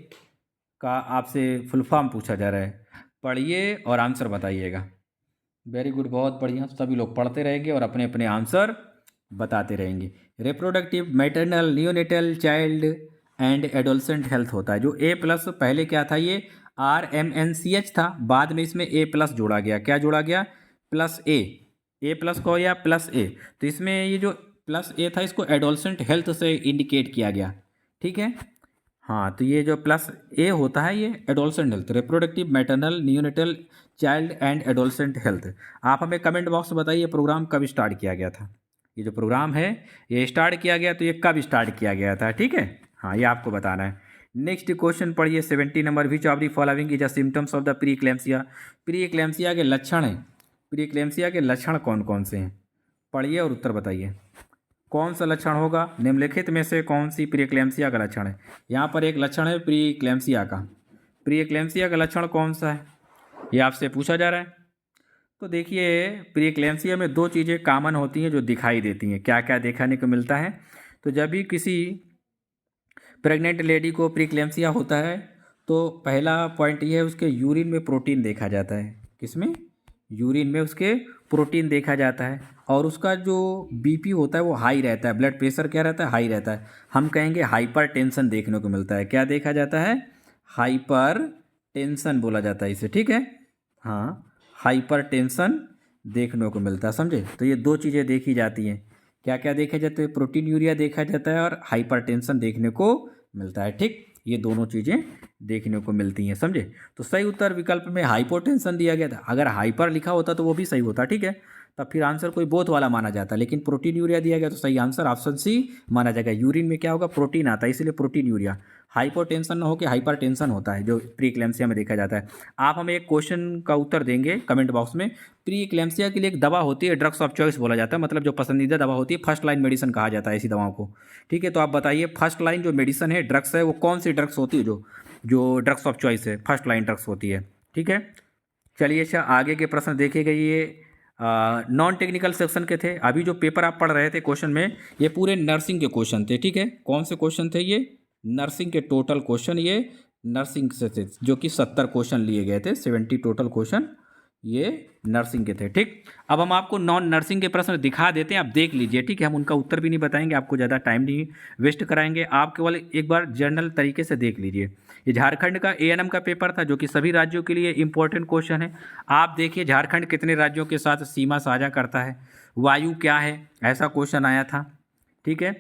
का आपसे फुल फॉर्म पूछा जा रहा है, पढ़िए और आंसर बताइएगा। वेरी गुड, बहुत बढ़िया, सभी लोग पढ़ते रहेंगे और अपने अपने आंसर बताते रहेंगे। Reproductive, maternal, neonatal, child and adolescent health होता है। जो A+ पहले क्या था, ये RMNCH था, बाद में इसमें A+ जोड़ा गया। क्या जोड़ा गया? A+ को या +A। तो इसमें ये जो +A था इसको एडोलसेंट हेल्थ से इंडिकेट किया गया, ठीक है। हाँ, तो ये जो +A होता है ये adolescent health, reproductive, maternal, neonatal, child and adolescent health. आप हमें कमेंट बॉक्स में बताइए प्रोग्राम कब स्टार्ट किया गया था। ये जो प्रोग्राम है ये स्टार्ट किया गया, तो ये कब स्टार्ट किया गया था, ठीक है। हाँ, ये आपको बताना है। नेक्स्ट क्वेश्चन पढ़िए 70 number. Which of the following is a symptoms of the pre eclampsia? Pre eclampsia के लक्षण हैं, प्री एक्लेम्सिया के लक्षण कौन कौन से हैं, पढ़िए और उत्तर बताइए। कौन सा लक्षण होगा, निम्नलिखित में से कौन सी प्री एक्लेम्सिया का लक्षण है? यहाँ पर एक लक्षण है प्री एक्लेम्सिया का। प्री एक्लेम्सिया का लक्षण कौन सा है, ये आपसे पूछा जा रहा है। तो देखिए, प्री एक्लेम्सिया में दो चीज़ें कॉमन होती हैं जो दिखाई देती हैं। क्या क्या देखने को मिलता है? तो जब भी किसी प्रेग्नेंट लेडी को प्री एक्लेम्सिया होता है तो पहला पॉइंट ये है, उसके यूरिन में प्रोटीन देखा जाता है। किसमें? यूरिन में उसके प्रोटीन देखा जाता है। और उसका जो बीपी होता है वो हाई रहता है, ब्लड प्रेशर क्या रहता है, हाई रहता है। हम कहेंगे हाइपर टेंशन देखने को मिलता है। क्या देखा जाता है? हाइपर टेंशन बोला जाता है इसे, ठीक है। हाँ, हाइपर टेंशन देखने को मिलता है, समझे। तो ये दो चीज़ें देखी जाती हैं। क्या क्या देखा जाता है? प्रोटीन यूरिया देखा जाता है और हाइपर टेंशन देखने को मिलता है, ठीक। ये दोनों चीज़ें देखने को मिलती हैं, समझे। तो सही उत्तर विकल्प में हाइपोटेंशन दिया गया था। अगर हाइपर लिखा होता तो वो भी सही होता, ठीक है, तब फिर आंसर कोई बोथ वाला माना जाता। लेकिन प्रोटीन यूरिया दिया गया तो सही आंसर ऑप्शन सी माना जाएगा। यूरिन में क्या होगा, प्रोटीन आता है, इसलिए प्रोटीन यूरिया। हाइपोटेंशन न होकर हाइपर टेंशन होता है जो प्री एक्लेम्सिया में देखा जाता है। आप हमें एक क्वेश्चन का उत्तर देंगे कमेंट बॉक्स में। प्री एक्लेम्सिया के लिए एक दवा होती है, ड्रग्स ऑफ चॉइस बोला जाता है, मतलब जो पसंदीदा दवा होती है, फर्स्ट लाइन मेडिसिन कहा जाता है ऐसी दवाओं को, ठीक है। तो आप बताइए फर्स्ट लाइन जो मेडिसिन है, ड्रग्स है, वो कौन सी ड्रग्स होती है जो जो ड्रग्स ऑफ चॉइस है, फर्स्ट लाइन ड्रग्स होती है, ठीक है। चलिए, अच्छा आगे के प्रश्न देखिएगा। ये नॉन टेक्निकल सेक्शन के थे। अभी जो पेपर आप पढ़ रहे थे क्वेश्चन में, ये पूरे नर्सिंग के क्वेश्चन थे, ठीक है। कौन से क्वेश्चन थे ये? नर्सिंग के टोटल क्वेश्चन ये नर्सिंग से थे, जो कि 70 क्वेश्चन लिए गए थे, 70 टोटल क्वेश्चन ये नर्सिंग के थे, ठीक। अब हम आपको नॉन नर्सिंग के प्रश्न दिखा देते हैं, आप देख लीजिए, ठीक है। हम उनका उत्तर भी नहीं बताएंगे, आपको ज़्यादा टाइम नहीं वेस्ट कराएंगे, आप केवल एक बार जनरल तरीके से देख लीजिए। ये झारखंड का ANM का पेपर था, जो कि सभी राज्यों के लिए इंपॉर्टेंट क्वेश्चन है। आप देखिए झारखंड कितने राज्यों के साथ सीमा साझा करता है, वायु क्या है, ऐसा क्वेश्चन आया था, ठीक है।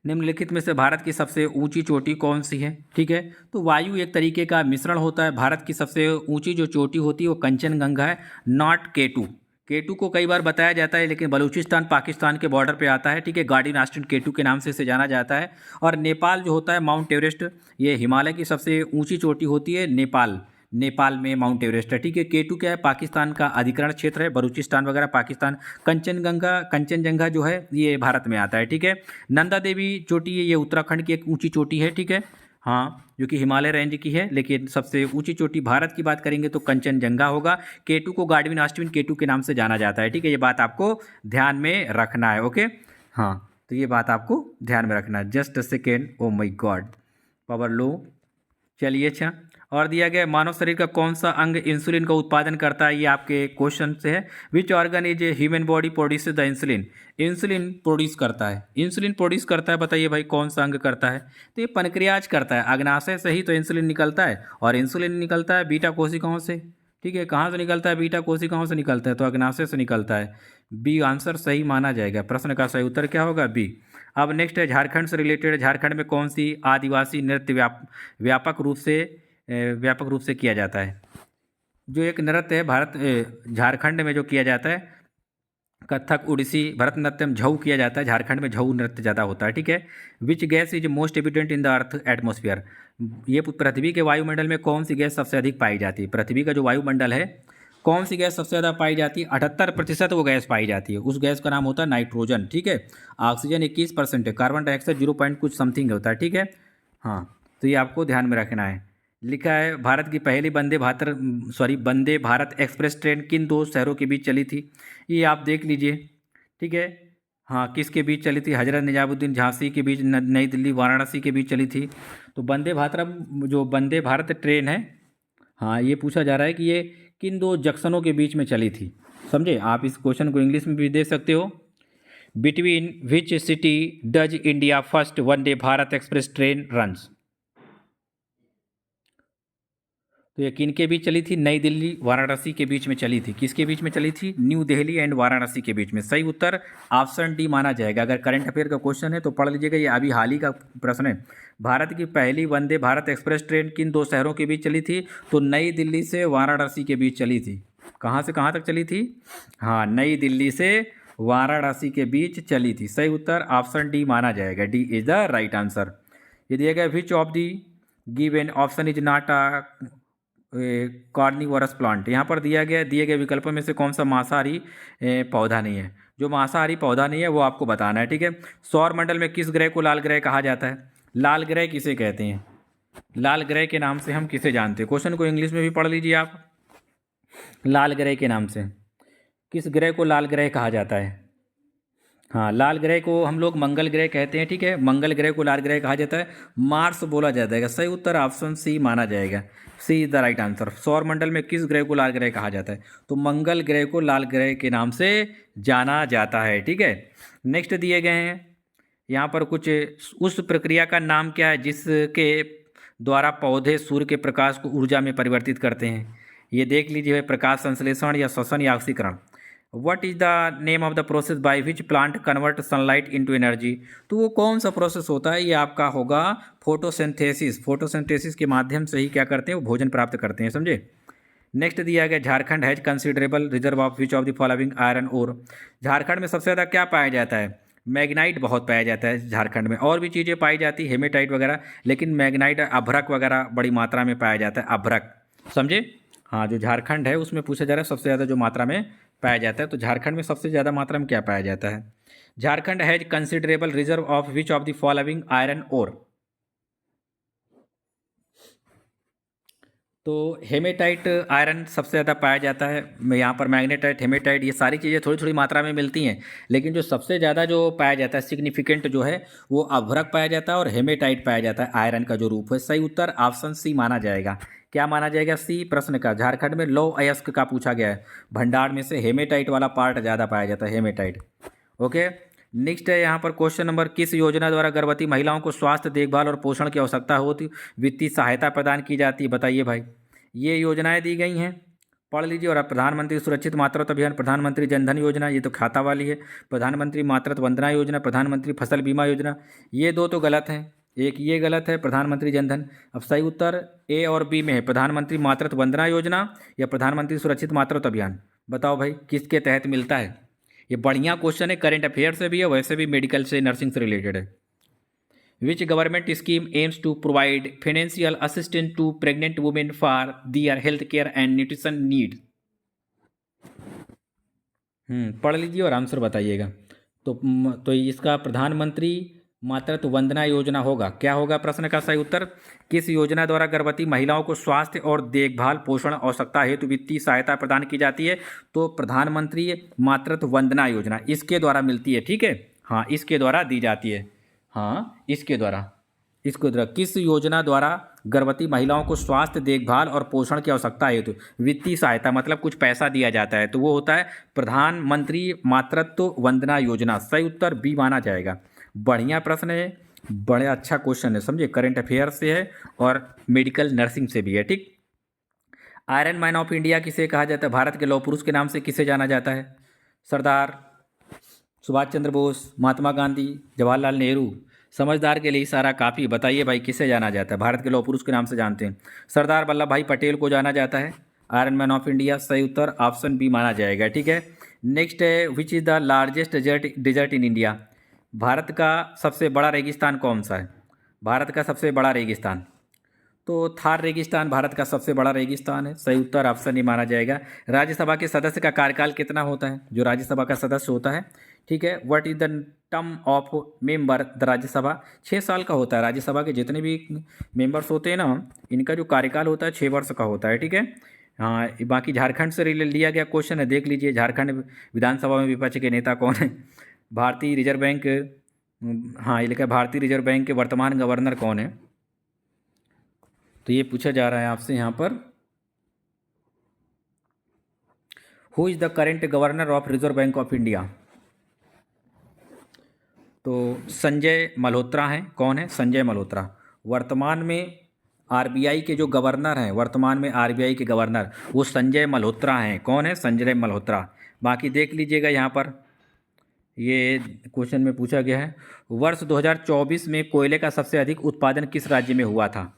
निम्नलिखित में से भारत की सबसे ऊंची चोटी कौन सी है, ठीक है। तो वायु एक तरीके का मिश्रण होता है। भारत की सबसे ऊंची जो चोटी होती है वो कंचनजंगा है, नॉट K2। K2 को कई बार बताया जाता है, लेकिन बलूचिस्तान पाकिस्तान के बॉर्डर पे आता है, ठीक है। गार्डियन ऑस्टिन K2 के नाम से इसे जाना जाता है। और नेपाल जो होता है माउंट एवरेस्ट, ये हिमालय की सबसे ऊंची चोटी होती है, नेपाल। नेपाल में माउंट एवरेस्ट है, ठीक है। K2 क्या है, पाकिस्तान का अधिकरण क्षेत्र है, बलूचिस्तान वगैरह पाकिस्तान। कंचनजंगा जो है ये भारत में आता है, ठीक है। नंदा देवी चोटी है, ये उत्तराखंड की एक ऊंची चोटी है, ठीक है। हाँ, जो कि हिमालय रेंज की है, लेकिन सबसे ऊंची चोटी भारत की बात करेंगे तो कंचनजंगा होगा। K2 को गार्डविन ऑस्टिन K2 के नाम से जाना जाता है, ठीक है। ये बात आपको ध्यान में रखना है, ओके। हाँ, तो ये बात आपको ध्यान में रखना है। Just a second, oh my God, power low. चलिए, अच्छा और दिया गया, मानव शरीर का कौन सा अंग इंसुलिन का उत्पादन करता है, ये आपके क्वेश्चन से है। Which organ is a human body produce the insulin? Insulin produce करता है, इंसुलिन प्रोड्यूस करता है, बताइए भाई कौन सा अंग करता है? तो ये पनक्रियाज करता है। अग्नाशय से ही तो इंसुलिन निकलता है, और इंसुलिन निकलता है बीटा कोशिकाओं से, ठीक है। कहाँ से निकलता है? बीटा कोशिकाओं से निकलता है, तो अग्नाशय से निकलता है। बी आंसर सही माना जाएगा। प्रश्न का सही उत्तर क्या होगा? बी। अब नेक्स्ट है झारखंड से रिलेटेड। झारखंड में कौन सी आदिवासी नृत्य व्यापक रूप से किया जाता है? जो एक नृत्य है झारखंड में जो किया जाता है, कथक, ओडिसी, भरतनाट्यम, झऊ किया जाता है। झारखंड में झऊ नृत्य ज़्यादा होता है, ठीक है। Which gas is most evident in the earth atmosphere, ये पृथ्वी के वायुमंडल में कौन सी गैस सबसे अधिक पाई जाती है? पृथ्वी का जो वायुमंडल है, कौन सी गैस सबसे ज़्यादा पाई जाती है? 78% वो गैस पाई जाती है। उस गैस का नाम होता है नाइट्रोजन, ठीक है। ऑक्सीजन 21% है, कार्बन डाइऑक्साइड 0 पॉइंट कुछ समथिंग होता है, ठीक है। हाँ, तो ये आपको ध्यान में रखना है। लिखा है भारत की पहली वंदे भारत एक्सप्रेस ट्रेन किन दो शहरों के बीच चली थी? ये आप देख लीजिए, ठीक है। हाँ, किसके बीच चली थी? हजरत निजामुद्दीन झांसी के बीच, नई दिल्ली वाराणसी के बीच चली थी। तो वंदे भारत ट्रेन है, हाँ, ये पूछा जा रहा है कि ये किन दो जंक्शनों के बीच में चली थी, समझे। आप इस क्वेश्चन को इंग्लिश में भी दे सकते हो। Between which city does India first Vande Bharat express train runs? तो ये किनके बीच चली थी? नई दिल्ली वाराणसी के बीच में चली थी। किसके बीच में चली थी? न्यू दिल्ली एंड वाराणसी के बीच में। सही उत्तर ऑप्शन डी माना जाएगा। अगर करंट अफेयर का क्वेश्चन है तो पढ़ लीजिएगा, ये अभी हाल ही का प्रश्न है। भारत की पहली वंदे भारत एक्सप्रेस ट्रेन किन दो शहरों के बीच चली थी? तो नई दिल्ली से वाराणसी के बीच चली थी। कहाँ से कहाँ तक चली थी? हाँ, नई दिल्ली से वाराणसी के बीच चली थी। सही उत्तर ऑप्शन डी माना जाएगा। D is the right answer. ये दिया गया which of the given option is not a carnivorous plant. यहाँ पर दिए गए विकल्पों में से कौन सा मांसाहारी पौधा नहीं है? जो मांसाहारी पौधा नहीं है वो आपको बताना है, ठीक है। सौर मंडल में किस ग्रह को लाल ग्रह कहा जाता है? लाल ग्रह किसे कहते हैं? लाल ग्रह के नाम से हम किसे जानते हैं? क्वेश्चन को इंग्लिश में भी पढ़ लीजिए आप। लाल ग्रह के नाम से किस ग्रह को लाल ग्रह कहा जाता है? हाँ, लाल ग्रह को हम लोग मंगल ग्रह कहते हैं, ठीक है। मंगल ग्रह को लाल ग्रह कहा जाता है, मार्स बोला जाता है। सही उत्तर ऑप्शन सी माना जाएगा। C is the right answer. सौर मंडल में किस ग्रह को लाल ग्रह कहा जाता है? तो मंगल ग्रह को लाल ग्रह के नाम से जाना जाता है, ठीक है। नेक्स्ट दिए गए हैं यहाँ पर कुछ, उस प्रक्रिया का नाम क्या है जिसके द्वारा पौधे सूर्य के प्रकाश को ऊर्जा में परिवर्तित करते हैं? ये देख लीजिए, प्रकाश संश्लेषण या श्वसन या ऑक्सीकरण। What is the name of the process by which plant convert sunlight into energy? तो वो कौन सा प्रोसेस होता है? ये आपका होगा फोटोसिंथेसिस। फोटोसिंथेसिस के माध्यम से ही क्या करते हैं? वो भोजन प्राप्त करते हैं, समझे। नेक्स्ट दिया गया Jharkhand has considerable reserve of which of the following iron ore? Jharkhand में सबसे ज़्यादा क्या पाया जाता है? मैग्नाइट बहुत पाया जाता है झारखंड में। और भी चीज़ें पाई जाती है, हेमेटाइट वगैरह, लेकिन मैग्नाइट, अभ्रक वगैरह बड़ी मात्रा में पाया जाता है। अभ्रक, समझे। हाँ, जो झारखंड है उसमें पूछा जा रहा है सबसे ज़्यादा जो मात्रा में पाया जाता है, तो झारखंड में सबसे ज़्यादा मात्रा में क्या पाया जाता है? Jharkhand has considerable reserve of which of the following iron ore? तो हेमेटाइट आयरन सबसे ज़्यादा पाया जाता है। यहाँ पर मैग्नेटाइट, हेमेटाइट, ये सारी चीज़ें थोड़ी थोड़ी मात्रा में मिलती हैं, लेकिन जो सबसे ज़्यादा जो पाया जाता है सिग्निफिकेंट जो है वो अभ्रक पाया जाता है और हेमेटाइट पाया जाता है, आयरन का जो रूप है। सही उत्तर ऑप्शन सी माना जाएगा। क्या माना जाएगा? सी। प्रश्न का झारखंड में लौह अयस्क का पूछा गया है, भंडार में से हेमेटाइट वाला पार्ट ज़्यादा पाया जाता है, हेमेटाइट। ओके, नेक्स्ट है यहाँ पर क्वेश्चन नंबर, किस योजना द्वारा गर्भवती महिलाओं को स्वास्थ्य देखभाल और पोषण की आवश्यकता होती वित्तीय सहायता प्रदान की जाती है? बताइए भाई। ये योजनाएं दी गई हैं, पढ़ लीजिए। और अब प्रधानमंत्री सुरक्षित मातृत्व अभियान, प्रधानमंत्री जनधन योजना, ये तो खाता वाली है। प्रधानमंत्री मातृत्व वंदना योजना, प्रधानमंत्री फसल बीमा योजना, ये दो तो गलत हैं। एक ये गलत है, प्रधानमंत्री जनधन। अब सही उत्तर ए और बी में है, प्रधानमंत्री मातृत्व वंदना योजना या प्रधानमंत्री सुरक्षित मातृत्व अभियान। बताओ भाई किसके तहत मिलता है? ये बढ़िया क्वेश्चन है, करेंट अफेयर से भी है, वैसे भी मेडिकल से, नर्सिंग से रिलेटेड है। Which government scheme aims to provide financial assistance to pregnant women for their health care and nutrition need? पढ़ लीजिए और आंसर बताइएगा। तो इसका प्रधानमंत्री मातृत्व वंदना योजना होगा। क्या होगा प्रश्न का सही उत्तर? किस योजना द्वारा गर्भवती महिलाओं को स्वास्थ्य और देखभाल पोषण आवश्यकता हेतु वित्तीय सहायता प्रदान की जाती है? तो प्रधानमंत्री मातृत्व वंदना योजना इसके द्वारा मिलती है, ठीक है। हाँ, इसके द्वारा दी जाती है। हाँ, इसके द्वारा किस योजना द्वारा गर्भवती महिलाओं को स्वास्थ्य देखभाल और पोषण की आवश्यकता हेतु वित्तीय सहायता, मतलब कुछ पैसा दिया जाता है, तो वो होता है प्रधानमंत्री मातृत्व वंदना योजना। सही उत्तर बी माना जाएगा। बढ़िया प्रश्न है, बड़ा अच्छा क्वेश्चन है, समझिए। करंट अफेयर से है और मेडिकल नर्सिंग से भी है, ठीक। आयरन मैन ऑफ इंडिया किसे कहा जाता है? भारत के लौह पुरुष के नाम से किसे जाना जाता है? सरदार सुभाष चंद्र बोस, महात्मा गांधी, जवाहरलाल नेहरू। समझदार के लिए इशारा काफ़ी। बताइए भाई किसे जाना जाता है? भारत के लौह पुरुष के नाम से जानते हैं, सरदार वल्लभ भाई पटेल को जाना जाता है आयरन मैन ऑफ इंडिया। सही उत्तर ऑप्शन बी माना जाएगा, ठीक है। नेक्स्ट है which is the largest desert in India. Bharat का सबसे बड़ा रेगिस्तान कौन सा है? भारत का सबसे बड़ा रेगिस्तान, तो थार रेगिस्तान भारत का सबसे बड़ा रेगिस्तान है। सही उत्तर ऑप्शन ही माना जाएगा। राज्यसभा के सदस्य का कार्यकाल कितना होता है? जो राज्यसभा का सदस्य होता है, ठीक है, what is the term of member the Rajya Sabha? 6 साल का होता है। राज्यसभा के जितने भी मेंबर्स होते हैं ना, इनका जो कार्यकाल होता है 6 वर्ष का होता है, ठीक है। हाँ, बाकी झारखंड से लिया गया क्वेश्चन है, देख लीजिए। झारखंड विधानसभा में विपक्ष के नेता कौन है? भारतीय रिजर्व बैंक, हाँ ये लिखा है भारतीय रिजर्व बैंक के वर्तमान गवर्नर कौन है? तो ये पूछा जा रहा है आपसे यहाँ पर, who is the current governor of reserve bank of India? तो संजय मल्होत्रा हैं। कौन है? संजय मल्होत्रा। वर्तमान में आरबीआई के जो गवर्नर हैं, वर्तमान में आरबीआई के गवर्नर वो संजय मल्होत्रा हैं। कौन है? संजय मल्होत्रा। बाकी देख लीजिएगा यहाँ पर, ये क्वेश्चन में पूछा गया है, वर्ष 2024 में कोयले का सबसे अधिक उत्पादन किस राज्य में हुआ था?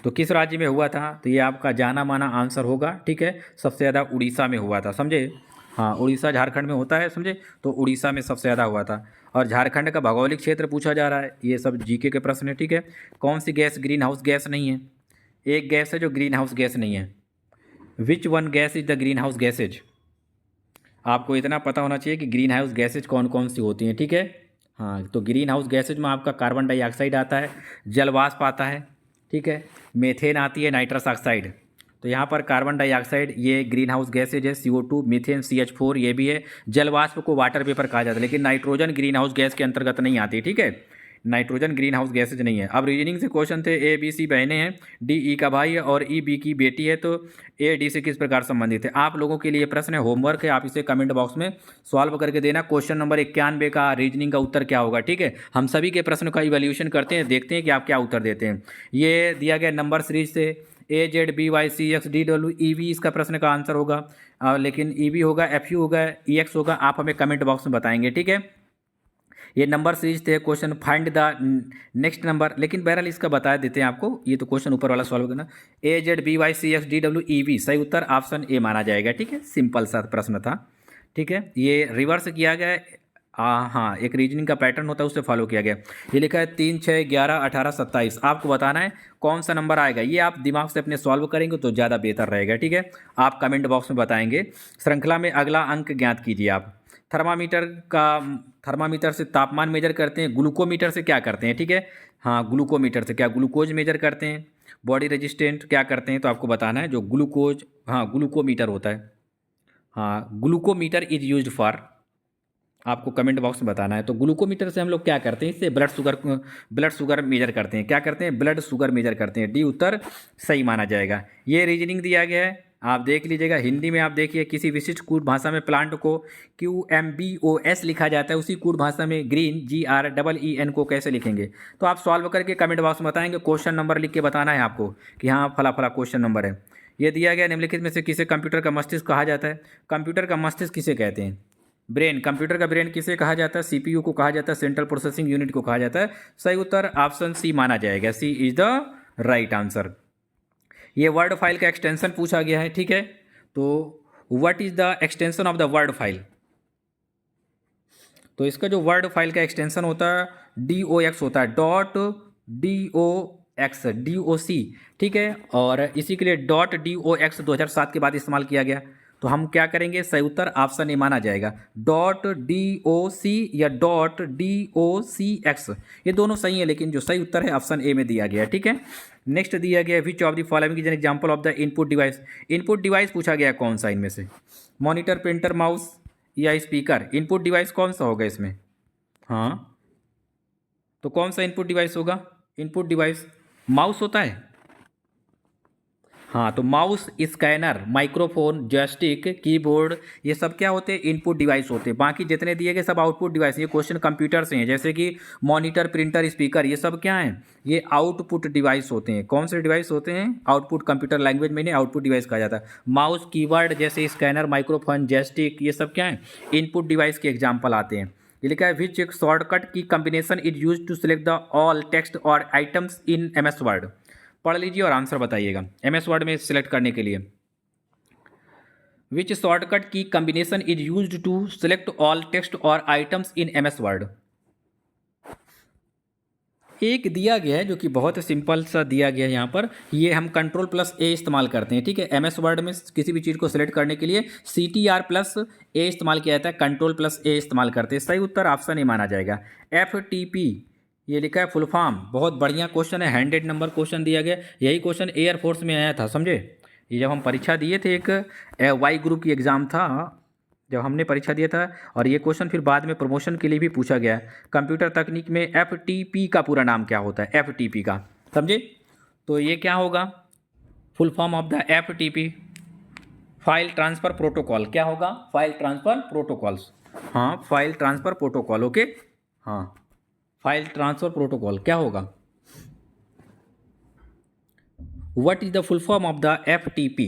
तो किस राज्य में हुआ था? तो ये आपका जाना माना आंसर होगा, ठीक है। सबसे ज़्यादा उड़ीसा में हुआ था, समझे। हाँ, उड़ीसा झारखंड में होता है, समझे, तो उड़ीसा में सबसे ज़्यादा हुआ था। और झारखंड का भौगोलिक क्षेत्र पूछा जा रहा है, ये सब जीके के प्रश्न है, ठीक है। कौन सी गैस ग्रीन हाउस गैस नहीं है? एक गैस है जो ग्रीन हाउस गैस नहीं है। Which one gas is the green house gases? आपको इतना पता होना चाहिए कि ग्रीन हाउस गैसेज कौन कौन सी होती हैं, ठीक है। हाँ, तो ग्रीन हाउस गैसेज में आपका कार्बन डाइऑक्साइड आता है, जलवाष्प आता है, ठीक है, मेथेन आती है, नाइट्रस ऑक्साइड। तो यहाँ पर कार्बन डाइऑक्साइड ये ग्रीन हाउस गैसेज है, CO2, मीथेन, CH4 ये भी है। जलवाष्प को वाटर वेपर कहा जाता है, लेकिन नाइट्रोजन ग्रीन हाउस गैस के अंतर्गत नहीं आती, ठीक है। नाइट्रोजन ग्रीन हाउस गैसेज नहीं है। अब रीजनिंग से क्वेश्चन थे, ABC बहनें हैं, D E का भाई है और EB की बेटी है, तो AD से किस प्रकार संबंधित है? आप लोगों के लिए प्रश्न है, होमवर्क है, आप इसे कमेंट बॉक्स में सॉल्व करके देना। क्वेश्चन नंबर 91 का रीजनिंग का उत्तर क्या होगा, ठीक है। हम सभी के प्रश्न का इवैल्यूएशन करते हैं, देखते हैं कि आप क्या उत्तर देते हैं। ये दिया गया नंबर सीरीज से AZBYCXDWEV इसका प्रश्न का आंसर होगा, लेकिन EB होगा, FU होगा, EX होगा, आप हमें कमेंट बॉक्स में बताएंगे, ठीक है। ये नंबर सीरीज थे, question find the next number, लेकिन बहरहाल इसका बता देते हैं आपको। ये तो क्वेश्चन ऊपर वाला सॉल्व करना, AZBYCXDWEV सही उत्तर ऑप्शन ए माना जाएगा, ठीक है। सिंपल सा प्रश्न था, ठीक है। ये रिवर्स किया गया है, हाँ, एक रीजनिंग का पैटर्न होता है, उससे फॉलो किया गया। ये लिखा है 3, 6, 11, 18, 27। आपको बताना है कौन सा नंबर आएगा। ये आप दिमाग से अपने सॉल्व करेंगे तो ज़्यादा बेहतर रहेगा, ठीक है। आप कमेंट बॉक्स में बताएंगे। श्रृंखला में अगला अंक ज्ञात कीजिए आप। थर्मामीटर से तापमान मेजर करते हैं, ग्लूकोमीटर से क्या करते हैं, ठीक है। हाँ, ग्लूकोमीटर से क्या ग्लूकोज मेजर करते हैं, बॉडी रेजिस्टेंट क्या करते हैं, तो आपको बताना है। जो ग्लूकोज, हाँ, ग्लूकोमीटर होता है, हाँ, ग्लूकोमीटर इज यूज्ड फॉर, आपको कमेंट बॉक्स में बताना है। तो ग्लूकोमीटर से हम लोग क्या करते हैं, इससे ब्लड शुगर मेजर करते हैं। क्या करते हैं? ब्लड शुगर मेजर करते हैं। D उत्तर सही माना जाएगा। ये रीजनिंग दिया गया है, आप देख लीजिएगा। हिंदी में आप देखिए, किसी विशिष्ट कूट भाषा में प्लांट को QMBOS लिखा जाता है, उसी कूट भाषा में ग्रीन GREEN को कैसे लिखेंगे? तो आप सॉल्व करके कमेंट बॉक्स में बताएंगे। क्वेश्चन नंबर लिख के बताना है आपको कि हाँ फला फला क्वेश्चन नंबर है। ये दिया गया, निम्नलिखित में से किसे कंप्यूटर का मस्तिष्क कहा जाता है? कंप्यूटर का मस्तिष्क किसे कहते हैं? ब्रेन। कंप्यूटर का ब्रेन किसे कहा जाता है? CPU को कहा जाता है, सेंट्रल प्रोसेसिंग यूनिट को कहा जाता है। सही उत्तर ऑप्शन C माना जाएगा, C is the right answer. ये वर्ड फाइल का एक्सटेंशन पूछा गया है, ठीक है। तो what is the extension of the word file? तो इसका जो वर्ड फाइल का एक्सटेंशन होता है DOX होता है, .DOX, ठीक है। और इसी के लिए .DOX 2007 के बाद इस्तेमाल किया गया। तो हम क्या करेंगे? सही उत्तर ऑप्शन ए माना जाएगा। .DOC या .DOCX ये दोनों सही है, लेकिन जो सही उत्तर है ऑप्शन ए में दिया गया है, ठीक है। नेक्स्ट दिया गया, which of the following is an example of the input device? Input device पूछा गया कौन सा इनमें से? मॉनिटर, प्रिंटर, माउस या स्पीकर? इनपुट डिवाइस कौन सा होगा इसमें? हाँ, तो कौन सा इनपुट डिवाइस होगा? इनपुट डिवाइस माउस होता है। हाँ, तो mouse, scanner, microphone, joystick, keyboard ये सब क्या होते हैं? इनपुट डिवाइस होते हैं। बाकी जितने दिए गए सब आउटपुट डिवाइस। ये क्वेश्चन कंप्यूटर से हैं, जैसे कि मॉनिटर, प्रिंटर, स्पीकर ये सब क्या हैं? ये आउटपुट डिवाइस होते हैं। कौन से डिवाइस होते हैं? आउटपुट। कंप्यूटर लैंग्वेज में इन्हें आउटपुट डिवाइस कहा जाता है। माउस, कीबोर्ड जैसे स्कैनर, माइक्रोफोन, जॉयस्टिक ये सब क्या है? इनपुट डिवाइस के एग्जाम्पल आते हैं। ये लिखा है, विच एक shortcut key combination is use to select the all text और आइटम्स इन MS वर्ड? पढ़ लीजिए और आंसर बताइएगा MS वर्ड में सिलेक्ट करने के लिए। Which shortcut key combination is used to select all text और आइटम्स इन MS वर्ड। एक दिया गया है जो कि बहुत सिंपल सा दिया गया है यहाँ पर, ये हम Ctrl+A इस्तेमाल करते हैं, ठीक है। MS वर्ड में किसी भी चीज़ को सिलेक्ट करने के लिए CTR+A इस्तेमाल किया जाता है, Ctrl+A इस्तेमाल करते हैं। सही उत्तर ऑप्शन ए माना जाएगा। FTP ये लिखा है फुल फॉर्म, बहुत बढ़िया क्वेश्चन है, 100 नंबर क्वेश्चन दिया गया। यही क्वेश्चन एयरफोर्स में आया था, समझे। ये जब हम परीक्षा दिए थे, एक वाई ग्रुप की एग्ज़ाम था, जब हमने परीक्षा दिया था, और ये क्वेश्चन फिर बाद में प्रमोशन के लिए भी पूछा गया है। कंप्यूटर तकनीक में FTP का पूरा नाम क्या होता है, FTP का, समझे। तो ये क्या होगा, full form of the FTP, file transfer protocol. क्या होगा, फाइल ट्रांसफ़र प्रोटोकॉल्स। हाँ, फाइल ट्रांसफ़र प्रोटोकॉल, ओके। हाँ, फाइल ट्रांसफ़र प्रोटोकॉल क्या होगा। What is the full form of the FTP।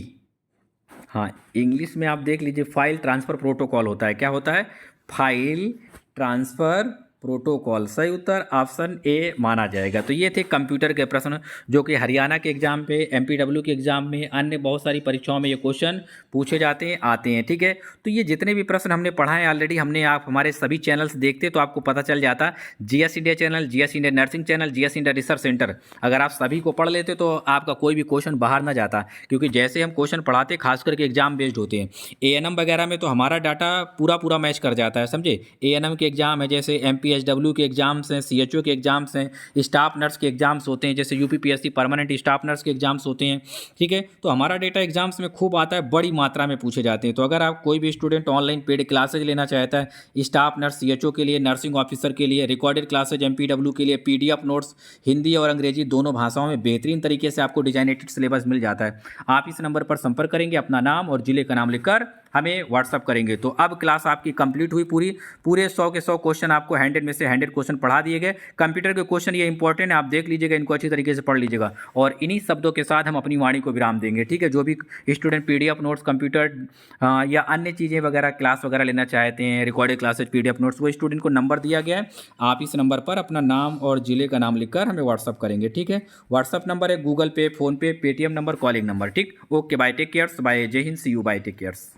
हाँ, इंग्लिश में आप देख लीजिए, फाइल ट्रांसफ़र प्रोटोकॉल होता है। क्या होता है, फाइल ट्रांसफ़र प्रोटोकॉल। सही उत्तर ऑप्शन ए माना जाएगा। तो ये थे कंप्यूटर के प्रश्न जो कि हरियाणा के एग्जाम पे, MPW के एग्जाम में, अन्य बहुत सारी परीक्षाओं में ये क्वेश्चन पूछे जाते हैं, आते हैं, ठीक है। तो ये जितने भी प्रश्न हमने पढ़ाए ऑलरेडी, हमने, आप हमारे सभी चैनल्स देखते तो आपको पता चल जाता। GS India channel, GS India nursing channel, GS India research centre, अगर आप सभी को पढ़ लेते तो आपका कोई भी क्वेश्चन बाहर ना जाता, क्योंकि जैसे हम क्वेश्चन पढ़ाते खास करके एग्जाम बेस्ड होते हैं। ANM वगैरह में तो हमारा डाटा पूरा मैच कर जाता है, समझे। ANM के एग्जाम है, जैसे MPSW के एग्जाम्स हैं, CHO के एग्जाम्स हैं, स्टाफ नर्स के एग्जाम्स होते हैं, जैसे UPPSC परमानेंट स्टाफ नर्स के एग्जाम्स होते हैं, ठीक है। तो हमारा डेटा एग्जाम्स में खूब आता है, बड़ी मात्रा में पूछे जाते हैं। तो अगर आप कोई भी स्टूडेंट ऑनलाइन पेड क्लासेज लेना चाहता है, स्टाफ नर्स, CHO के लिए, नर्सिंग ऑफिसर के लिए, रिकॉर्डेड क्लासेज MPW के लिए, PDF नोट्स हिंदी और अंग्रेजी दोनों भाषाओं में बेहतरीन तरीके से आपको डिजाइनेटेड सिलेबस मिल जाता है। आप इस नंबर पर संपर्क करेंगे, अपना नाम और जिले का नाम लिखकर हमें व्हाट्सअप करेंगे। तो अब क्लास आपकी कंप्लीट हुई पूरे 100 के 100 क्वेश्चन आपको 100 में से 100 क्वेश्चन पढ़ा दिए गए। कंप्यूटर के क्वेश्चन ये इंपॉर्टेंट है, आप देख लीजिएगा, इनको अच्छी तरीके से पढ़ लीजिएगा। और इन्हीं शब्दों के साथ हम अपनी वाणी को विराम देंगे, ठीक है। जो भी स्टूडेंट PDF नोट्स, कंप्यूटर या अन्य चीज़ें वगैरह, क्लास वगैरह लेना चाहते हैं, रिकॉर्डेड क्लासेज, PDF नोट्स, वो स्टूडेंट को नंबर दिया गया है। आप इस नंबर पर अपना नाम और जिले का नाम लिखकर हमें व्हाट्सअप करेंगे, ठीक है। व्हाट्सअप नंबर है Google Pay, PhonePe, Paytm number, calling number, ठीक। Okay, bye, take cares, bye, जय हिंद, see you, bye, take cares.